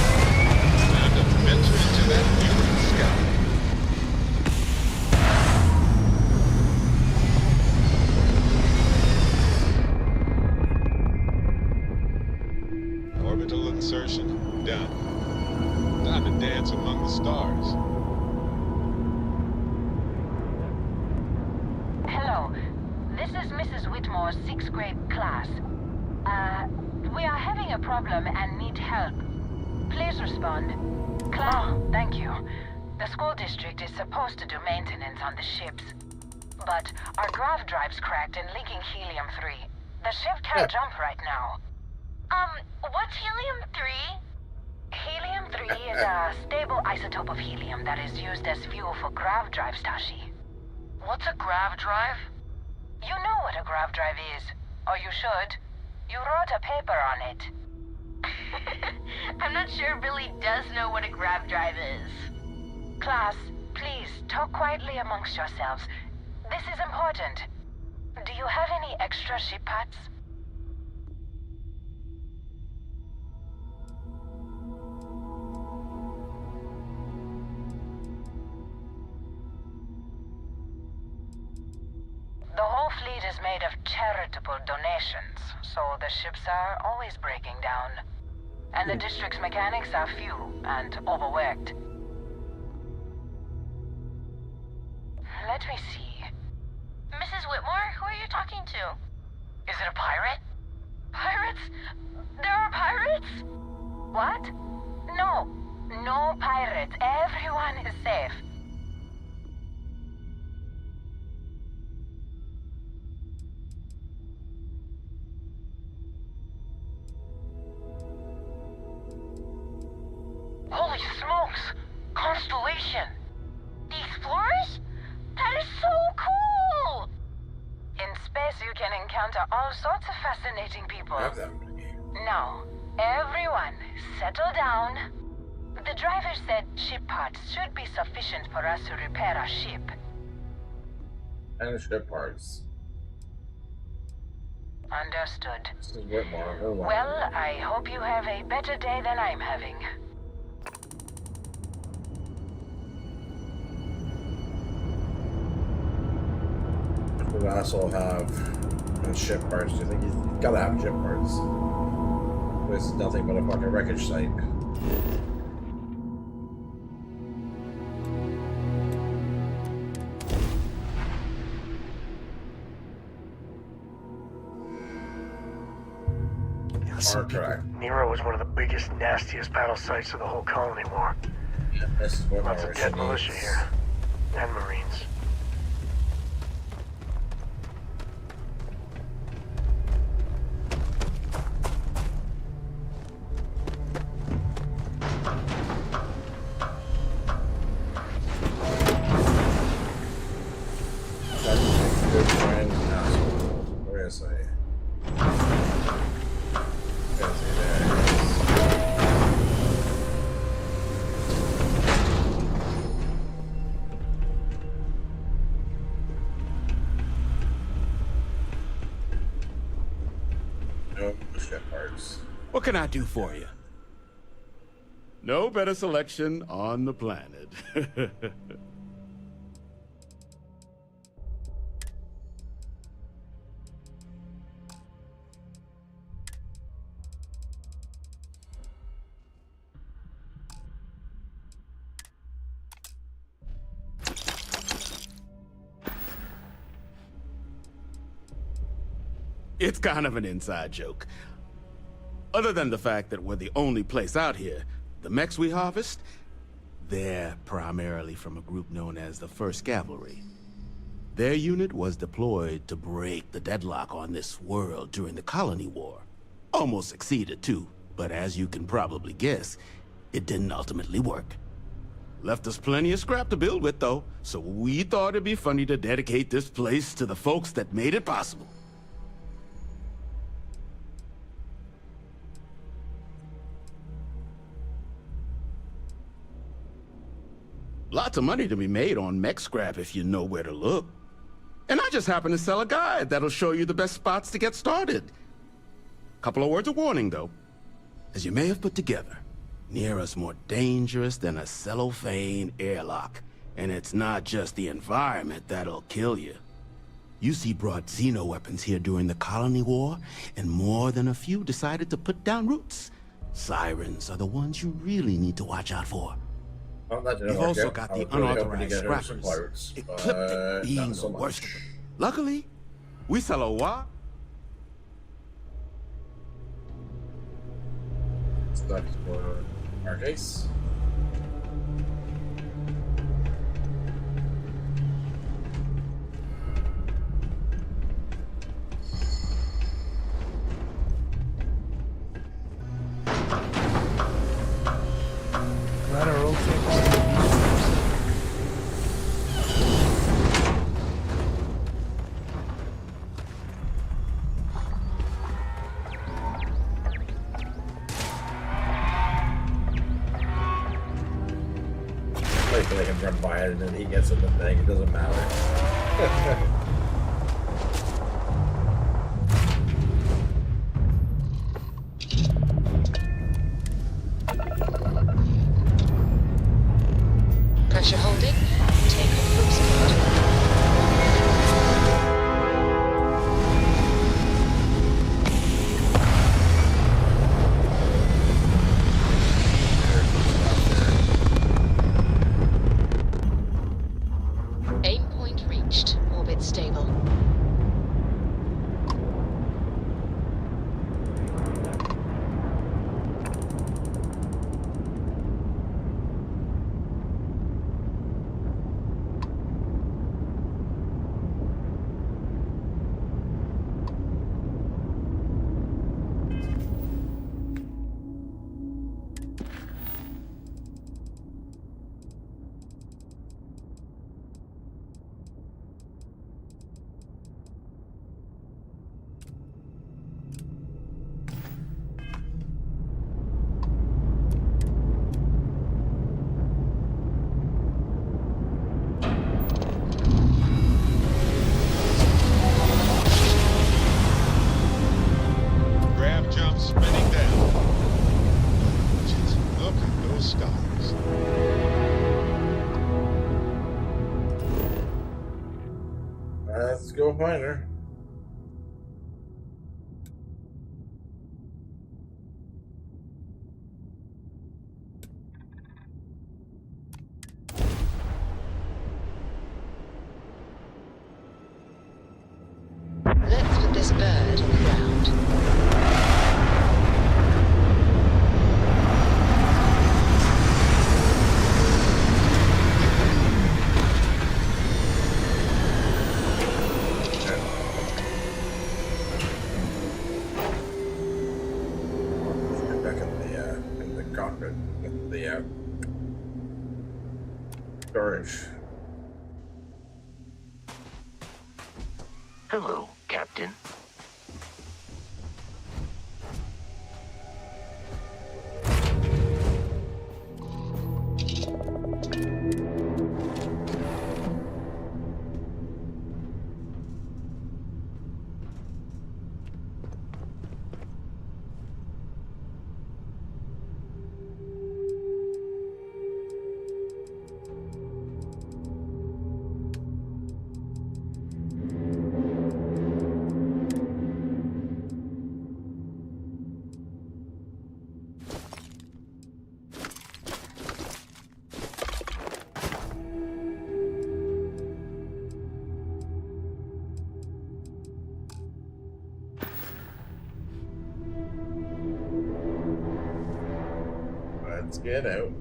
Time to venture into that human sky. Orbital insertion done. Time to dance among the stars. Hello. This is Mrs. Whitmore's 6th grade class. We are having a problem and need help. Please respond. Thank you. The school district is supposed to do maintenance on the ships. But our grav drive's cracked and leaking helium-3. The ship can't jump right now. What's helium-3? Helium-3 is a stable isotope of helium that is used as fuel for grav drives, Tashi. What's a grav drive? You know what a grav drive is. Or you should. You wrote a paper on it. I'm not sure Billy does know what a grav drive is. Class, please, talk quietly amongst yourselves. This is important. Do you have any extra ship parts? The whole fleet is made of charitable donations, so the ships are always breaking down. And the district's mechanics are few and overworked. Let me see. Mrs. Whitmore, who are you talking to? Is it a pirate? Pirates? There are pirates? What? No. No pirates. Everyone is safe. Holy smokes! Constellation! The Explorers? That is so cool! In space you can encounter all sorts of fascinating people. Now, everyone, settle down. The driver said ship parts should be sufficient for us to repair our ship. And ship parts. Understood. This is Whitmore. Well, I hope you have a better day than I'm having. Would also have ship parts. Do you think you gotta have ship parts? This is nothing but a fucking wreckage site. Nero was one of the biggest, nastiest battle sites of the whole colony war. Yeah, this is what lots of dead militia here, and Marines. What can I do for you? No better selection on the planet. It's kind of an inside joke. Other than the fact that we're the only place out here, the mechs we harvest, they're primarily from a group known as the 1st Cavalry. Their unit was deployed to break the deadlock on this world during the Colony War. Almost succeeded too, but as you can probably guess, it didn't ultimately work. Left us plenty of scrap to build with though, so we thought it'd be funny to dedicate this place to the folks that made it possible. Lots of money to be made on mech scrap if you know where to look. And I just happen to sell a guide that'll show you the best spots to get started. Couple of words of warning, though. As you may have put together, Neera's more dangerous than a cellophane airlock. And it's not just the environment that'll kill you. UC brought xeno weapons here during the Colony War, and more than a few decided to put down roots. Sirens are the ones you really need to watch out for. Well, that didn't You've work also out. got I the was really hoping to unauthorized get her some scrappers, parts, Ecliptic being not so the worst much. of them. Luckily, we sell a lot. That's for our case. Glad our old tape was Wait till they can run by it and then he gets in the thing. It doesn't matter. Pressure holding. Take off from squad. Aim point reached. Orbit stable. Grav jump spinning down. Just look at those stars. Let's go find her. Let's put this bird on the ground. Get back in the cockpit with the storage. Hello, Captain. Let's get out.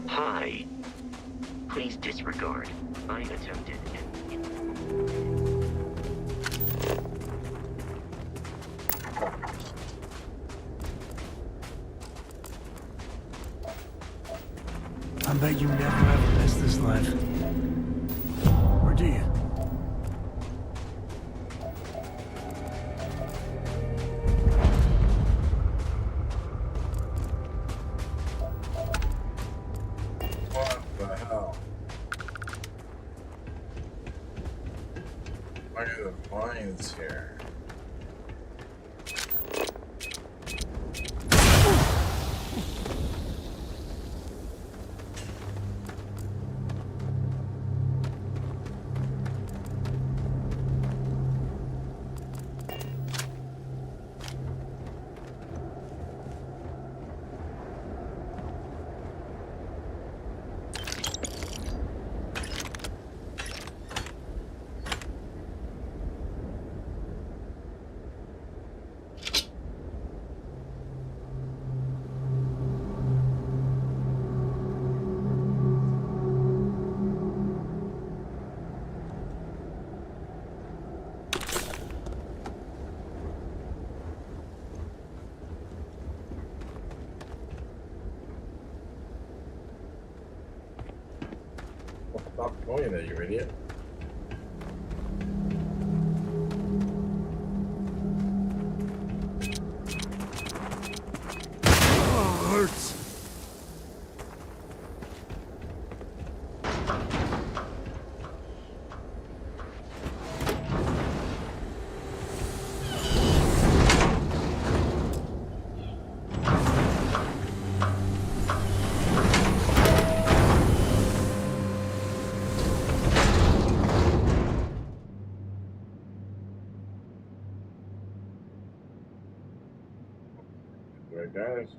Hi. Please disregard. I attempted. I bet you never ever miss this life. Or do you? What the hell? Look at the vines here. Stop going there, you idiot. Oh, hurts. Right, guys.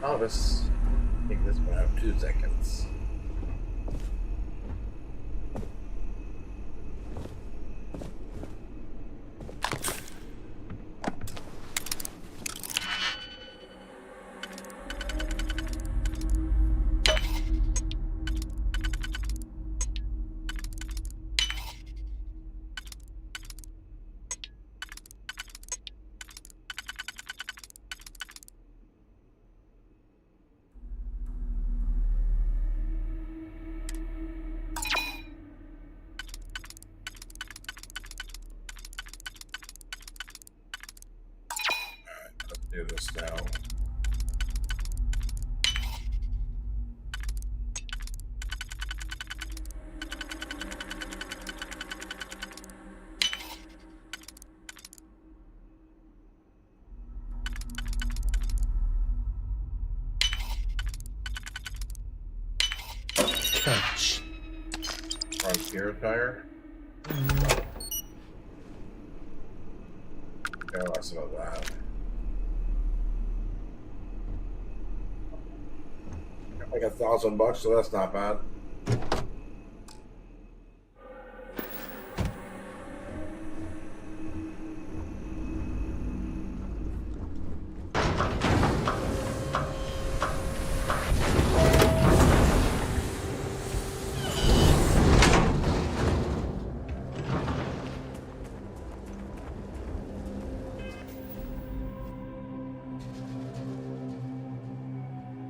Oh, this. I think this might have 2 seconds. Do this now. Touch. Frontier tire. Yeah, less about that. Like $1,000, so that's not bad.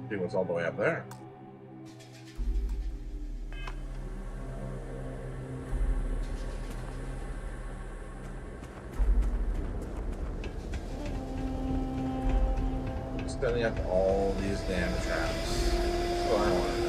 See what's all the way up there. Setting up all these damn traps. That's what I want to know.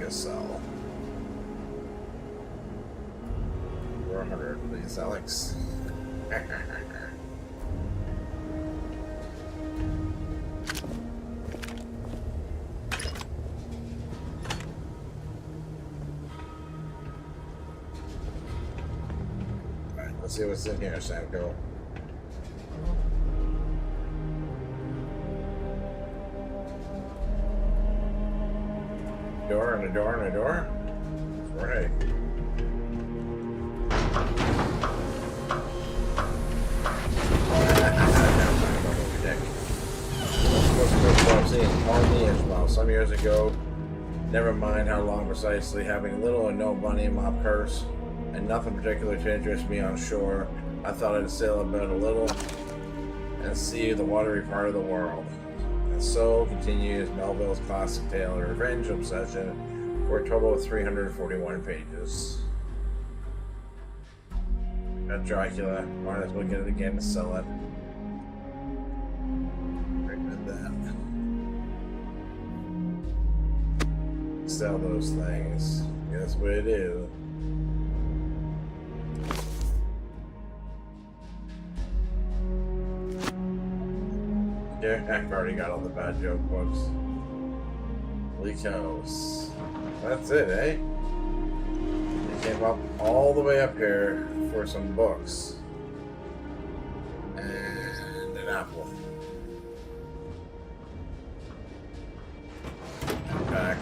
Mega Cell. 400, please, Alex. Alright, let's see what's in here, Sam. Go. Door and a door and a door? Right. I've seen on the edge well some years ago. Never mind how long precisely, having little or no money in my purse and nothing particular to interest me on shore, I thought I'd sail about a little and see the watery part of the world. And so continues Melville's classic tale of revenge obsession for a total of 341 pages. Got Dracula, might as well get it again to sell it. Recommend that. Sell those things. Yeah, that's what it is. Yeah, I've already got all the bad joke books. Bleak House. That's it, eh? They came up all the way up here for some books. And an apple. And back.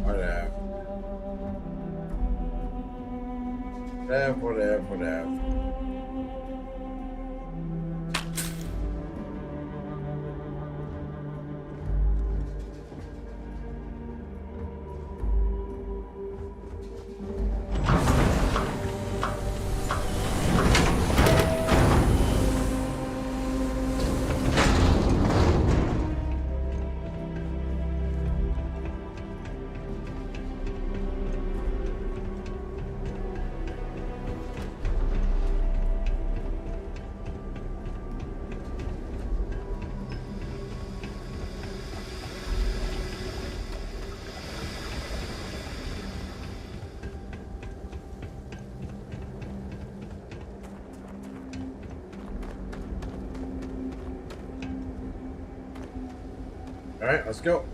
Whatever. Whatever. Alright, let's go.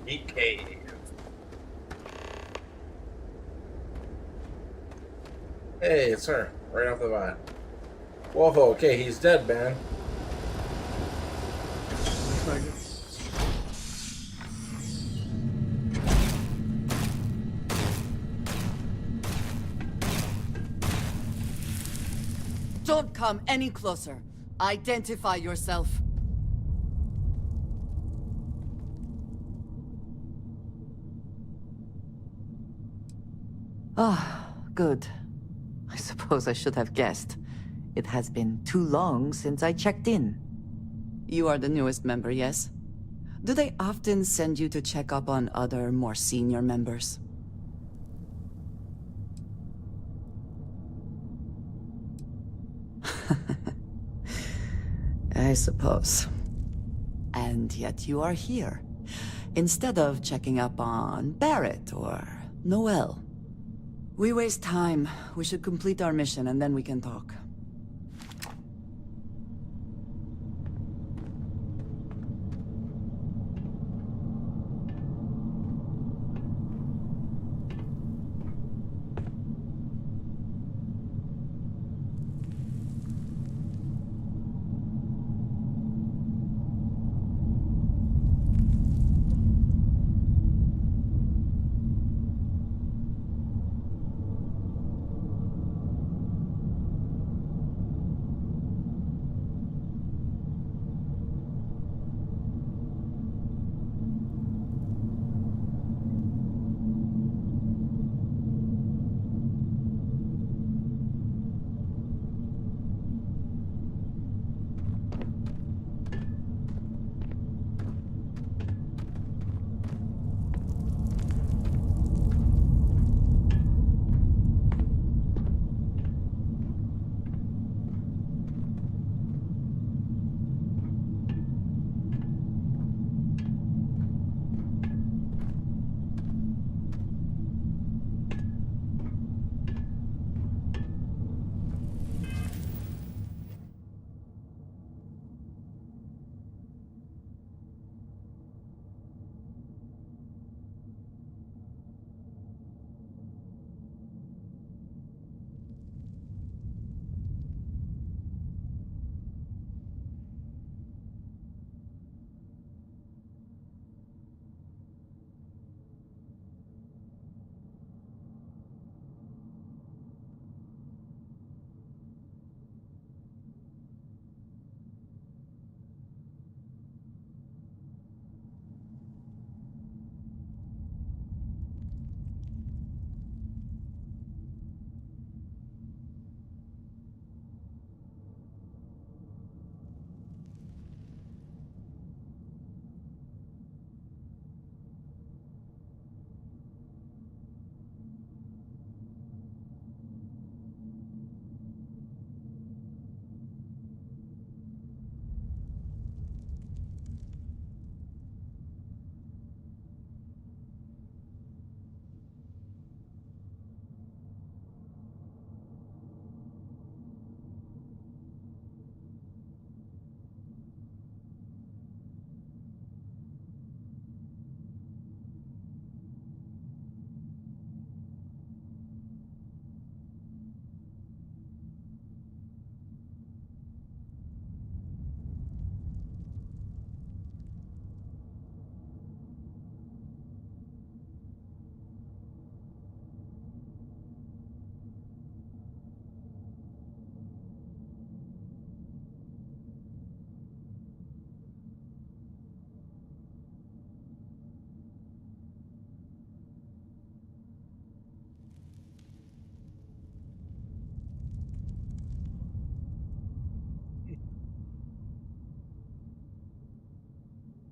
Meat cave. Hey, it's her. Right off the bat. Whoa, okay, he's dead, man. Looks like it. Don't come any closer. Identify yourself. Ah, good. I suppose I should have guessed. It has been too long since I checked in. You are the newest member, yes? Do they often send you to check up on other, more senior members? I suppose. And yet you are here, instead of checking up on Barrett or Noel. We waste time. We should complete our mission and then we can talk.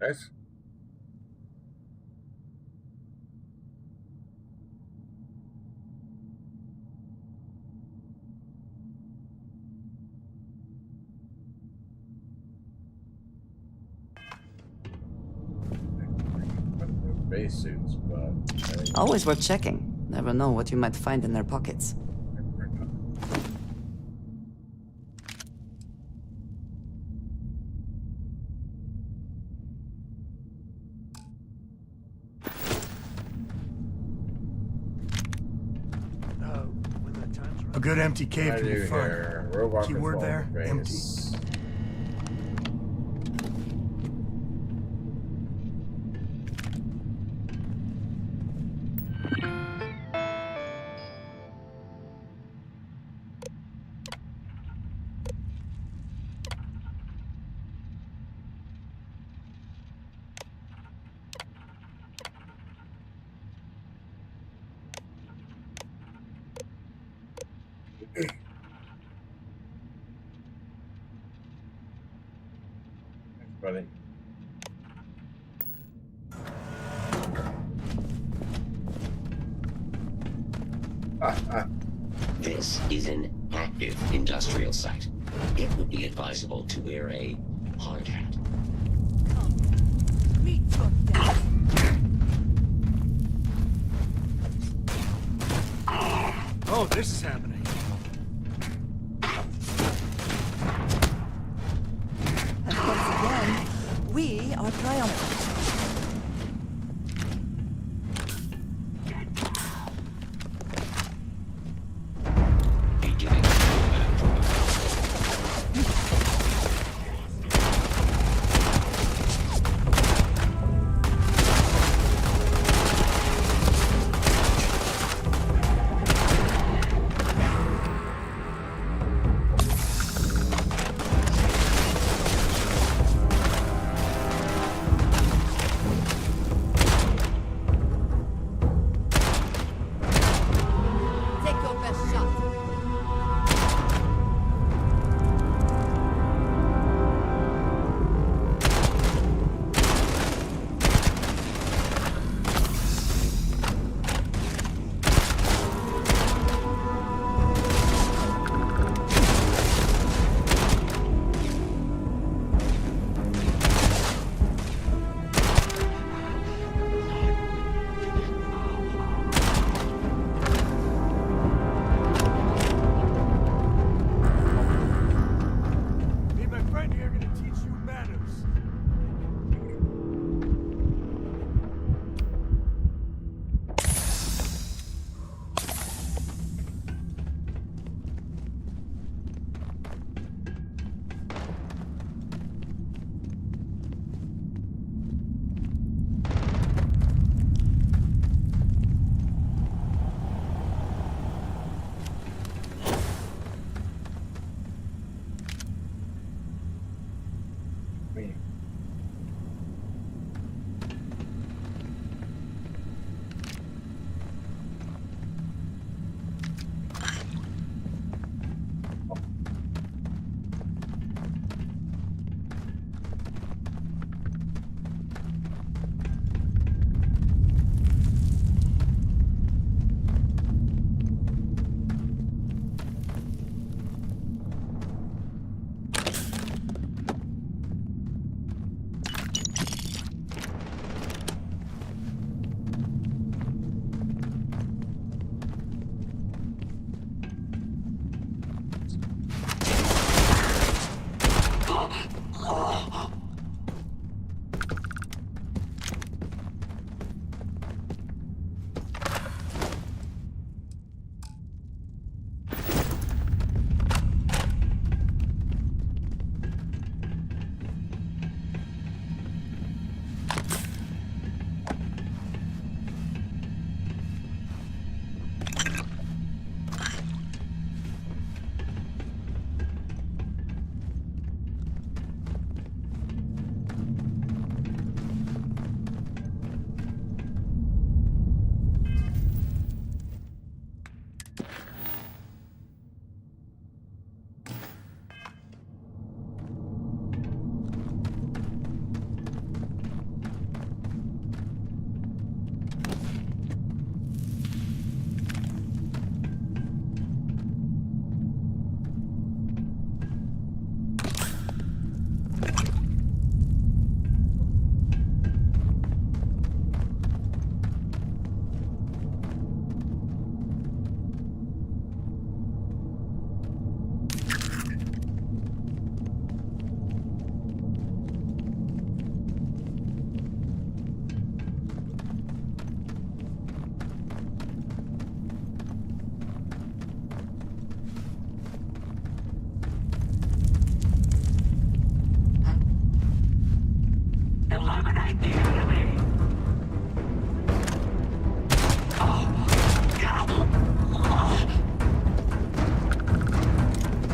Nice. Base suits, but Always worth checking. Never know what you might find in their pockets. A good empty cave can be fun. Keyword there, empty. Buddy. This is an active industrial site. It would be advisable to wear a hard hat. Oh, this is happening. And once again, we are triumphant.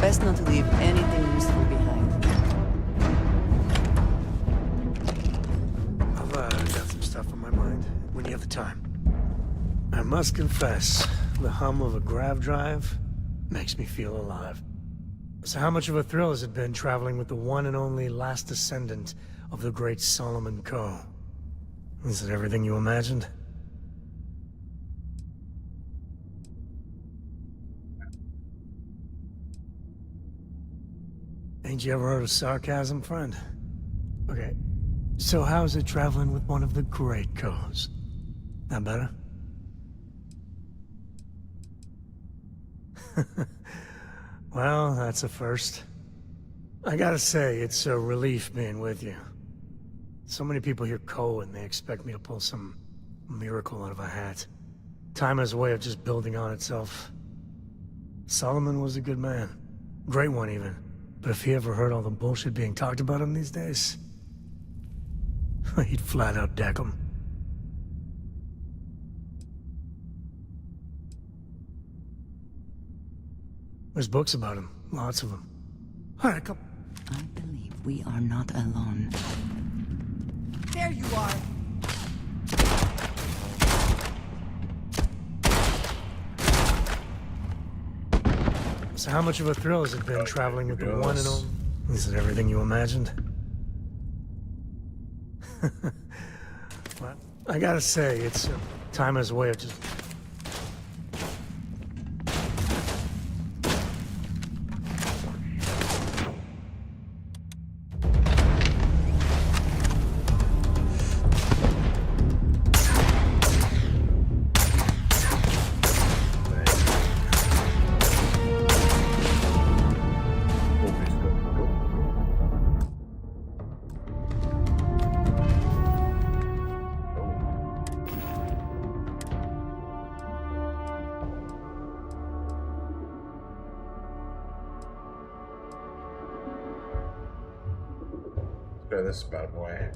Best not to leave anything useful behind. I've got some stuff on my mind when you have the time. I must confess, the hum of a grav drive makes me feel alive. So how much of a thrill has it been traveling with the one and only last descendant of the great Solomon Coe? Is it everything you imagined? Ain't you ever heard of sarcasm, friend? Okay, so how's it traveling with one of the great Coes? That better? Well, that's a first. I gotta say, it's a relief being with you. So many people hear Coe and they expect me to pull some miracle out of a hat. Time has a way of just building on itself. Solomon was a good man. Great one, even. But if he ever heard all the bullshit being talked about him these days, he'd flat out deck him. There's books about him. Lots of them. All right, come. I believe we are not alone. There you are. So how much of a thrill has it been traveling with the one and only? Is it everything you imagined? Well, I gotta say, it's time has a way of just... This bad boy.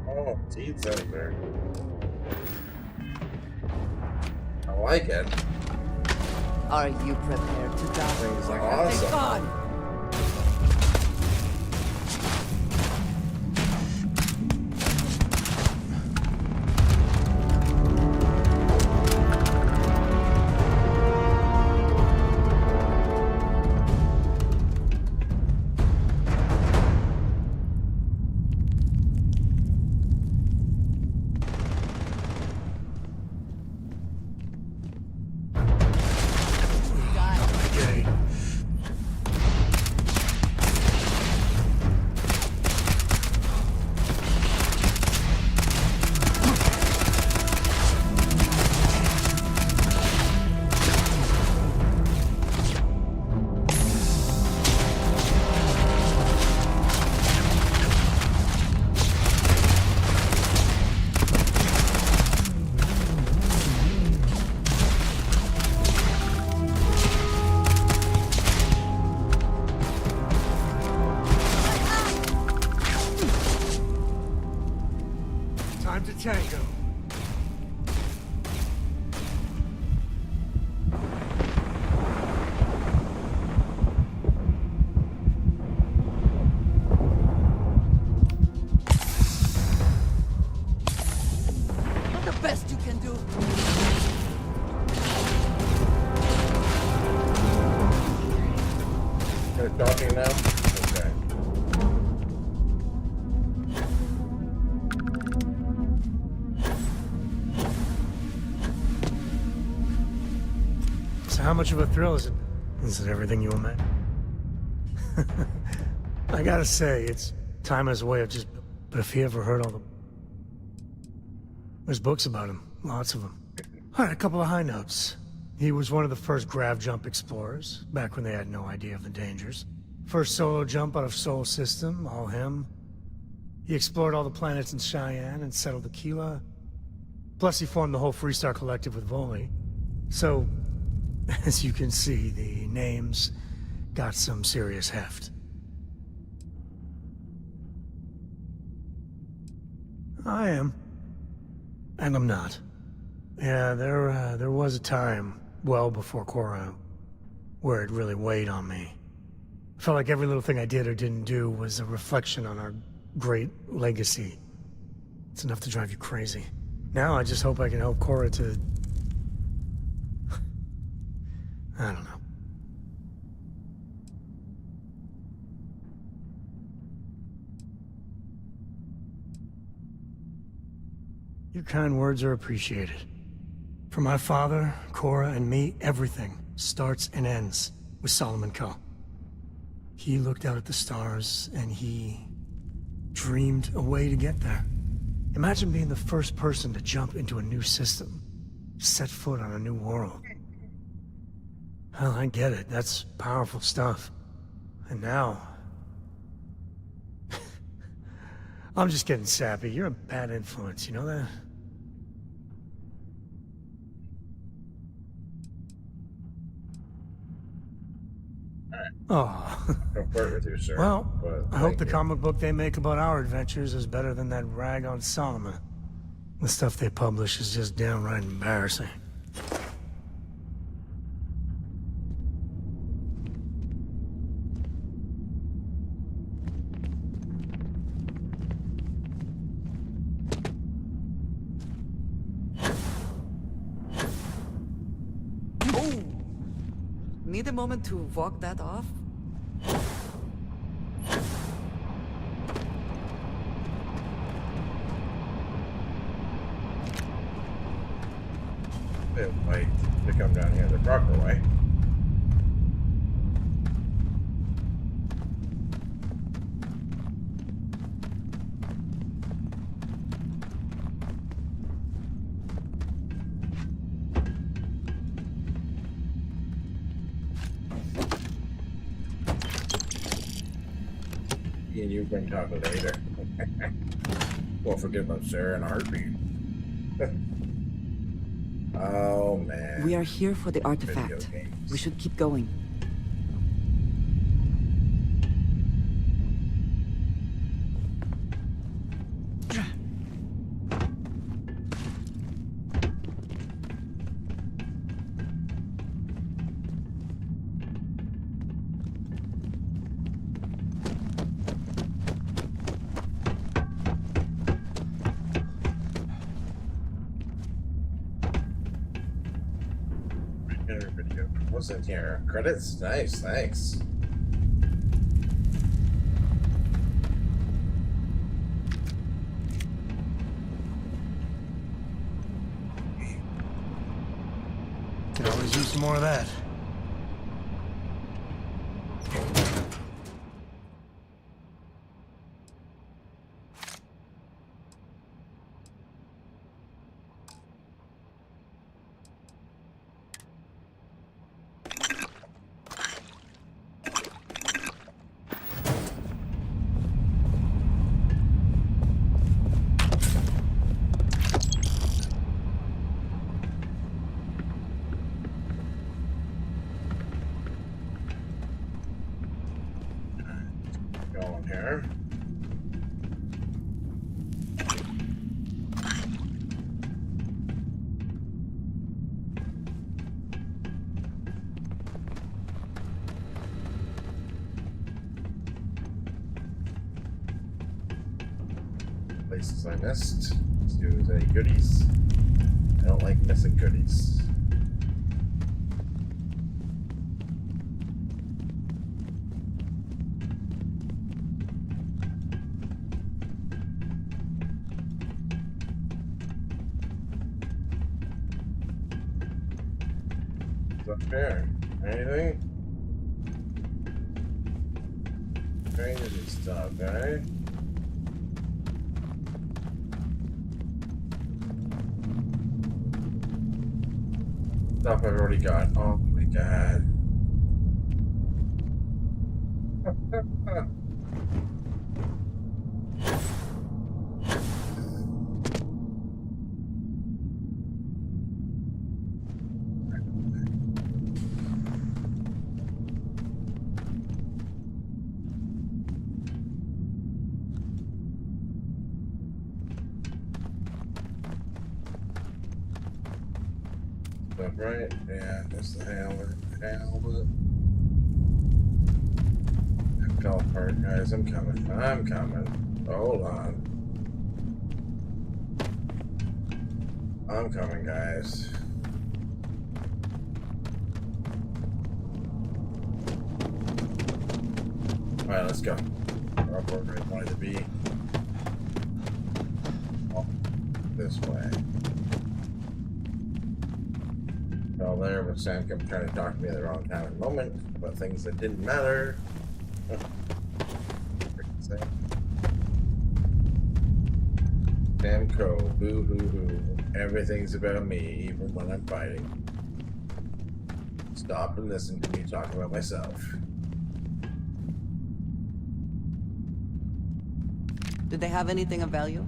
Oh, teeth out there. I like it. Are you prepared to die? Things are awesome. Thank God! Time to tango. The best you can do. They're talking now? Okay. So how much of a thrill is it? Is it everything you imagine? I gotta say, it's time has a way of just... But if he ever heard all the... There's books about him. Lots of them. All right, a couple of high notes. He was one of the first grav jump explorers, back when they had no idea of the dangers. First solo jump out of Sol System, all him. He explored all the planets in Cheyenne and settled Aquila. Plus he formed the whole Freestar Collective with Voli. So, as you can see, the names got some serious heft. I am. And I'm not. Yeah, there was a time, well before Cora, where it really weighed on me. I felt like every little thing I did or didn't do was a reflection on our great legacy. It's enough to drive you crazy. Now I just hope I can help Cora to... I don't know. Your kind words are appreciated. For my father, Cora, and me, everything starts and ends with Solomon Coe. He looked out at the stars, and he dreamed a way to get there. Imagine being the first person to jump into a new system, set foot on a new world. Hell, I get it. That's powerful stuff. And now... I'm just getting sappy. You're a bad influence, you know that? Oh. I'll flirt with you, sir. Well, but I hope the comic book they make about our adventures is better than that rag on Solomon. The stuff they publish is just downright embarrassing. Need a moment to walk that off? They might come down here the proper way. And you can talk later. Won't forget about Sarah in a heartbeat. Oh man. We are here for the artifact. We should keep going. What's in here? Credits? Nice, thanks. Could always use some more of that. Places I missed. Let's do any goodies. I don't like missing goodies. Is that fair? Anything? Crazy stuff, eh? Stuff I've already got. Oh my god. Stuff right? Yeah, that's the helmet. Helmet. That fell apart, guys. I'm coming. I'm coming. Hold on. I'm coming, guys. Alright, let's go. We're up where we wanted to be. Oh, this way. Fell there with Sam kept trying to talk to me at the wrong time and moment about things that didn't matter. Samco, boo hoo hoo. Everything's about me, even when I'm fighting. Stop and listen to me talk about myself. Did they have anything of value?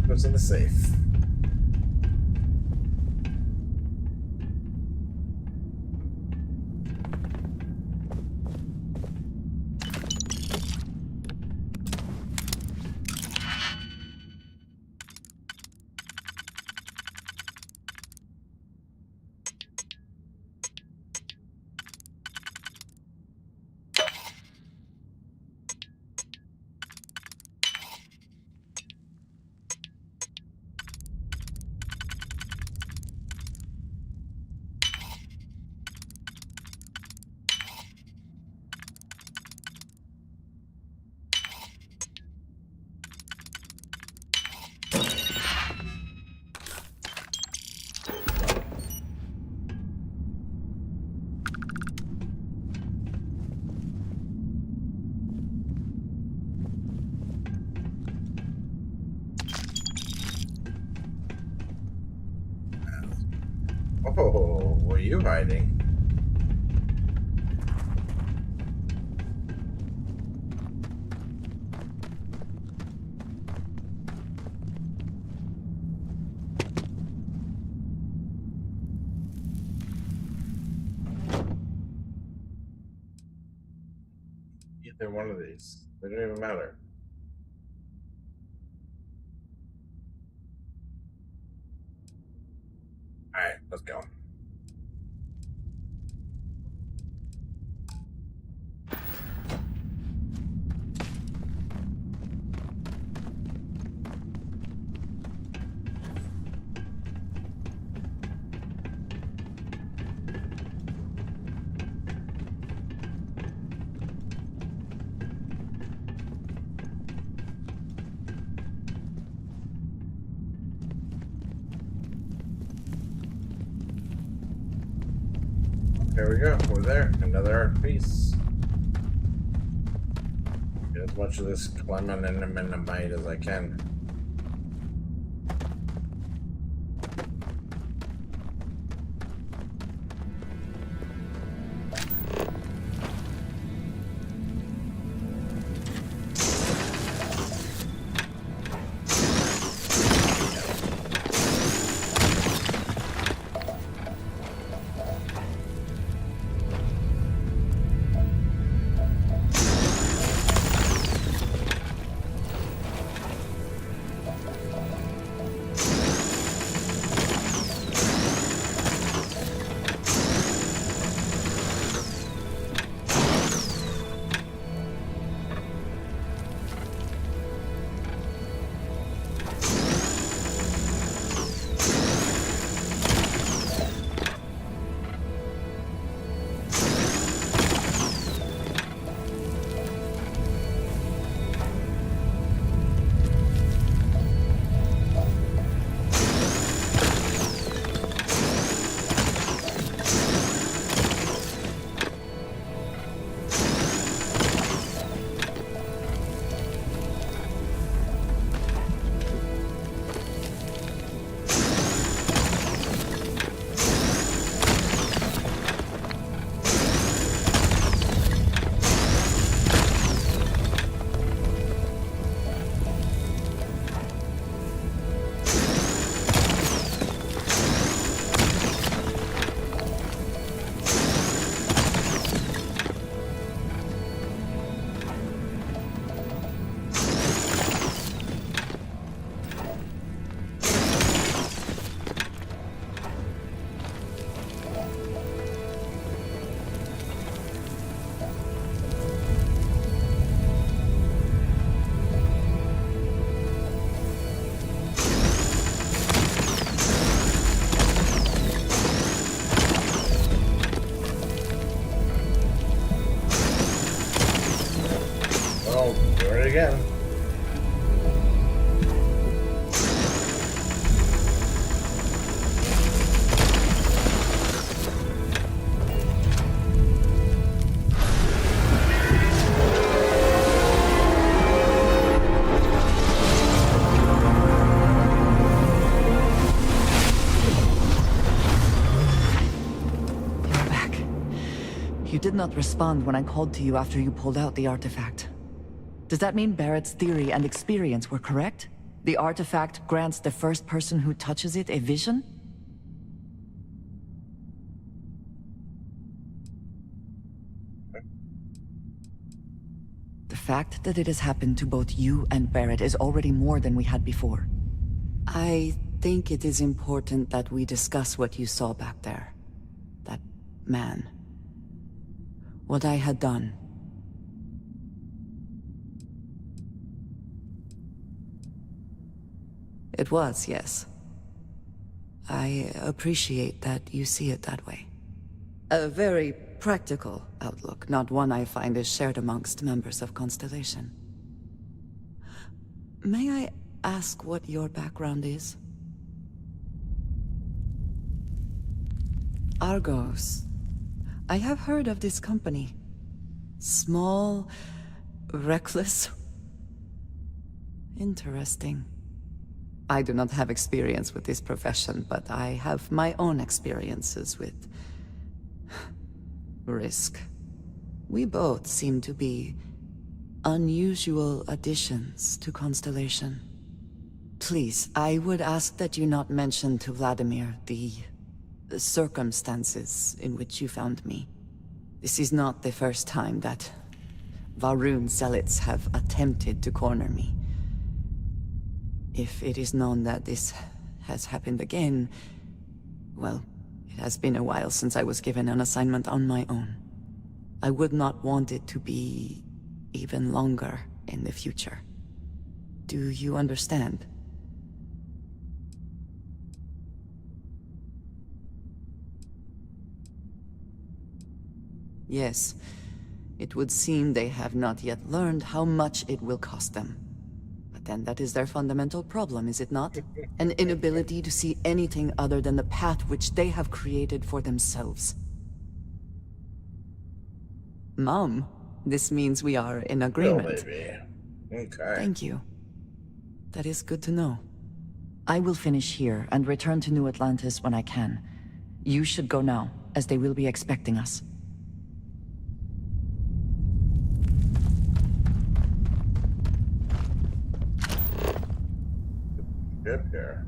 What's in the safe? Oh, were you hiding? Either one of these. They don't even matter. Alright, let's go. There we go. We're there. Another art piece. Get as much of this clemenamite as I can. did not respond when I called to you after you pulled out the artifact. Does that mean Barrett's theory and experience were correct? The artifact grants the first person who touches it a vision? The fact that it has happened to both you and Barrett is already more than we had before. I think it is important that we discuss what you saw back there. That man. What I had done. It was, yes. I appreciate that you see it that way. A very practical outlook, not one I find is shared amongst members of Constellation. May I ask what your background is? Argos. I have heard of this company. Small, reckless. Interesting. I do not have experience with this profession, but I have my own experiences with risk. We both seem to be unusual additions to Constellation. Please, I would ask that you not mention to Vladimir the circumstances in which you found me. This is not the first time that Varun zealots have attempted to corner me. If it is known that this has happened again, well, it has been a while since I was given an assignment on my own. I would not want it to be even longer in the future. Do you understand? Yes, it would seem they have not yet learned how much it will cost them. But then that is their fundamental problem, is it not? An inability to see anything other than the path which they have created for themselves. Mom, this means we are in agreement. Oh, baby. Okay. Thank you. That is good to know. I will finish here and return to New Atlantis when I can. You should go now, as they will be expecting us. Good here.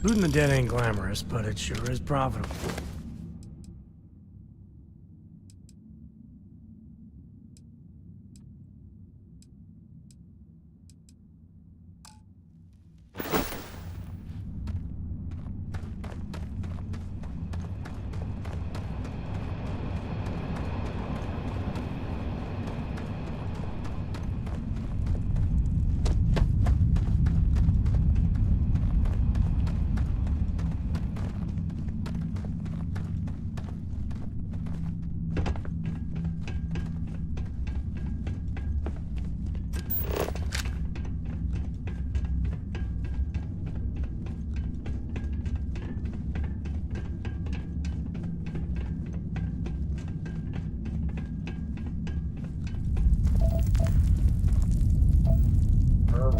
Looting the dead ain't glamorous, but it sure is profitable.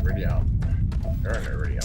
Radio. Turn the radio.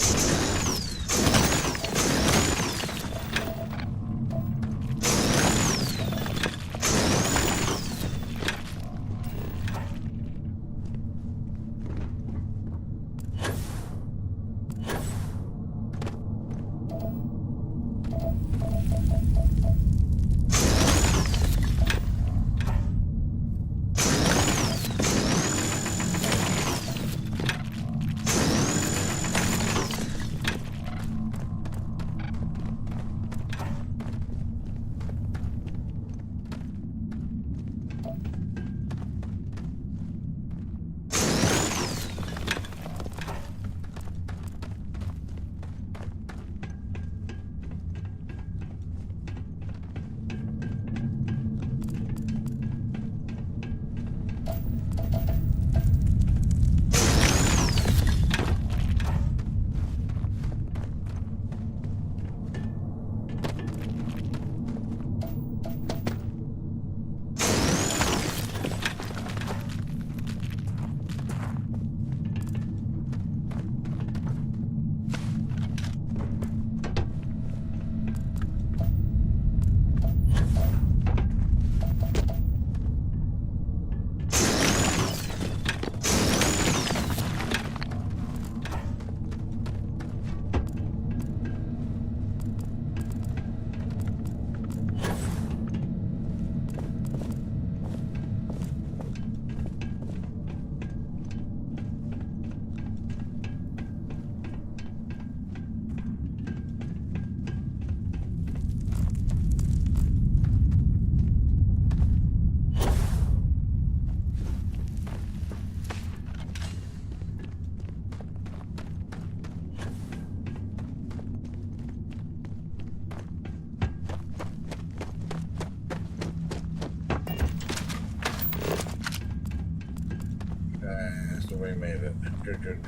Good.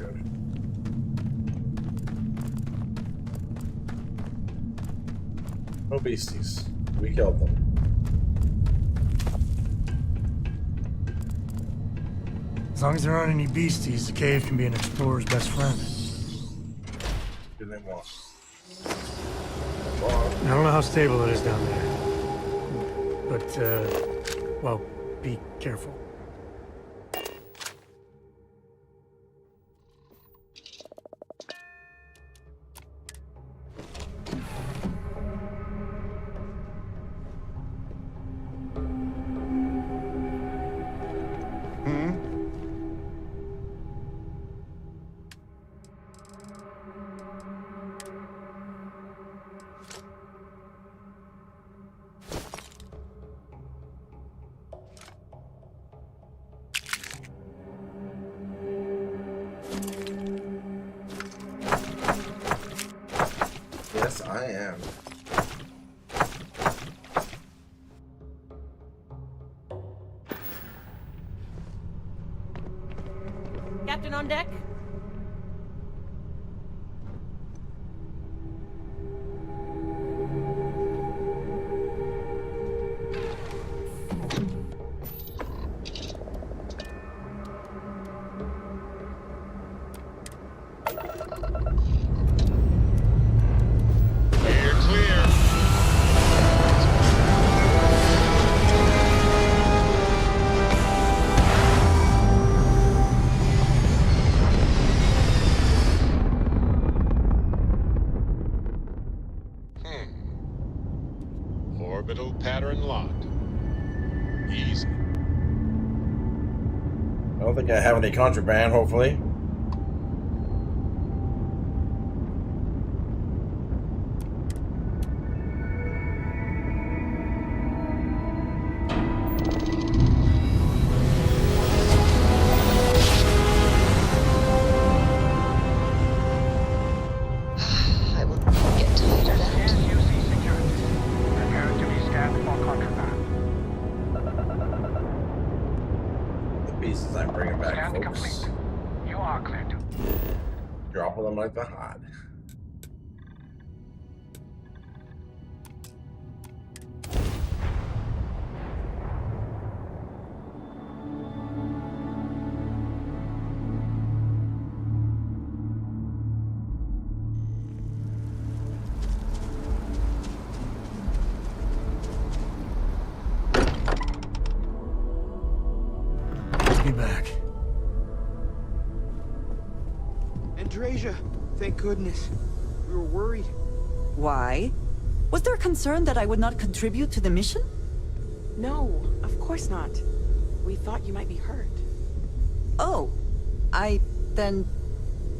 No beasties. We killed them. As long as there aren't any beasties, the cave can be an explorer's best friend. Do they want? I don't know how stable it is down there. But, well, be careful. Yes, I am. Captain on deck? Orbital pattern locked. Easy. I don't think I have any contraband, hopefully. I will get tired of that. ASUS security. Prepare to be scanned for contraband. The pieces I'm bringing back, Scan folks. complete. You are clear to... Dropping them like the hot. Be back. Andrasia, thank goodness. We were worried. Why? Was there a concern that I would not contribute to the mission? No, of course not. We thought you might be hurt. Oh, then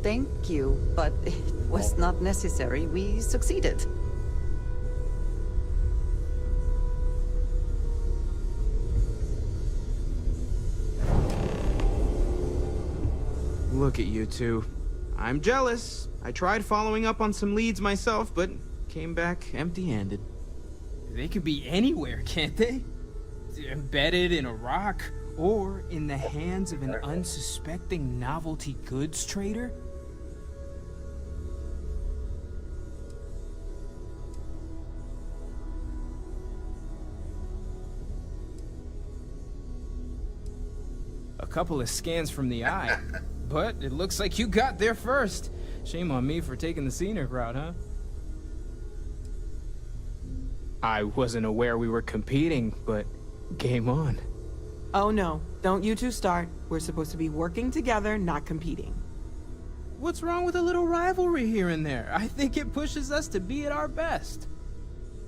thank you, but it was not necessary. We succeeded. Look at you two. I'm jealous. I tried following up on some leads myself, but came back empty-handed. They could be anywhere, can't they? Embedded in a rock, or in the hands of an unsuspecting novelty goods trader? A couple of scans from the eye, but it looks like you got there first. Shame on me for taking the scenic route, huh? I wasn't aware we were competing, but game on. Oh no, don't you two start. We're supposed to be working together, not competing. What's wrong with a little rivalry here and there? I think it pushes us to be at our best.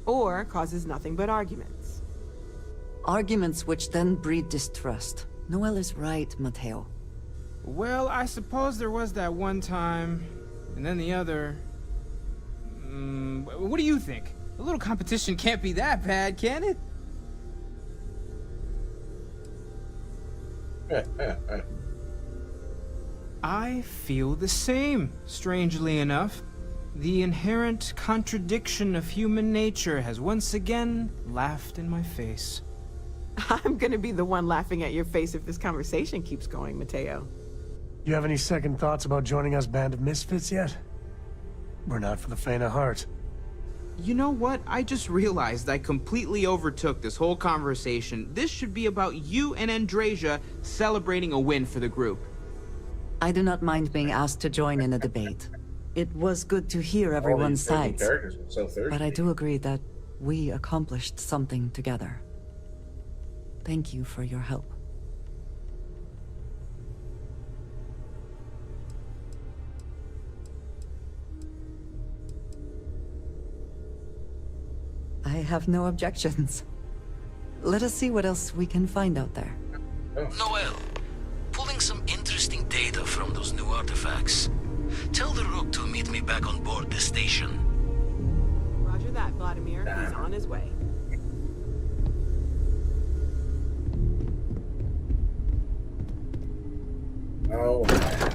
Or causes nothing but arguments. Arguments which then breed distrust. Noel is right, Mateo. Well, I suppose there was that one time, and then the other. What do you think? A little competition can't be that bad, can it? I feel the same, strangely enough. The inherent contradiction of human nature has once again laughed in my face. I'm gonna be the one laughing at your face if this conversation keeps going, Mateo. You have any second thoughts about joining us Band of Misfits yet? We're not for the faint of heart. You know what? I just realized I completely overtook this whole conversation. This should be about you and Andrasia celebrating a win for the group. I do not mind being asked to join in a debate. It was good to hear everyone's sides. But I do agree that we accomplished something together. Thank you for your help. I have no objections. Let us see what else we can find out there. Noel, pulling some interesting data from those new artifacts. Tell the Rook to meet me back on board the station. Roger that, Vladimir. He's on his way. Oh, man.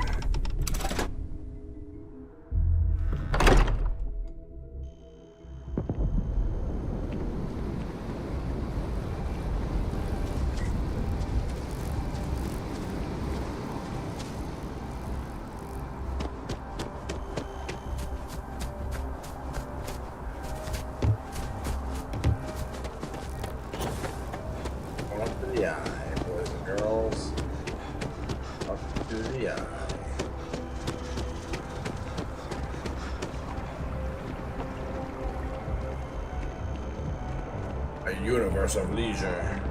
Universe of leisure.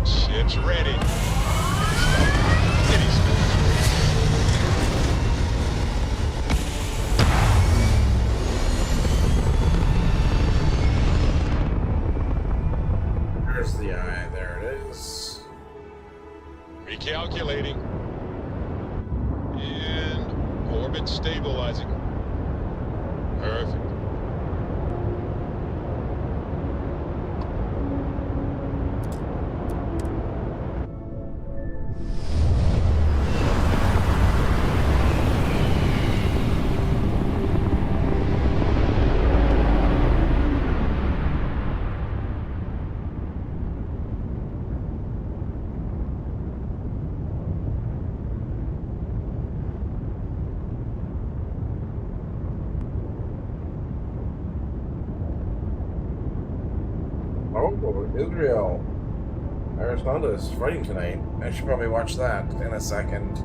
Ship's ready. There's the eye. There it is. Recalculating. And orbit stabilizing. Perfect. Oh, Israel. Arizona is fighting tonight. I should probably watch that in a second.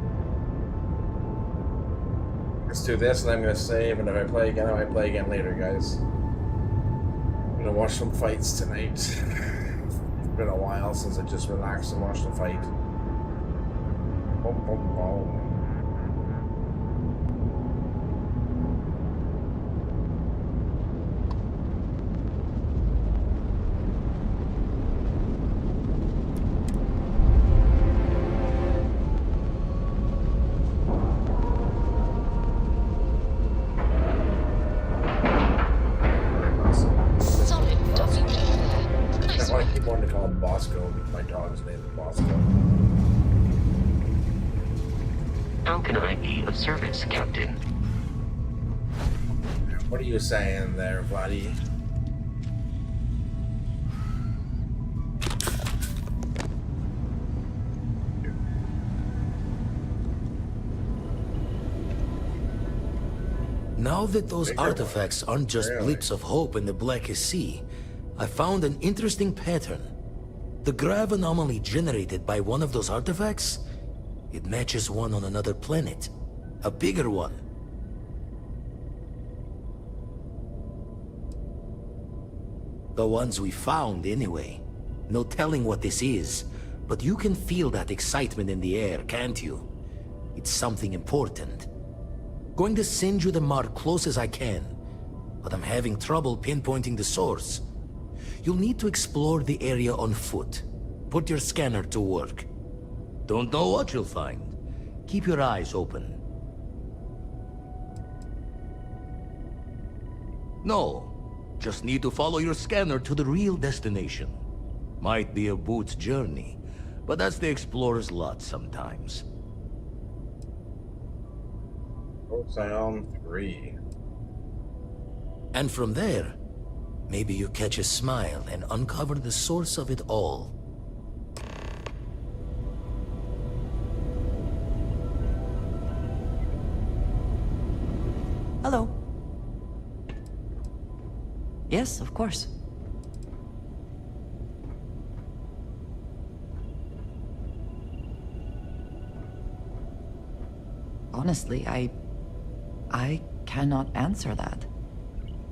Let's do this and I'm going to save, and if I play again, I might play again later, guys. I'm going to watch some fights tonight. It's been a while since I just relaxed and watched a fight. Boom, boom, boom. How can I be of service, Captain? What are you saying there, Vladdy? Now that those artifacts aren't just blips of hope in the blackest sea, I found an interesting pattern. The grav anomaly generated by one of those artifacts, it matches one on another planet. A bigger one. The ones we found, anyway. No telling what this is, but you can feel that excitement in the air, can't you? It's something important. Going to send you the mark close as I can, but I'm having trouble pinpointing the source. You'll need to explore the area on foot. Put your scanner to work. Don't know what you'll find. Keep your eyes open. No, just need to follow your scanner to the real destination. Might be a boot's journey, but that's the explorer's lot sometimes. Sound 3. And from there, maybe you catch a smile and uncover the source of it all. Hello. Yes, of course. Honestly, I cannot answer that.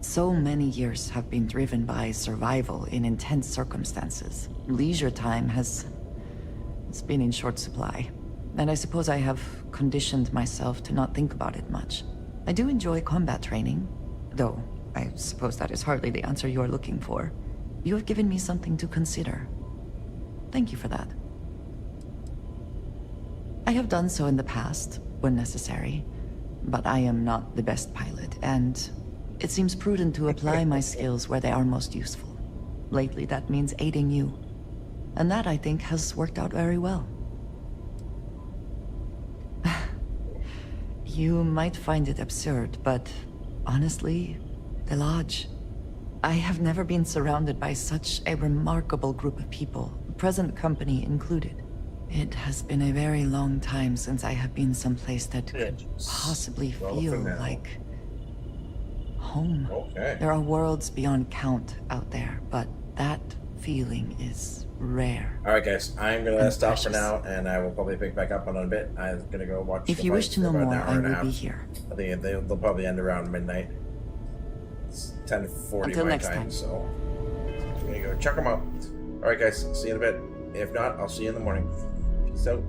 So many years have been driven by survival in intense circumstances. Leisure time it's been in short supply. And I suppose I have conditioned myself to not think about it much. I do enjoy combat training, though I suppose that is hardly the answer you are looking for. You have given me something to consider. Thank you for that. I have done so in the past, when necessary, but I am not the best pilot, and it seems prudent to apply my skills where they are most useful. Lately, that means aiding you, and that, I think, has worked out very well. You might find it absurd, but honestly, the Lodge, I have never been surrounded by such a remarkable group of people, present company included. It has been a very long time since I have been someplace that could possibly feel like home. Okay. There are worlds beyond count out there, but that feeling is rare. Alright guys, I'm gonna stop for now, and I will probably pick back up on it a bit. I'm gonna go watch If the you fight wish to for know about an more, hour I and a will half. be here. I think they'll probably end around midnight. It's 10:40 Until my next time, time. so I'm gonna go check them out. Alright guys, see you in a bit. If not, I'll see you in the morning. Peace out.